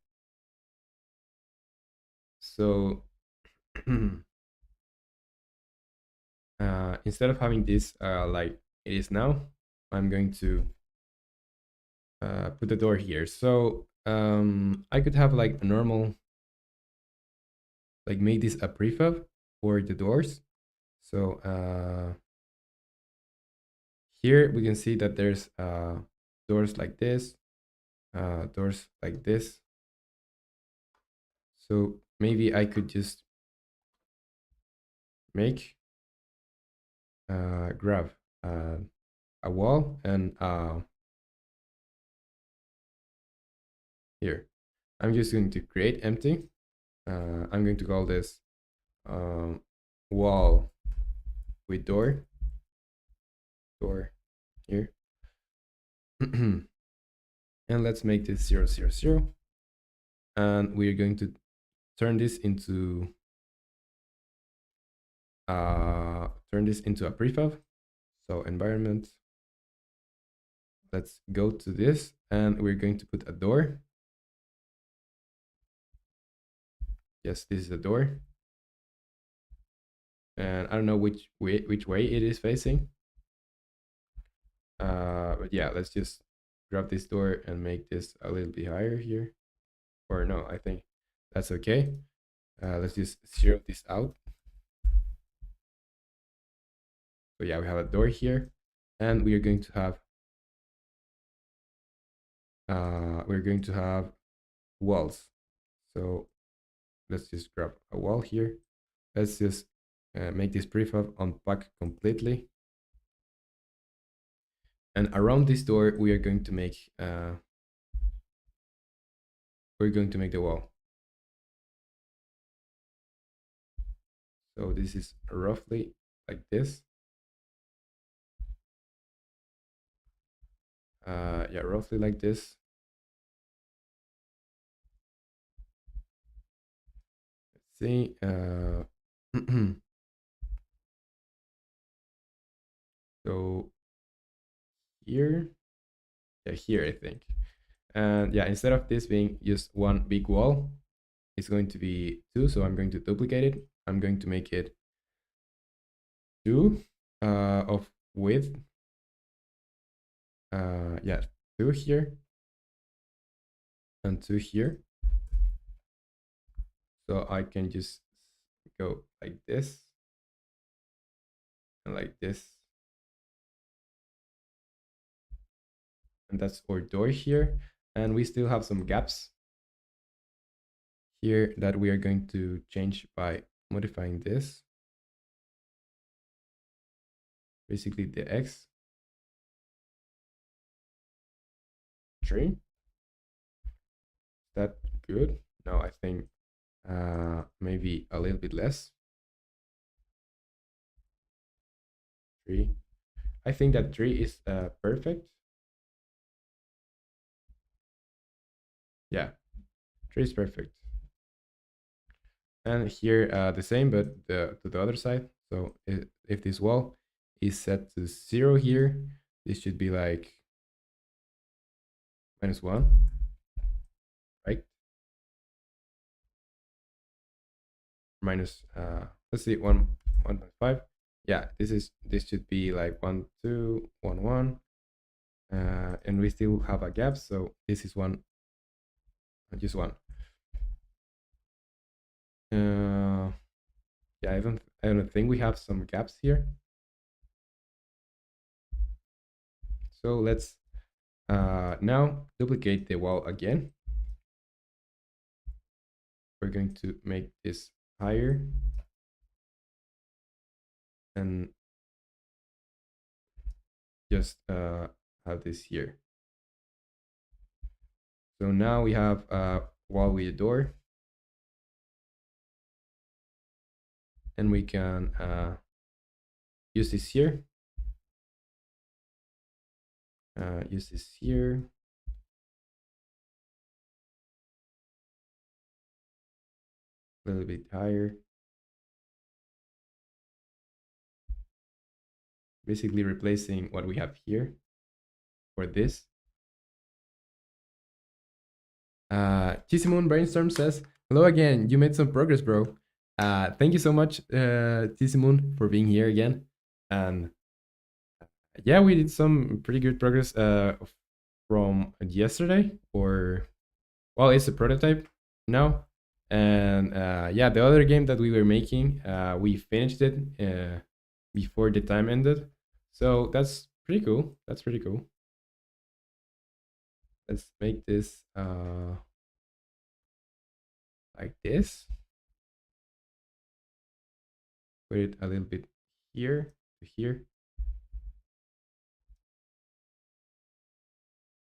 So instead of having this like it is now, I'm going to put the door here. So I could have like a normal, like make this a prefab for the doors. So here we can see that there's doors like this, doors like this. So maybe I could just make grab a wall, and here I'm just going to create empty. I'm going to call this wall with door here. And let's make this 0, 0, 0. And we're going to turn this into a prefab. So environment, let's go to this, and we're going to put a door. Yes, this is a door, and I don't know which way it is facing. But yeah, let's just grab this door and make this a little bit higher here. Or no, I think that's okay. Let's just zero this out. So yeah, we have a door here, and we are going to have walls. So let's just grab a wall here. Let's just make this prefab unpack completely. And around this door, we are going to make the wall. So this is roughly like this. Yeah, roughly like this. Let's see. So here, yeah, here I think. And yeah, instead of this being just one big wall, it's going to be two. So I'm going to duplicate it. I'm going to make it two of width. Yeah, two here and two here. So I can just go like this and like this. And that's our door here. And we still have some gaps here that we are going to change by modifying this. Basically the X. 3. Is that good? No, I think maybe a little bit less. 3. I think that 3 is perfect. Yeah, 3 is perfect. And here the same, but to the other side. So if this wall is set to 0 here, this should be like -1, right? Minus let's see, 1.5. Yeah, this should be like 1 2 1 1, and we still have a gap, so this is one, just one. Yeah, I don't think we have some gaps here. So let's now duplicate the wall again. We're going to make this higher and just have this here. So now we have a wall with a door, and we can use this here. Use this here. A little bit higher. Basically replacing what we have here for this. Tizimoon Brainstorm says, hello again, you made some progress, bro. Thank you so much, Tizimoon, for being here again. And yeah, we did some pretty good progress from yesterday, or well, it's a prototype now. And yeah, the other game that we were making, we finished it before the time ended. So that's pretty cool. That's pretty cool. Let's make this like this. Put it a little bit here to here.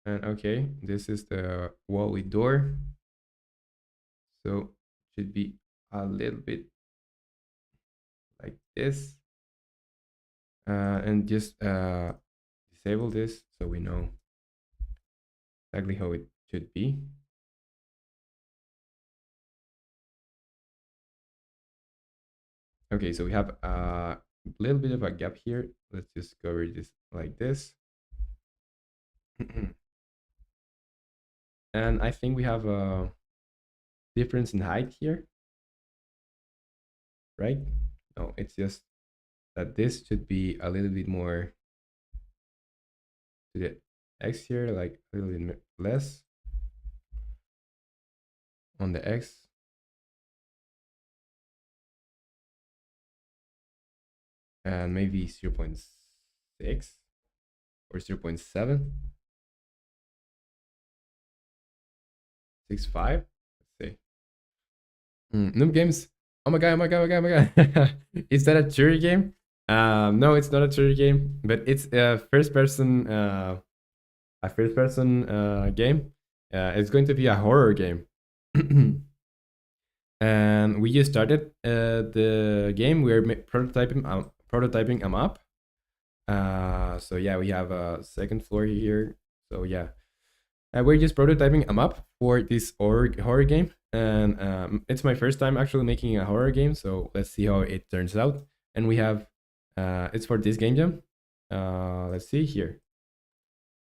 And okay, this is the wall with door. So should be a little bit like this. And just disable this so we know exactly how it should be. Okay, so we have a little bit of a gap here. Let's just cover this like this. And I think we have a difference in height here, right? No, it's just that this should be a little bit more to the X here, like a little bit less on the X. And maybe 0.6 or 0.7. 6.5. Let's see. Noob Games. Oh my god, oh my god, oh my god, oh my god. Is that a jury game? No, it's not a strategy game, but it's a first person game. It's going to be a horror game. And we just started the game. We're prototyping a map. So yeah, we have a second floor here. So yeah, we're just prototyping a map for this horror game, and it's my first time actually making a horror game. So let's see how it turns out. And we have it's for this game jam. Let's see here,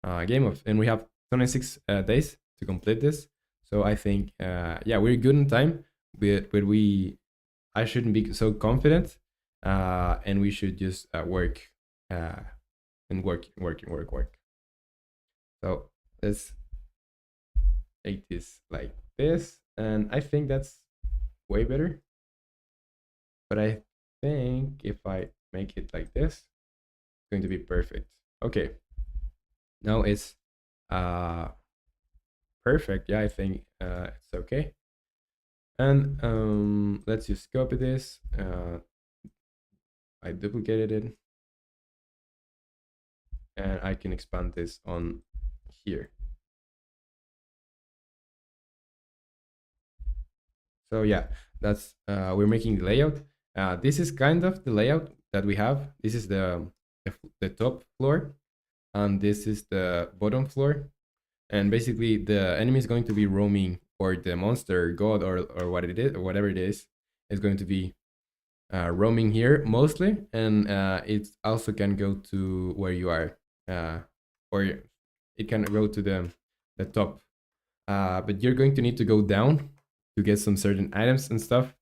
and we have 26 days to complete this. So I think yeah, we're good in time, but I shouldn't be so confident, and we should just work and work. So let's take this like this, and I think that's way better. But I think if I make it like this, it's going to be perfect. Okay, now it's uh perfect. Yeah, I think it's okay. And let's just copy this. I duplicated it, and I can expand this on here. So yeah, that's we're making the layout. This is kind of the layout that we have. This is the top floor, and this is the bottom floor. And basically, the enemy is going to be roaming, or the monster, god, or what it is, or whatever it is going to be roaming here mostly, and it also can go to where you are, or it can go to the top. But you're going to need to go down to get some certain items and stuff,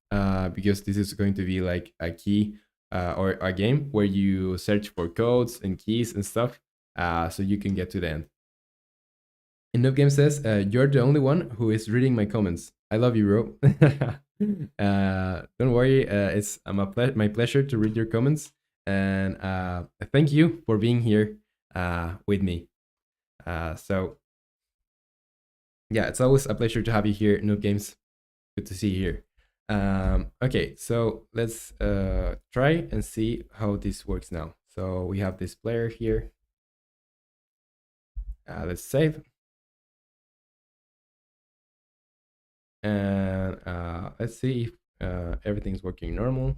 because this is going to be like a key or a game where you search for codes and keys and stuff, so you can get to the end. And Noob Game says, "You're the only one who is reading my comments. I love you, bro." Don't worry, it's my pleasure to read your comments, and thank you for being here with me. So yeah, it's always a pleasure to have you here, Noob Games. Good to see you here. Okay, so let's try and see how this works now. So we have this player here. Let's save. And let's see if everything's working normal.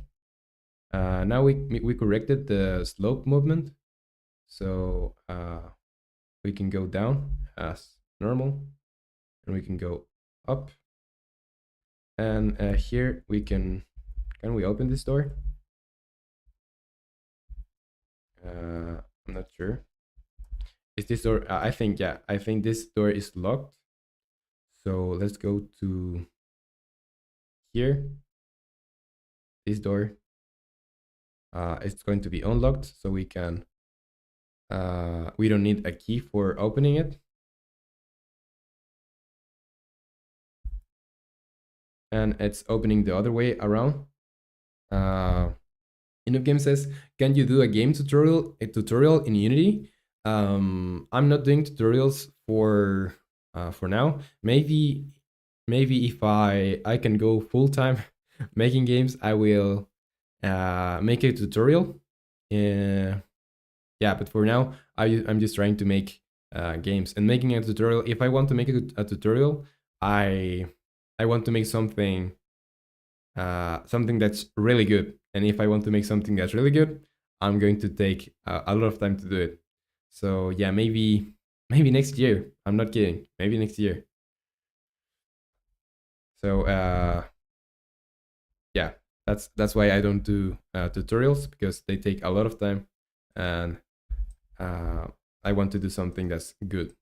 Now we corrected the slope movement, so we can go down as normal, and we can go up. And here we can we open this door? I'm not sure. Is this door? I think yeah. I think this door is locked. So let's go to here. This door. It's going to be unlocked, so we can. We don't need a key for opening it. And it's opening the other way around. Enough Game says, "Can you do a game tutorial? A tutorial in Unity?" I'm not doing tutorials for now. Maybe if I can go full time making games, I will make a tutorial. Yeah, but for now, I'm just trying to make games and making a tutorial. If I want to make a tutorial, I I want to make something that's really good. And if I want to make something that's really good, I'm going to take a lot of time to do it. So yeah, maybe next year. I'm not kidding. Maybe next year. So yeah, that's why I don't do tutorials, because they take a lot of time, and I want to do something that's good.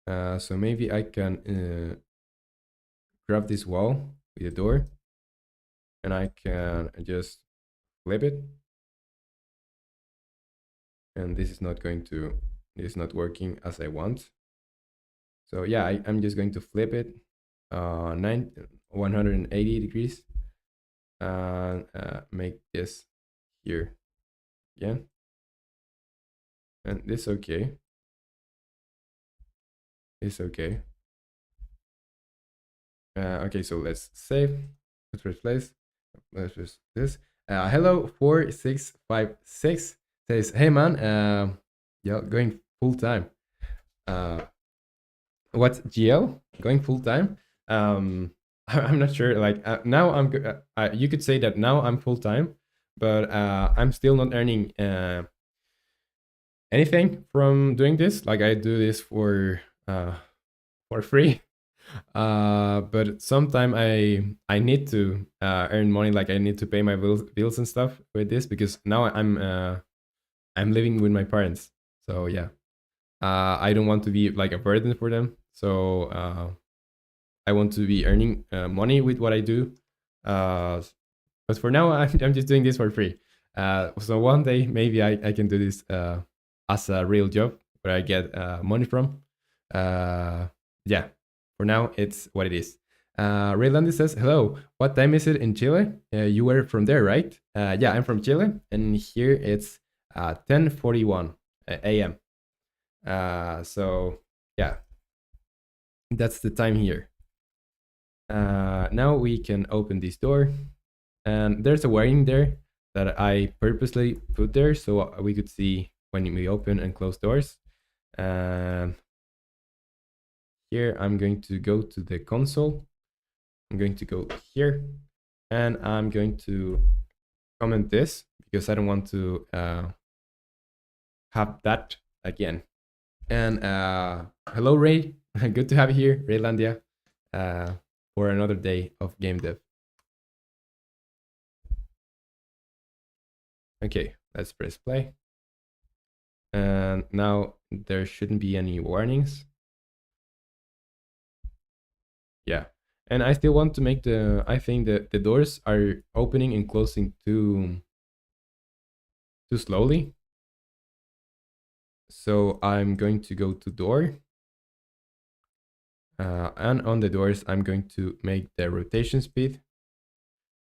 So maybe I can grab this wall with the door, and I can just flip it. And this is not working as I want. So yeah, I'm just going to flip it 180 degrees, and make this here again. And this okay. It's okay. Okay, so let's save. Let's replace. Let's just this. Hello 4656 says, "Hey man, yeah, going full time. Uh, what's GL going full time? I'm not sure. Like now, you could say that now I'm full time, but I'm still not earning anything from doing this. Like I do this for free. But sometime I need to earn money. Like I need to pay my bills and stuff with this because now I'm living with my parents. So yeah, I don't want to be like a burden for them. So I want to be earning money with what I do. Uh, but for now, I'm just doing this for free. So one day maybe I can do this as a real job where I get money from. Yeah, for now it's what it is. Raylandy says, "Hello, what time is it in Chile? You were from there, right?" Yeah, I'm from Chile, and here it's 10:41 a.m. So yeah, that's the time here. Now we can open this door, and there's a wiring there that I purposely put there so we could see when we open and close doors. And here I'm going to go to the console. I'm going to go here, and I'm going to comment this because I don't want to have that again. And hello, Ray. Good to have you here, Raylandia, for another day of game dev. Okay, let's press play. And now there shouldn't be any warnings. Yeah. And I still want to make I think that the doors are opening and closing too slowly. So I'm going to go to door. And on the doors, I'm going to make the rotation speed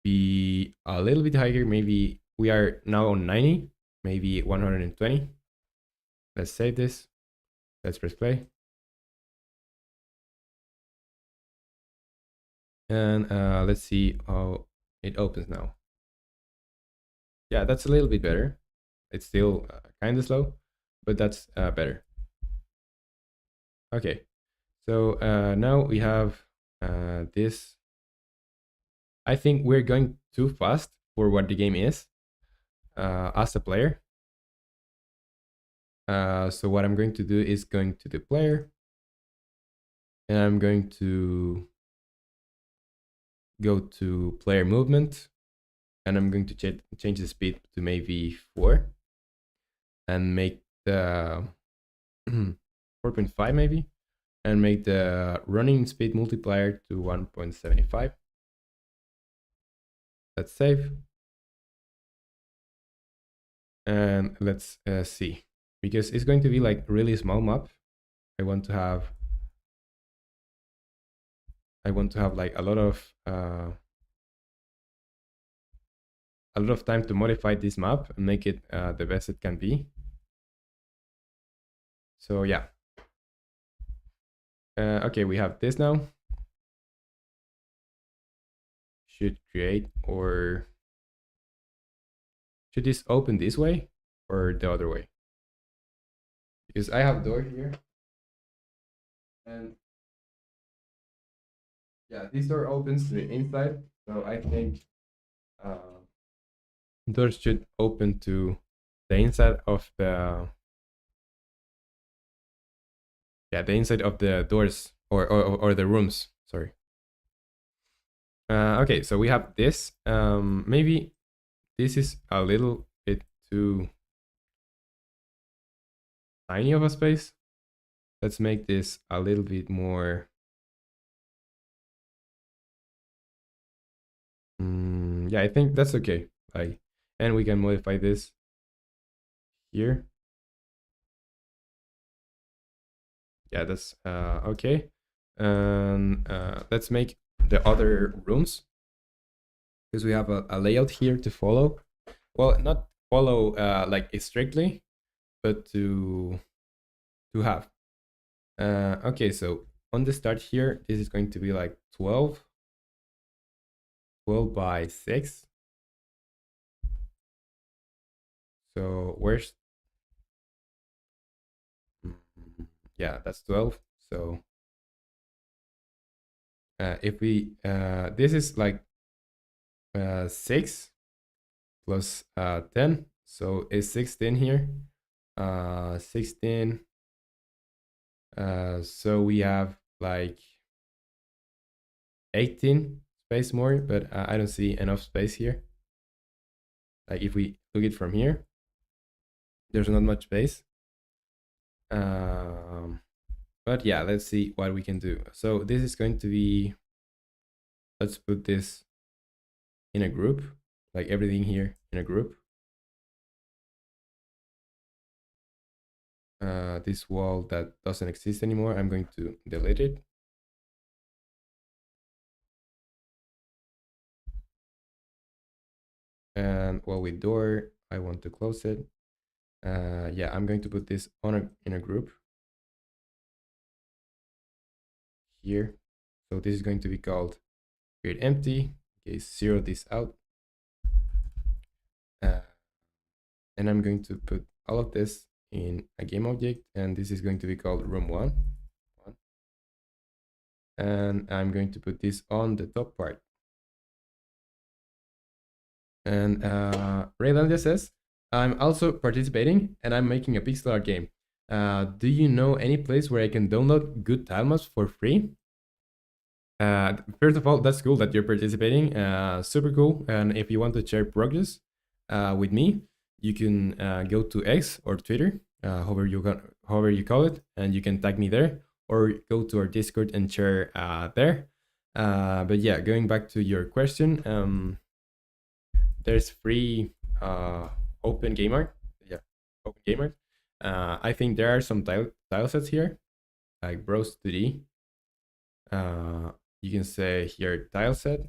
be a little bit higher. Maybe we are now on 90, maybe 120. Let's save this. Let's press play. And let's see how it opens now. Yeah, that's a little bit better. It's still kind of slow, but that's better. Okay, so now we have this. I think we're going too fast for what the game is as a player. So what I'm going to do is going to the player, and I'm going to go to player movement, and I'm going to change the speed to maybe 4 and make the 4.5 maybe, and make the running speed multiplier to 1.75. Let's save. And let's see, because it's going to be like really small map. I want to have like a lot of time to modify this map and make it the best it can be. So yeah. Okay, we have this now. Should create, or should this open this way or the other way? Because I have door here, and yeah, this door opens to the inside, so I think doors should open to the inside of the inside of the doors, or the rooms. Sorry. Okay, so we have this. Maybe this is a little bit too tiny of a space. Let's make this a little bit more. Yeah, I think that's okay. Like, and we can modify this here. Yeah, that's okay. And let's make the other rooms, because we have a layout here to follow. Well, not follow like strictly, but to have. Okay, so on the start here, this is going to be like 12 by 6. So where's mm, yeah, that's 12. So if we this is like 6 plus 10, so it's 16 here. 16. So we have like 18 space more, but I don't see enough space here. Like if we look it from here, there's not much space. Um, but yeah, let's see what we can do. So this is going to be, let's put this in a group, like everything here in a group. This wall that doesn't exist anymore, I'm going to delete it. And well, with door, I want to close it. Yeah, I'm going to put this on in a group here. So this is going to be called create empty. Okay, zero this out. Uh, and I'm going to put all of this in a game object, and this is going to be called room one. And I'm going to put this on the top part. And Raylan says, I'm also participating and I'm making a pixel art game. Do you know any place where I can download good tile maps for free? First of all, that's cool that you're participating. Super cool. And if you want to share progress with me, you can go to X or Twitter, however you call it, and you can tag me there, or go to our Discord and share there. But yeah, going back to your question, there's free open game art. Yeah, open game art. I think there are some tile sets here, like Bros 2D. You can say here tile set,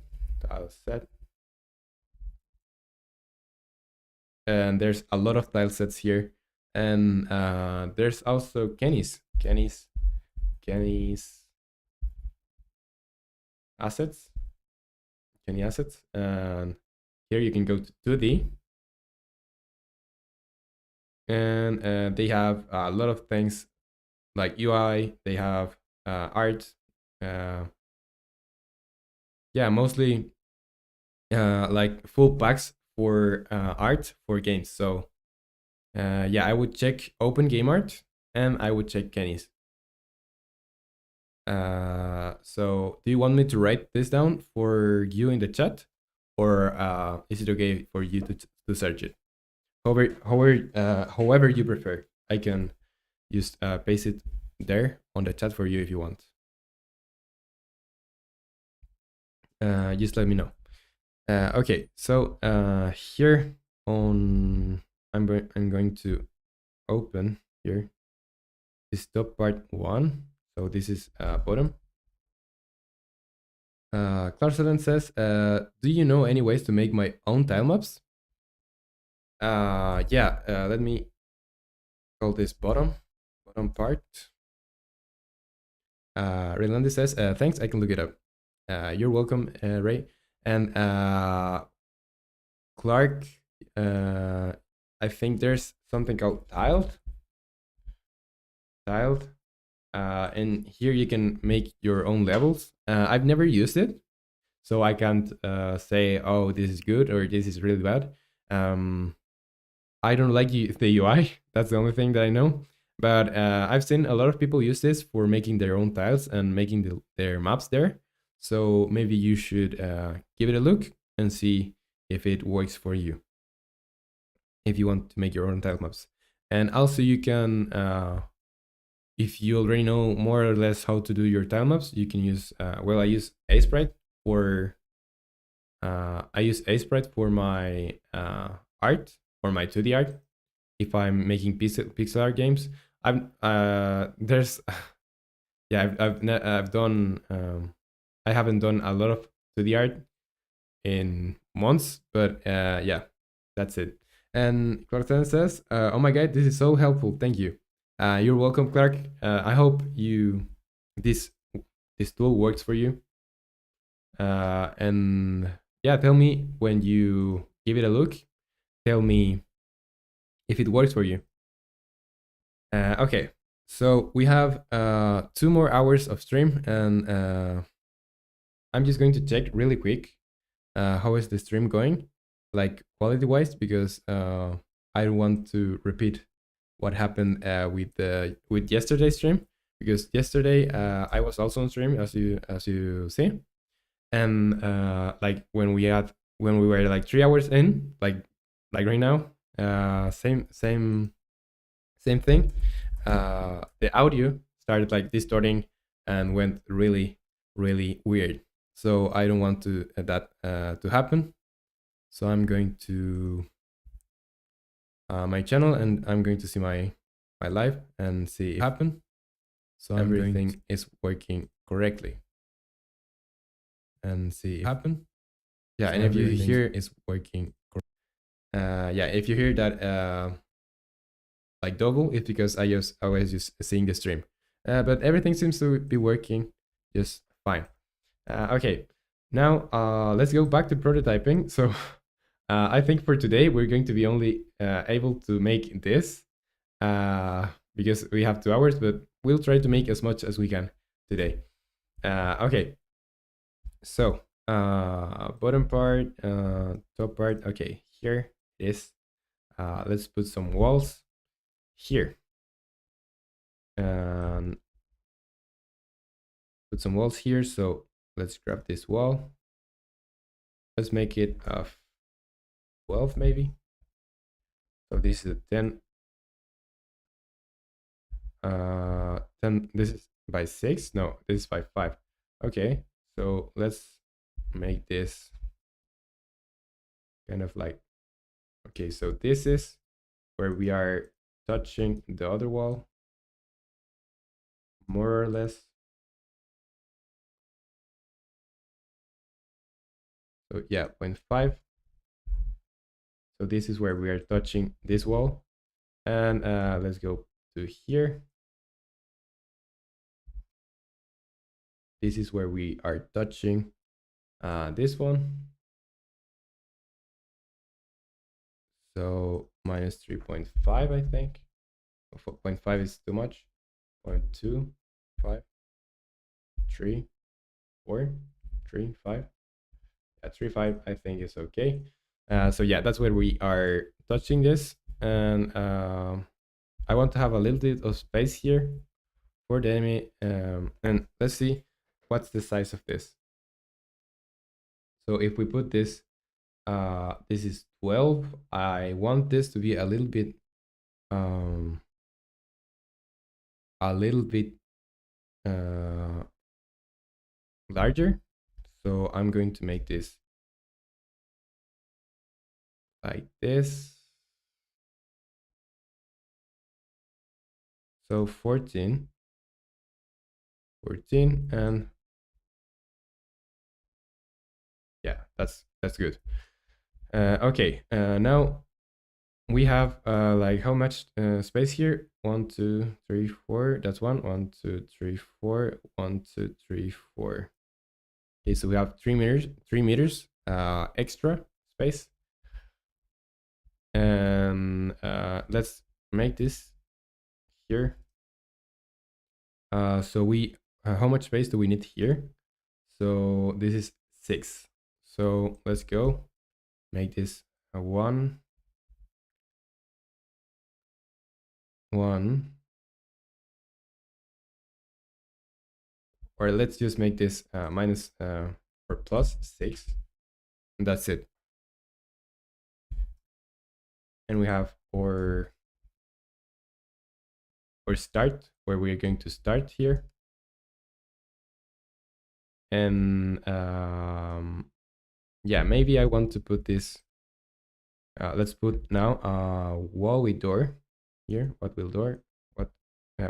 and there's a lot of tile sets here. And there's also Kenny's assets, Kenny assets, and here you can go to 2D, and they have a lot of things like UI. They have art. Yeah, mostly like full packs for art for games. So yeah, I would check Open Game Art and I would check Kenny's. So do you want me to write this down for you in the chat, or is it okay for you to search it? However you prefer. I can just paste it there on the chat for you if you want. Just let me know. Okay, so here on I'm going to open here this top part 1. So this is bottom. Clarcelen says, do you know any ways to make my own tile maps? Yeah, let me call this bottom part. Relandi says, thanks, I can look it up. You're welcome, Ray. And Clark, I think there's something called tiled. And here you can make your own levels. I've never used it, so I can't say, oh, this is good or this is really bad. I don't like the UI. That's the only thing that I know. But I've seen a lot of people use this for making their own tiles and making their maps there. So maybe you should give it a look and see if it works for you, if you want to make your own tile maps. And also you can, if you already know more or less how to do your tile maps, you can use, well, I use Asprite for, for my art, for my 2D art. If I'm making pixel art games, there's yeah, I've done I haven't done a lot of 2D art in months, but yeah, that's it. And Clark says, oh my god, this is so helpful, thank you. You're welcome, Clark. I hope this tool works for you. And yeah, tell me when you give it a look, tell me if it works for you. Okay, so we have 2 more hours of stream, and I'm just going to check really quick how is the stream going, like quality wise, because I don't want to repeat what happened with yesterday's stream, because yesterday I was also on stream, as you see, and like when we were like 3 hours in, like right now, same thing. The audio started like distorting and went really weird. So I don't want that to happen. So I'm going to my channel, and I'm going to see my live and see if it happen. So everything is working correctly, and see if it happen. Yeah, so and if you hear is working. Yeah, if you hear that like double, it's because I was just seeing the stream. But everything seems to be working just fine. Okay, now let's go back to prototyping. So I think for today we're going to be only able to make this because we have 2 hours, but we'll try to make as much as we can today. Okay, so bottom part, top part. Okay, here it is. Let's put some walls here. And put some walls here. So let's grab this wall. Let's make it 12 maybe. So this is a 10. 10. This is by 6. No, this is by 5. Okay, so let's make this kind of like, okay, so this is where we are touching the other wall, more or less. So yeah, 0.5. So this is where we are touching this wall. And let's go to here. This is where we are touching this one. So minus 3.5, I think. 0.5 is too much. 0.2, 5, 3, 4, 3, 5. Yeah, 3, 5, I think is okay. So yeah, that's where we are touching this. And I want to have a little bit of space here for the enemy. And let's see what's the size of this. So if we put this, this is 12. I want this to be a little bit larger. So I'm going to make this like this. So 14, and yeah, that's good. Okay, now we have like how much space here? 1, 2, 3, 4. That's 1, 1, 2, 3, 4, 1, 2, 3, 4. Okay, so we have 3 meters extra space. And let's make this here. So we how much space do we need here? So this is 6. So let's go make this a 1, 1, or let's just make this minus or plus 6, and that's it. And we have our start, where we're going to start here. And yeah, maybe I want to put this, let's put now wall with door here. What will door? What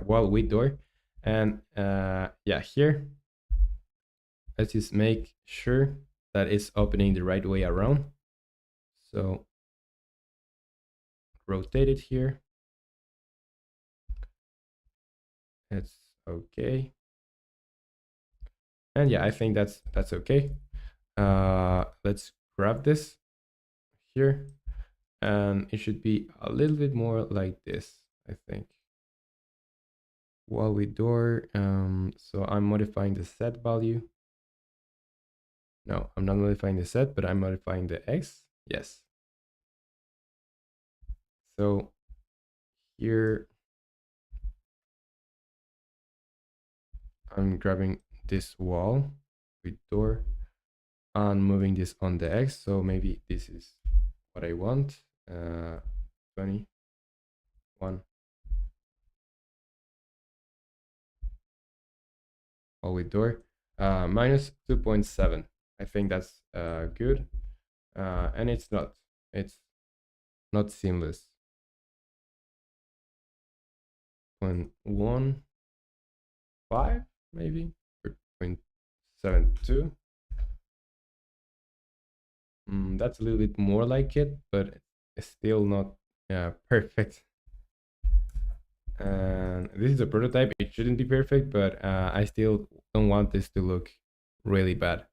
wall with door? And yeah, here let's just make sure that it's opening the right way around. So rotate it here. It's okay. And yeah, I think that's okay. Let's grab this here, and it should be a little bit more like this, I think. Wall with door. So I'm modifying the set value. No, I'm not modifying the set, but I'm modifying the X. Yes. So here I'm grabbing this wall with door and moving this on the X. So maybe this is what I want. 21 all with door. Minus 2.7. I think that's good. And it's not seamless. 0.15 maybe, or 0.72. That's a little bit more like it, but it's still not perfect. And this is a prototype. It shouldn't be perfect, but I still don't want this to look really bad.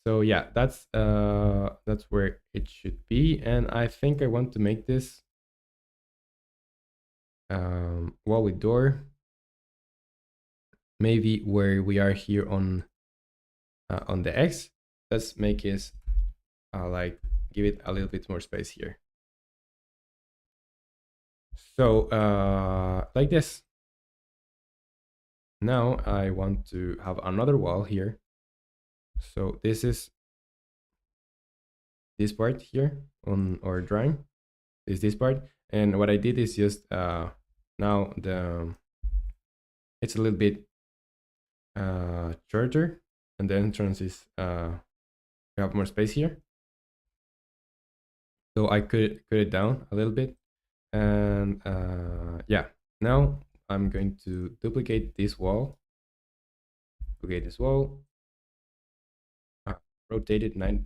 So yeah, that's where it should be. And I think I want to make this wall with door, maybe where we are here on the X. Let's make it like give it a little bit more space here. So like this. Now I want to have another wall here. So this is this part here on our drawing, is this part. And what I did is just now it's a little bit shorter, and the entrance is we have more space here. So I could cut it down a little bit, and yeah. Now I'm going to duplicate this wall. Duplicate this wall. Rotate it 90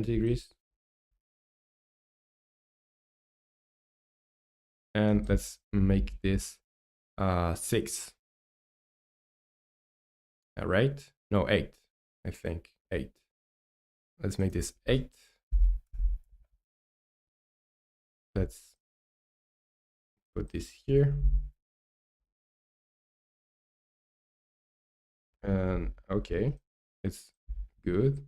degrees. And let's make this 6. Right? No, 8. I think 8. Let's make this 8. Let's put this here. And okay, it's good.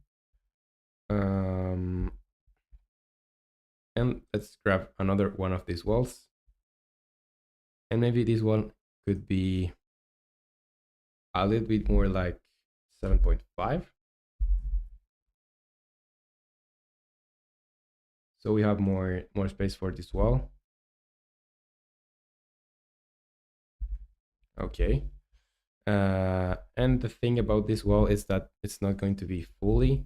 And let's grab another one of these walls. And maybe this one could be a little bit more like 7.5. So we have more space for this wall. Okay. And the thing about this wall is that it's not going to be fully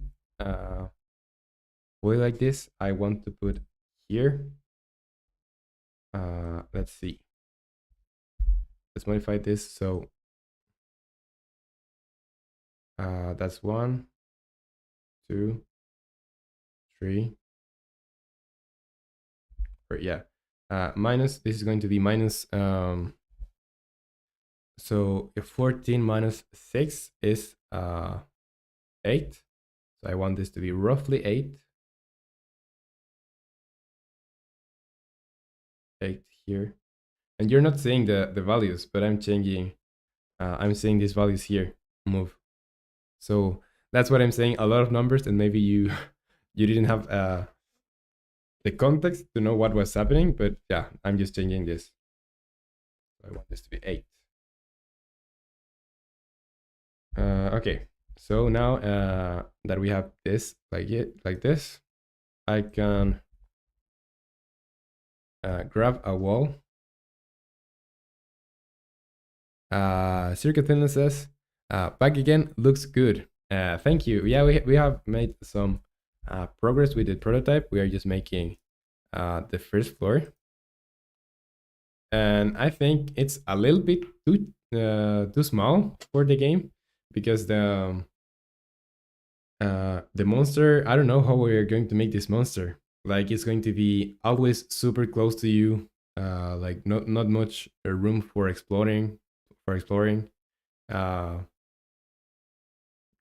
like this. I want to put here. Let's see. Let's modify this. So that's 1, 2, 3. Or yeah. Minus. This is going to be minus. So if 14 minus 6 is 8. So I want this to be roughly 8. 8 here. And you're not seeing the values, but I'm changing. I'm seeing these values here move. So that's what I'm saying. A lot of numbers, and maybe you you didn't have the context to know what was happening. But yeah, I'm just changing this. So I want this to be 8. Okay. So now that we have this like this, I can grab a wall. Circuit Finland says, back again, looks good. Thank you. Yeah, we have made some progress with the prototype. We are just making the first floor. And I think it's a little bit too small for the game, because the monster, I don't know how we're going to make this monster. Like, it's going to be always super close to you. Like not much room for exploring.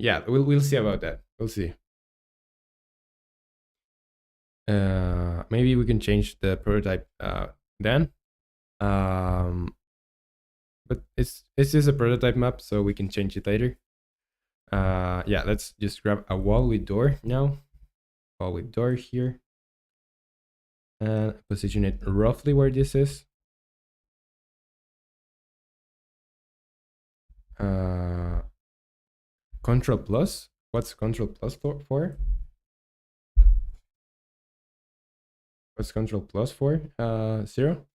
Yeah, we'll see about that. We'll see. Maybe we can change the prototype then. Um, but it's just a prototype map, so we can change it later. Yeah, let's just grab a wall with door now. Wall with door here. And position it roughly where this is. Uh, Control plus. What's Control plus for? What's Control plus for? 0.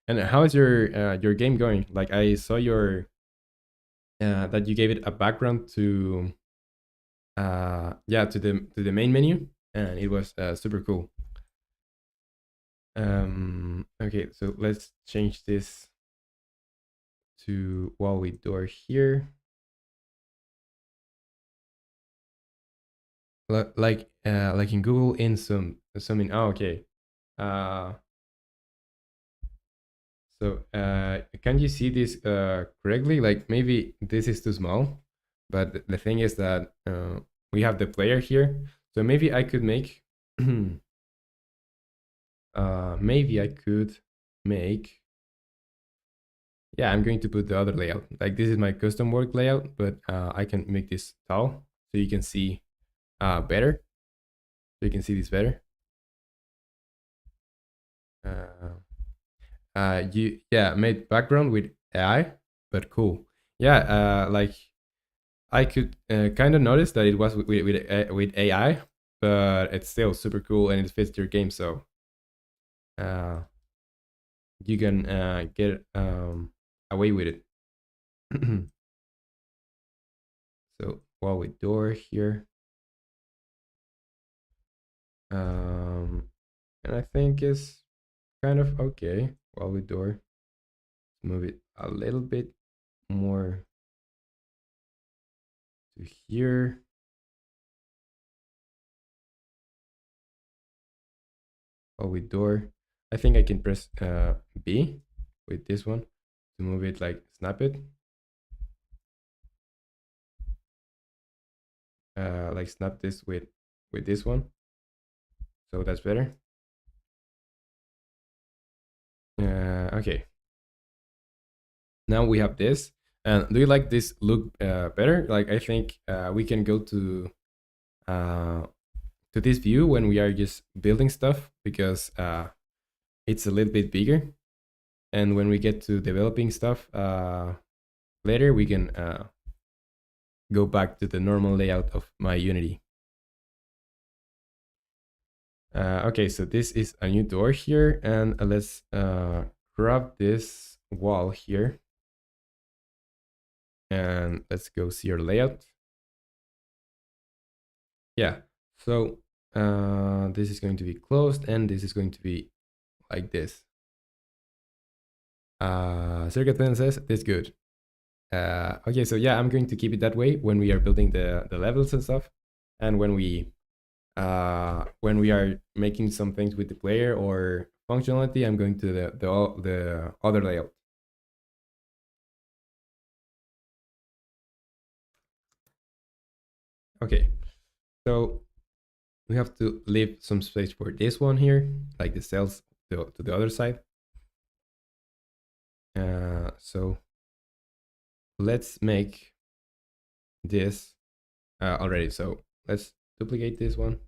And how is your game going? Like I saw your that you gave it a background to yeah, to the main menu, and it was super cool. Okay, so let's change this to wall with door here. Like in Google in zoom in. Oh, okay. Uh, so can you see this correctly? Like maybe this is too small, but the thing is that we have the player here. So maybe I could make maybe I could make, yeah, I'm going to put the other layout. Like this is my custom work layout, but I can make this tall so you can see better. So you can see this better. You yeah, made background with AI, but cool. Yeah, like I could kind of notice that it was with AI, but it's still super cool and it fits your game. So uh, you can get away with it. So wall with door here. And I think it's kind of okay. Wall with door. Move it a little bit more to here. Wall with door. I think I can press B with this one to move it, like snap it. Like snap this with this one. So that's better. Okay. Now we have this. And do you like this look better? Like I think we can go to this view when we are just building stuff, because it's a little bit bigger. And when we get to developing stuff later, we can go back to the normal layout of my Unity. Okay, so this is a new door here, and let's grab this wall here, and let's go see our layout. Yeah, so this is going to be closed, and this is going to be like this. Circuit Plan says this good. Okay, so yeah, I'm going to keep it that way when we are building the levels and stuff, and when we are making some things with the player or functionality, I'm going to the other layout. Okay, so we have to leave some space for this one here, like the cells to the other side. So let's make this already. So let's duplicate this one.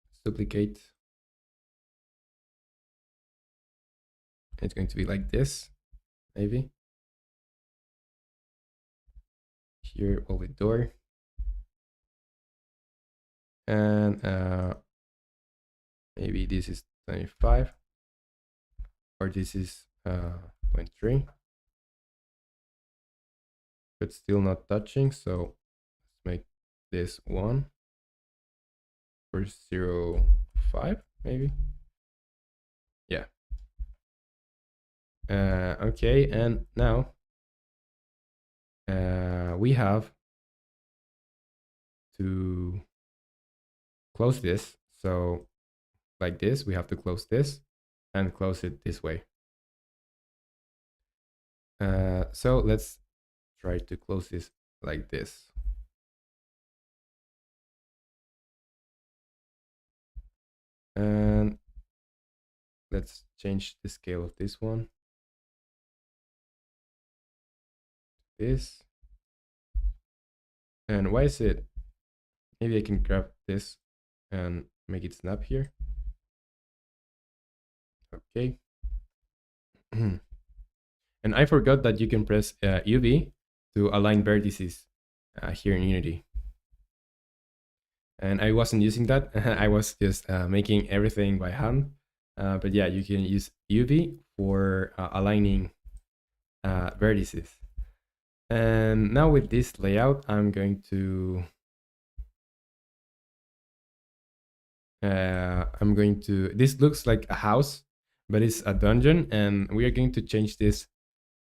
Let's duplicate. It's going to be like this, maybe. Here, all the door. And maybe this is 25, or this is 0.3, but still not touching. So let's make this 1 for 0.5, maybe. Yeah. Okay, and now we have to close this. So like this, we have to close this and close it this way. So let's try to close this like this. let's change the scale of this one. This. And why is it? Maybe I can grab this and make it snap here. Okay. And I forgot that you can press UV to align vertices here in Unity. And I wasn't using that. I was just making everything by hand. But yeah, you can use UV for aligning vertices. And now with this layout, I'm going to this looks like a house, but it's a dungeon, and we are going to change this.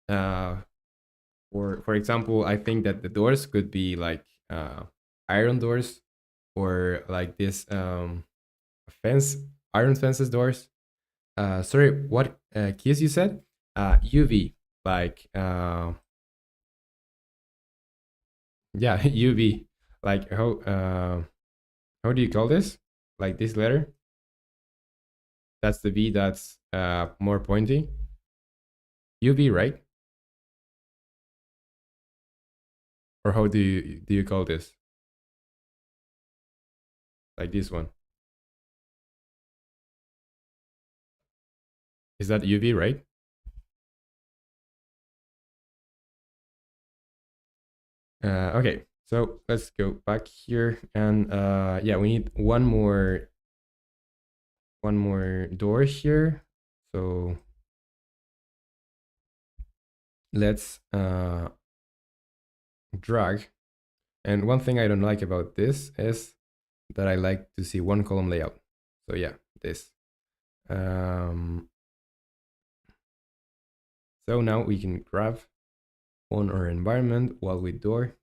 For example, I think that the doors could be like iron doors, or like this fence, iron fences doors. Sorry, what keys you said? UV, like yeah, UV. Like how do you call this? Like this letter? That's the V that's more pointy. UV, right? Or how do you call this? Like this one. Is that UV, right? Okay, so let's go back here, and yeah, we need one more door here. So let's drag. And one thing I don't like about this is that I like to see one column layout. So yeah, this. So now we can grab on our environment while with door.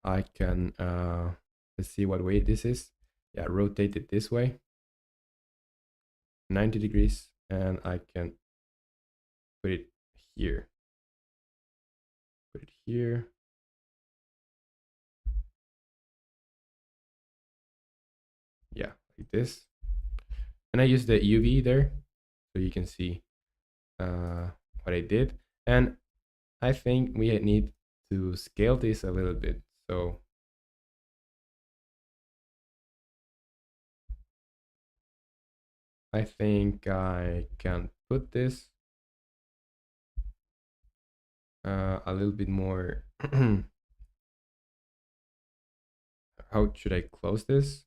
I can let's see what way this is. Yeah, rotate it this way, 90 degrees, and I can put it here. Put it here. Yeah, like this. And I use the UV there, so you can see what I did. And I think we need to scale this a little bit. So I think I can put this a little bit more. How should I close this?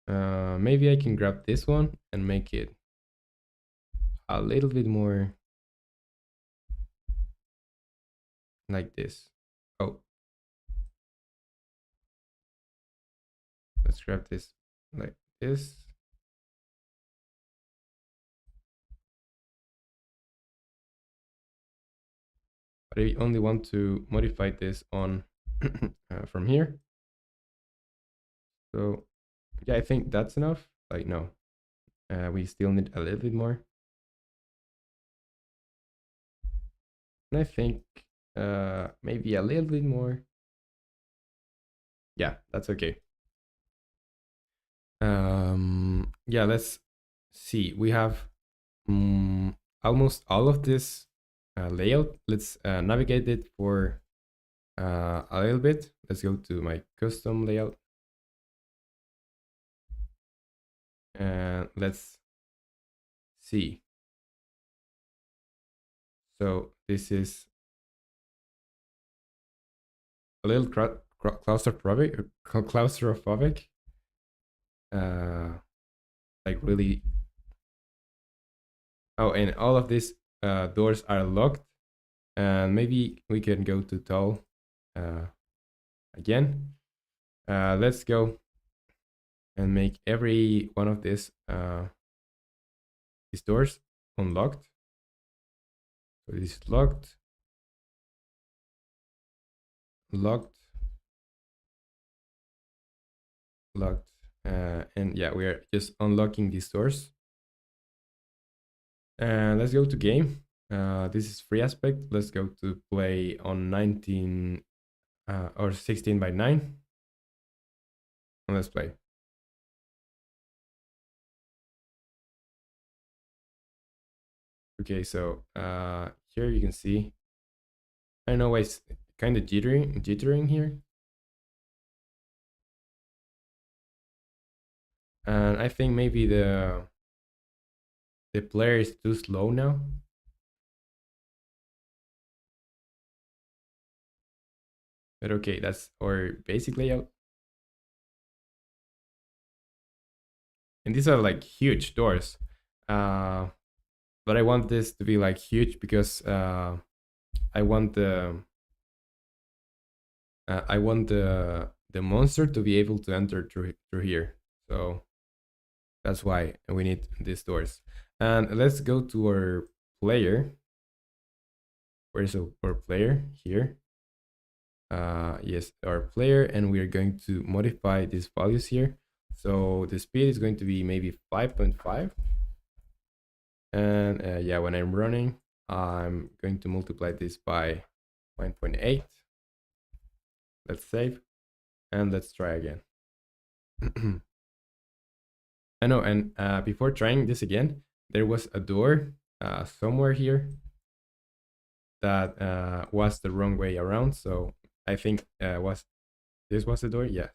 Maybe I can grab this one and make it a little bit more like this. Oh, let's grab this like this. But I only want to modify this on from here. So yeah, I think that's enough. Like no, we still need a little bit more. And I think maybe a little bit more. Yeah, that's okay. Yeah, let's see. We have almost all of this layout. Let's navigate it for a little bit. Let's go to my custom layout. And let's see. So this is a little claustrophobic. Like really. Oh, and all of these doors are locked. And maybe we can go to tall again. Let's go and make every one of these doors unlocked. So this is locked, locked, locked, and yeah, we are just unlocking these doors. And let's go to game. This is free aspect. Let's go to play on 19 or 16 by 9. And let's play. Okay, so here you can see. I don't know why it's kind of jittering here, and I think maybe the player is too slow now. But okay, that's our basic layout. And these are like huge doors. Uh, but I want this to be like huge because I want the monster to be able to enter through here. So that's why we need these doors. And let's go to our player. Where's our player? Here. Yes, our player, and we are going to modify these values here. So the speed is going to be maybe 5.5. And yeah, when I'm running, I'm going to multiply this by 1.8. Let's save and let's try again. I know, and before trying this again, there was a door somewhere here that was the wrong way around. So I think was this was the door? Yes.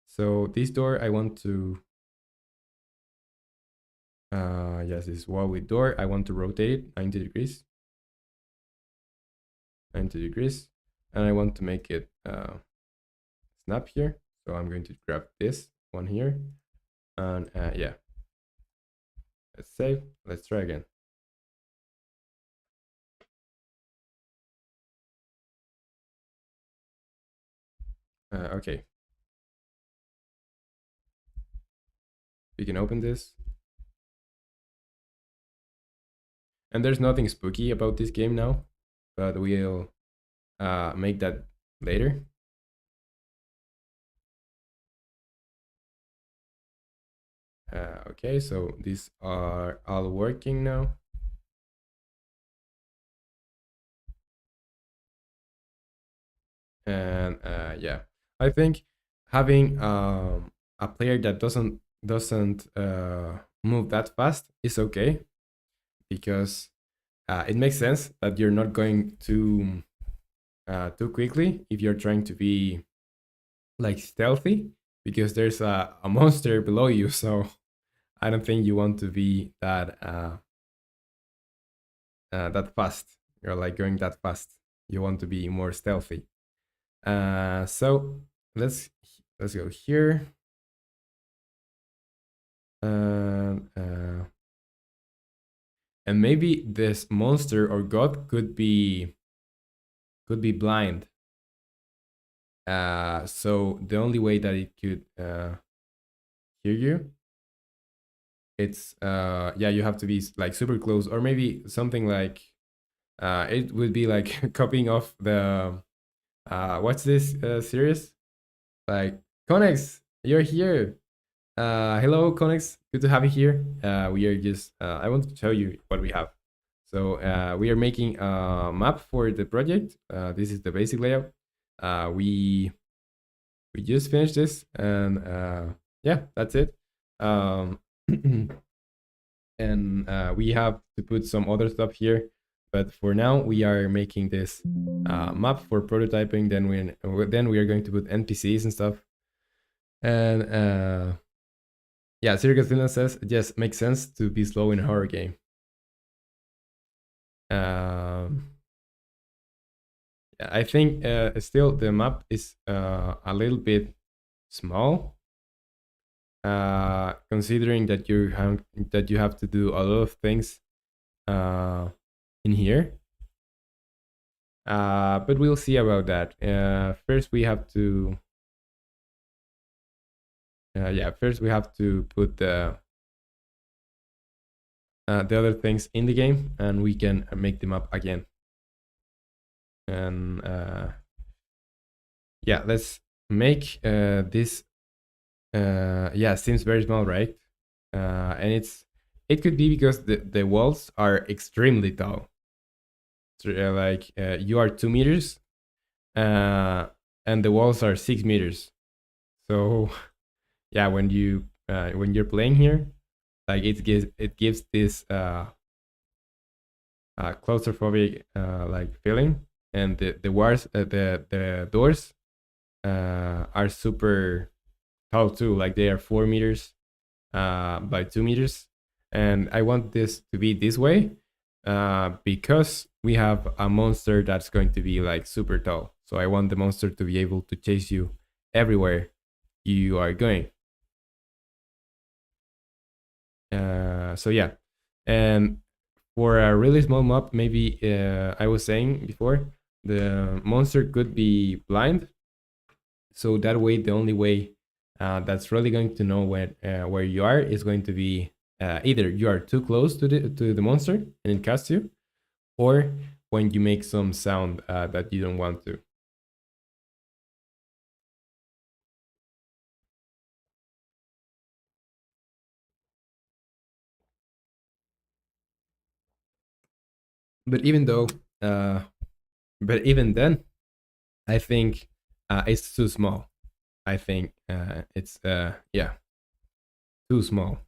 So this door I want to yes, this wall with door. I want to rotate it 90 degrees. 90 degrees. And I want to make it snap here. So I'm going to grab this one here. And yeah. Let's save. Let's try again. Okay. We can open this. And there's nothing spooky about this game now, but we'll make that later. Okay, so these are all working now. And yeah, I think having a player that doesn't move that fast is okay, because it makes sense that you're not going too quickly if you're trying to be like stealthy, because there's a monster below you. So I don't think you want to be that fast. You're like going that fast. You want to be more stealthy. So let's go here. And maybe this monster or god could be blind. So the only way that it could hear you, it's yeah, you have to be like super close, or maybe something like it would be like copying off the what's this series, like Connex, you're here. Hello Connex, good to have you here. We are just I want to show you what we have. So we are making a map for the project. This is the basic layout. We just finished this, and yeah, that's it. um, and we have to put some other stuff here, but for now we are making this map for prototyping. Then we are going to put npcs and stuff. And yeah, Sirius Finland says yes, makes sense to be slow in a horror game. I think still the map is a little bit small, considering that you have to do a lot of things in here. But we'll see about that. First we have to first we have to put the other things in the game, and we can make them up again. And yeah, let's make this yeah, seems very small, right? And it could be because the walls are extremely tall. So, like you are 2 meters, and the walls are 6 meters. So yeah, when you're playing here, Like it gives this claustrophobic like feeling, and the doors are super tall too. Like they are 4 meters by 2 meters, and I want this to be this way because we have a monster that's going to be like super tall. So I want the monster to be able to chase you everywhere you are going. So yeah, and for a really small mob, maybe I was saying before, the monster could be blind. So that way, the only way that's really going to know where you are is going to be either you are too close to the monster and it casts you, or when you make some sound that you don't want to. But even though, uh, but even then, I think it's too small. I think it's yeah, too small.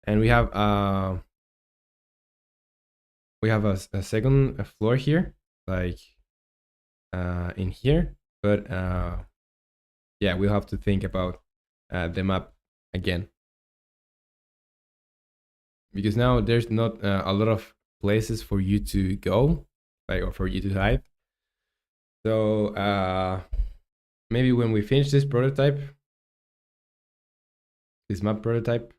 And we have a second floor here, like in here, but yeah, we'll have to think about the map again, because now there's not a lot of places for you to go, like, or for you to hide. So maybe when we finish this prototype, this map prototype,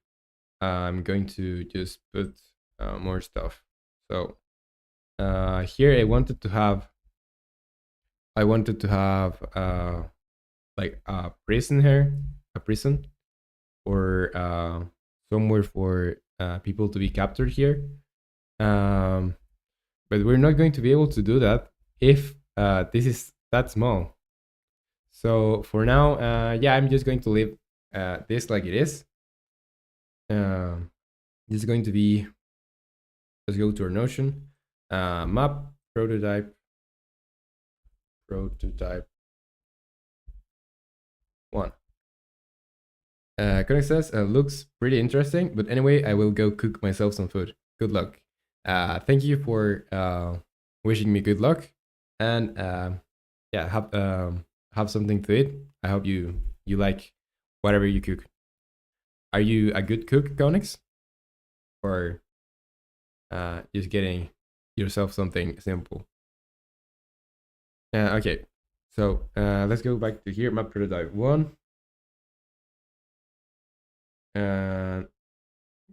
I'm going to just put more stuff. So here I wanted to have like a prison here, a prison, or somewhere for people to be captured here. Um, but we're not going to be able to do that if this is that small. So for now, yeah, I'm just going to leave this like it is. Um, this is going to be, let's go to our Notion, map, prototype one. Connect says, looks pretty interesting, but anyway, I will go cook myself some food. Good luck. Thank you for wishing me good luck, and yeah, have something to eat. I hope you like whatever you cook. Are you a good cook, Konix, or just getting yourself something simple? Okay, so let's go back to here. Map prototype one. Uh,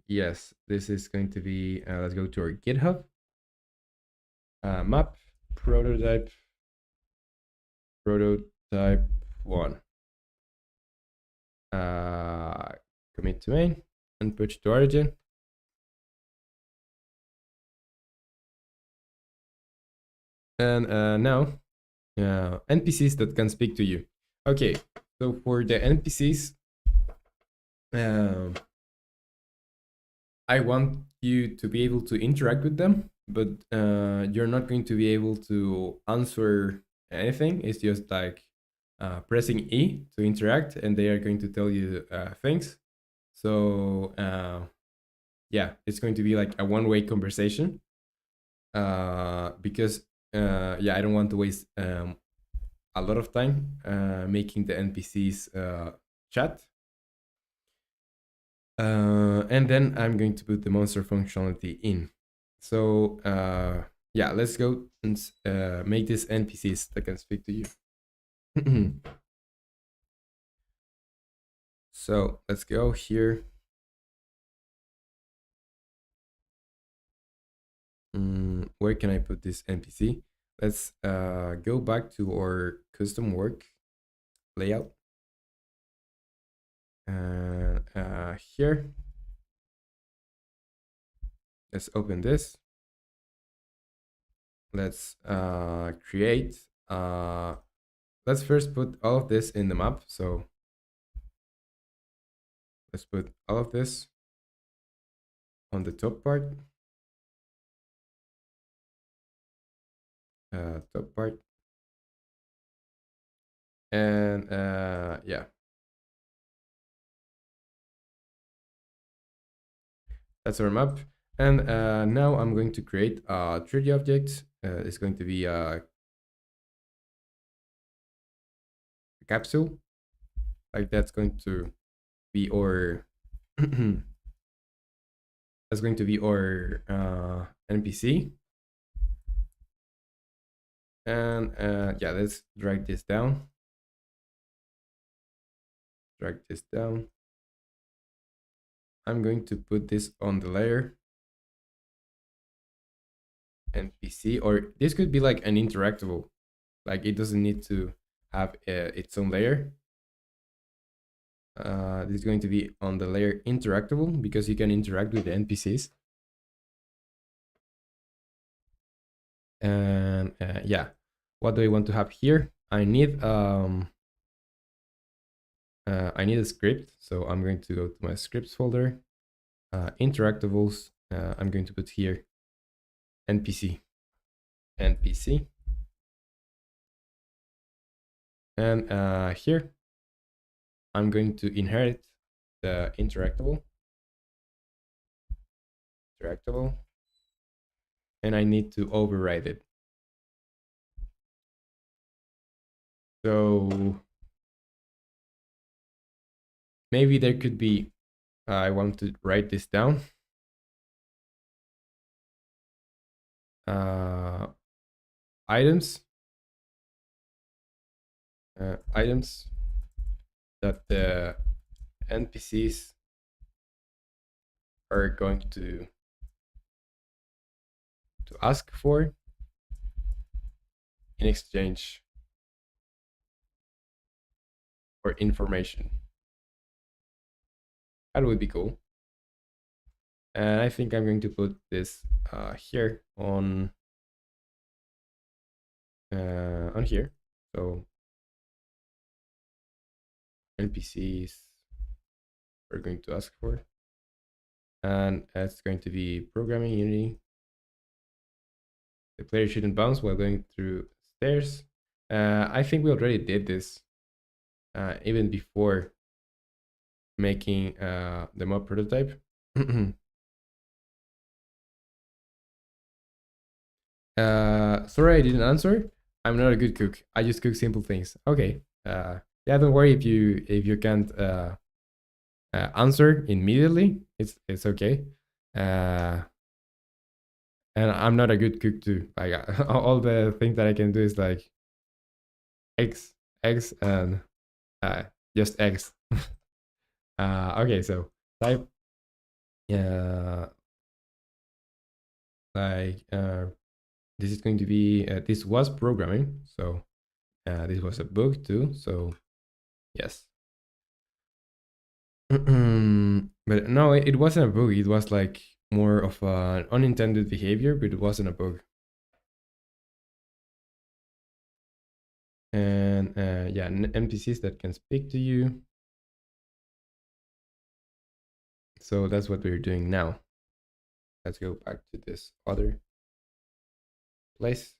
yes, this is going to be. Let's go to our GitHub. Map prototype one. Uh, Commit to main and push to origin. And now, NPCs that can speak to you. Okay, so for the NPCs, um, I want you to be able to interact with them, but you're not going to be able to answer anything. It's just like pressing E to interact, and they are going to tell you things. So yeah, it's going to be like a one-way conversation because yeah, I don't want to waste a lot of time making the NPCs chat. And then I'm going to put the monster functionality in. So yeah, let's go and make these NPCs that can speak to you. So let's go here. Where can I put this NPC? Let's go back to our custom work layout. Here, let's open this. Let's create. Let's first put all of this in the map. So let's put all of this on the top part. Top part. And yeah. That's our map. And now I'm going to create a 3D object. It's going to be a capsule. Like that's going to be our that's going to be our NPC. And yeah, let's drag this down. Drag this down. I'm going to put this on the layer NPC, or this could be like an interactable. Like it doesn't need to have its own layer. This is going to be on the layer interactable because you can interact with the NPCs. And yeah, what do I want to have here? I need a script, so I'm going to go to my scripts folder, interactables. I'm going to put here NPC, NPC, and here I'm going to inherit the interactable, and I need to override it. So maybe there could be, I want to write this down. Items, items that the NPCs are going to ask for in exchange for information. That would be cool. And I think I'm going to put this here on here. So NPCs are going to ask for, and it's going to be programming Unity. The player shouldn't bounce while going through stairs. I think we already did this even before making the mob prototype. Sorry I didn't answer. I'm not a good cook. I just cook simple things. Okay. Yeah, don't worry if you can't answer immediately. It's okay. And I'm not a good cook too. Like all the things that I can do is like eggs, and just eggs. Okay, so type like this is going to be this was programming, so this was a book too. So yes. But no, it wasn't a bug. It was like more of an unintended behavior, but it wasn't a bug. And yeah, NPCs that can speak to you. So that's what we're doing now. Let's go back to this other place.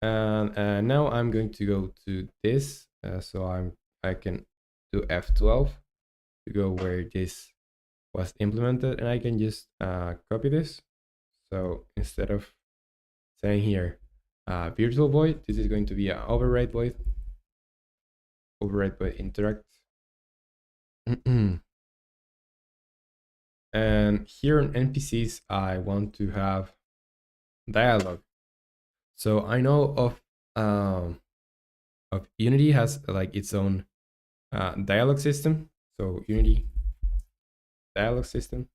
And now I'm going to go to this. So I can do F12 to go where this was implemented, and I can just copy this. So instead of saying here virtual void, this is going to be an override void. Override void interact. And here on NPCs, I want to have dialogue. So I know of Unity has like its own dialogue system. So Unity dialogue system,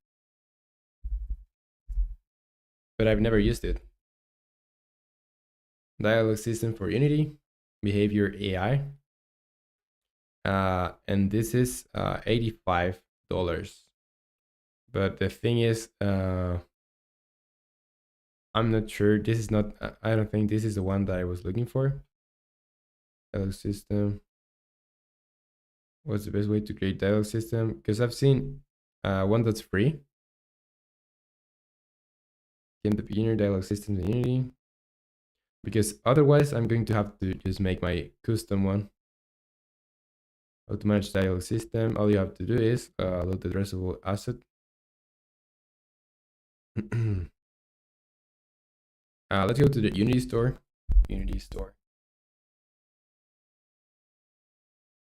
but I've never used it. Dialogue system for Unity, behavior AI, and this is $85. But the thing is, I'm not sure. This is not. I don't think this is the one that I was looking for. Dialogue system. What's the best way to create dialogue system? Because I've seen one that's free. Game the beginner dialogue systems in Unity. Because otherwise, I'm going to have to just make my custom one. How to manage dialogue system? All you have to do is load the addressable asset. Let's go to the Unity store. Unity store.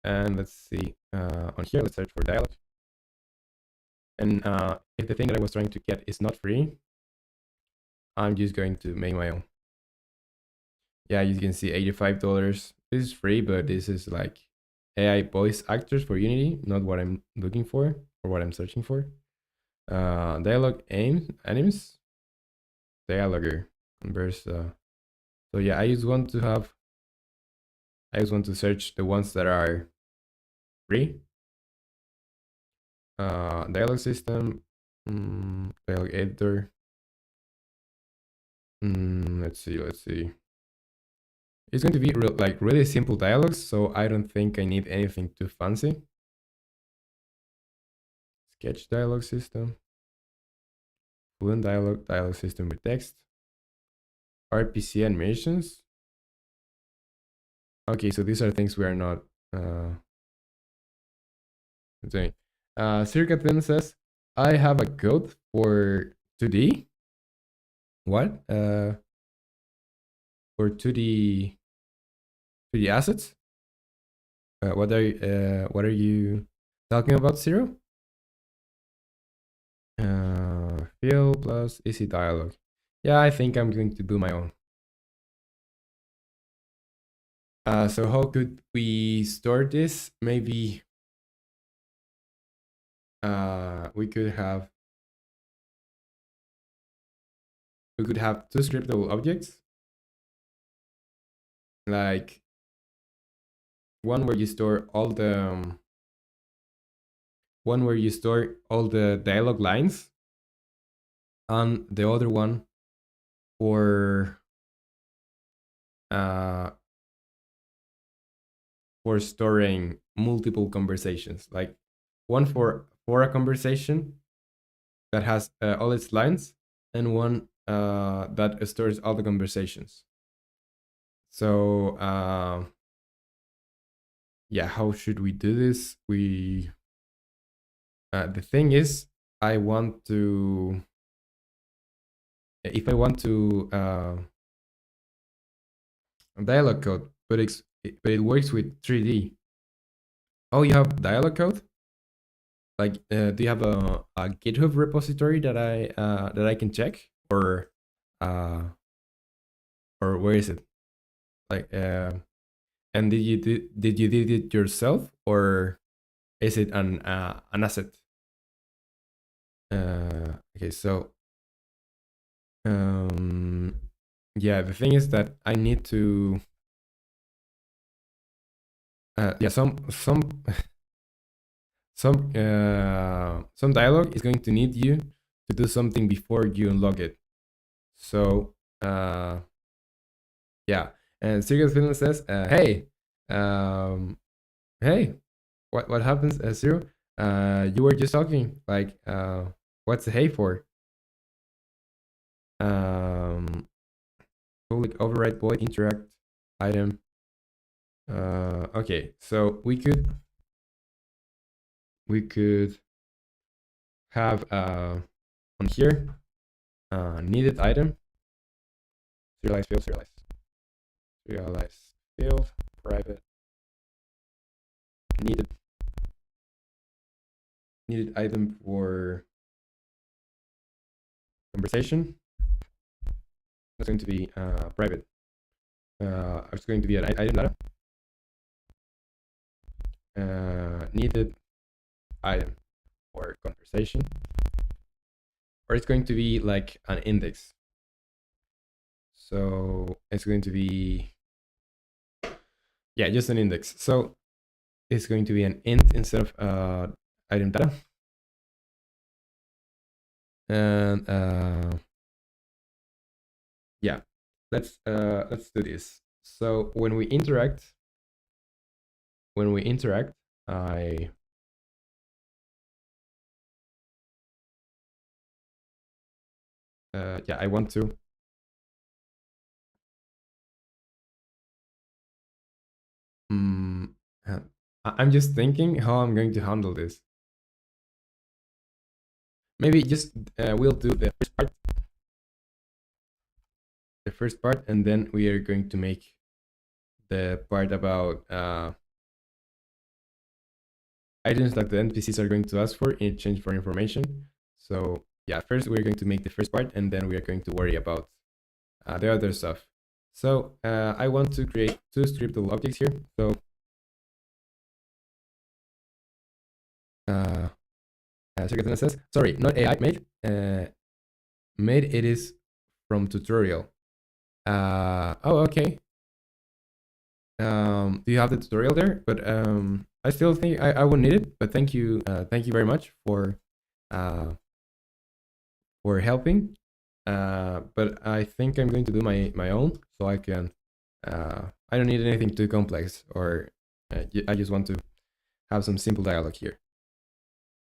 And let's see. On here, let's search for dialogue. And if the thing that I was trying to get is not free, I'm just going to make my own. Yeah, you can see $85. This is free, but this is like AI voice actors for Unity, not what I'm looking for or what I'm searching for. Dialogue animes, dialoguer converse. So yeah, I just want to search the ones that are free. Dialogue system, dialogue editor. Let's see. It's going to be like really simple dialogues, so I don't think I need anything too fancy. Sketch dialogue system, fluent dialogue system with text, RPC animations. Okay, so these are things we are not doing. Circuit then says, I have a code for 2D. What? For 2D assets? What are you talking about, Zero? Fill plus easy dialogue. Yeah, I think I'm going to do my own. So how could we store this? Maybe we could have two scriptable objects, like one where you store all the dialogue lines, and the other one uh, for storing multiple conversations, like one for a conversation that has all its lines, and one that stores all the conversations. So yeah, how should we do this? The thing is, I want to if I want to dialogue code, but it works with 3D. Oh, you have dialogue code? Like, do you have a GitHub repository that I can check, uh, or where is it? Like, and did you did it yourself, or is it an asset? Okay, so yeah, the thing is that I need to yeah, some dialogue is going to need you to do something before you unlock it. So yeah, and Serious Villain says, "Hey, hey, what happens, Zero? You were just talking. Like, what's the hey for? Um, public override void interact item. Okay, so we could have on here needed item, serialize field, serialize field, private needed item for conversation. That's going to be private. It's going to be an item data. Needed item for conversation, or it's going to be like an index. So it's going to be, yeah, just an index. So it's going to be an int instead of item data. And yeah, let's do this. So when we interact, I yeah, I want to I'm just thinking how I'm going to handle this. maybe just we'll do the first part, and then we are going to make the part about items that the NPCs are going to ask for in exchange for information. So yeah, first we're going to make the first part, and then we are going to worry about the other stuff. So I want to create two scriptable objects here. So Secretary says, sorry, not AI made. Made it is from tutorial. Oh, okay. Do you have the tutorial there? But I still think I would need it. But thank you very much for helping. But I think I'm going to do my own, so I can. I don't need anything too complex, or I just want to have some simple dialogue here.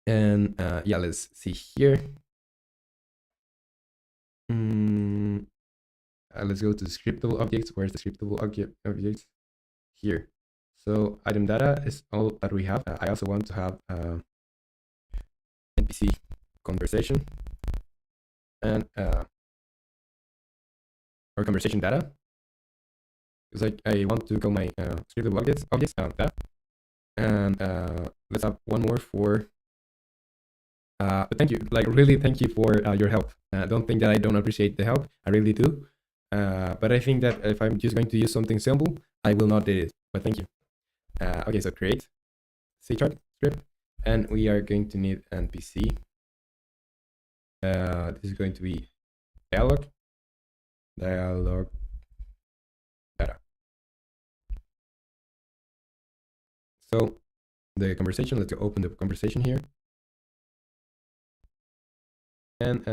And yeah, let's see here. Let's go to scriptable objects. Where's the scriptable objects? Here. So item data is all that we have. I also want to have NPC conversation and or conversation data, because I want to call my scriptable objects that. And let's have one more for. But thank you, like really, thank you for your help. Don't think that I don't appreciate the help. I really do. But I think that if I'm just going to use something simple, I will not do it. But thank you. Okay, so create C-chart script, and we are going to need NPC. This is going to be dialog data. So the conversation, let's open the conversation here. And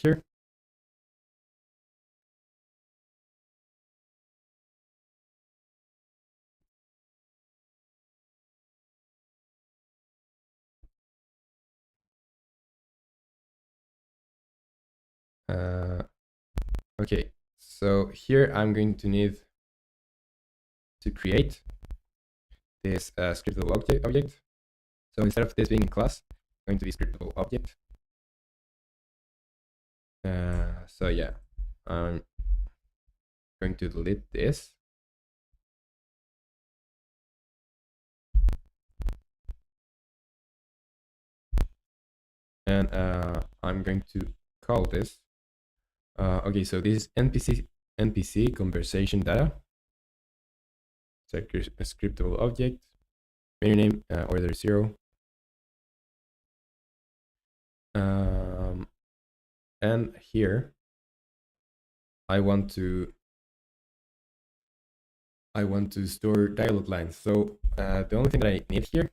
here. Okay, so here I'm going to need to create this scriptable object. So instead of this being a class, it's going to be scriptable object. So yeah, I'm going to delete this. And I'm going to call this. Okay, so this is NPC conversation data. So a scriptable object, menu name order 0. And here I want to store dialog lines. So the only thing that I need here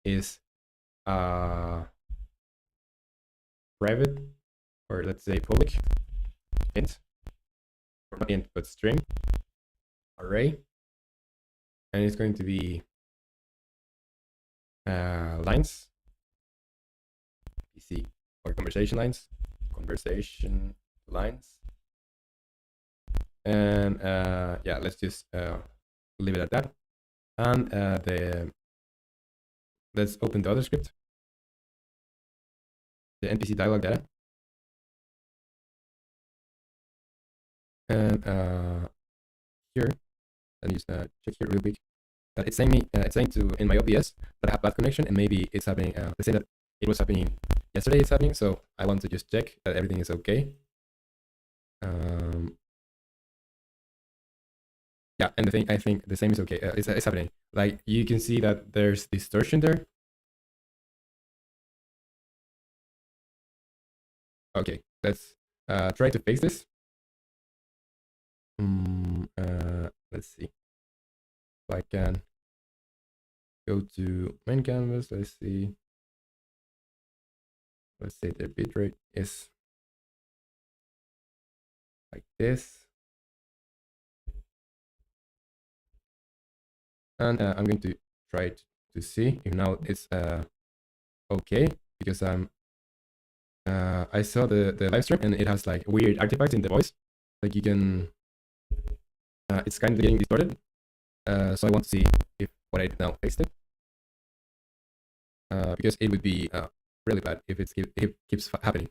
is private, or let's say public int, or not int but string array, and it's going to be lines, PC, or conversation lines, and yeah, let's just leave it at that. And let's open the other script, the NPC dialog data, and here, let me just check here real quick. It's saying to in my OBS that I have bad connection, and maybe it's happening. They say that it was happening yesterday. It's happening, so I want to just check that everything is okay. Yeah, and I think the same is okay. It's happening. Like you can see that there's distortion there. Okay, let's try to fix this. Let's see if I can go to main canvas. Let's see. Let's say the bitrate is like this. And I'm going to try to see if now it's okay, because I saw the live stream and it has like weird artifacts in the voice, like you can it's kind of getting distorted, so I want to see if what I did now fixed it, because it would be really bad if it keeps happening.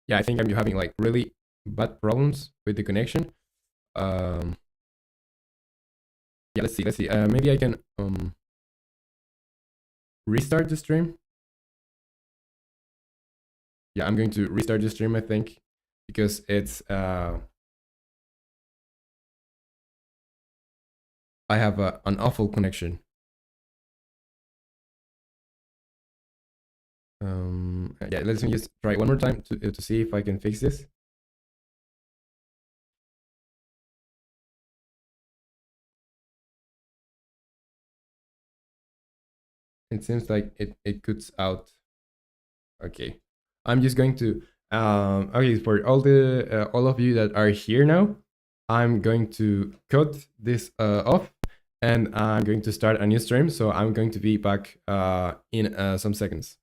Yeah, I think I'm having like really bad problems with the connection. Um, yeah, let's see. Maybe I can restart the stream. Yeah, I'm going to restart the stream, I think, because it's I have an awful connection. Yeah, let's just try one more time to see if I can fix this. It seems like it cuts out. Okay, I'm just going to okay, for all of you that are here now, I'm going to cut this off, and I'm going to start a new stream. So I'm going to be back in some seconds.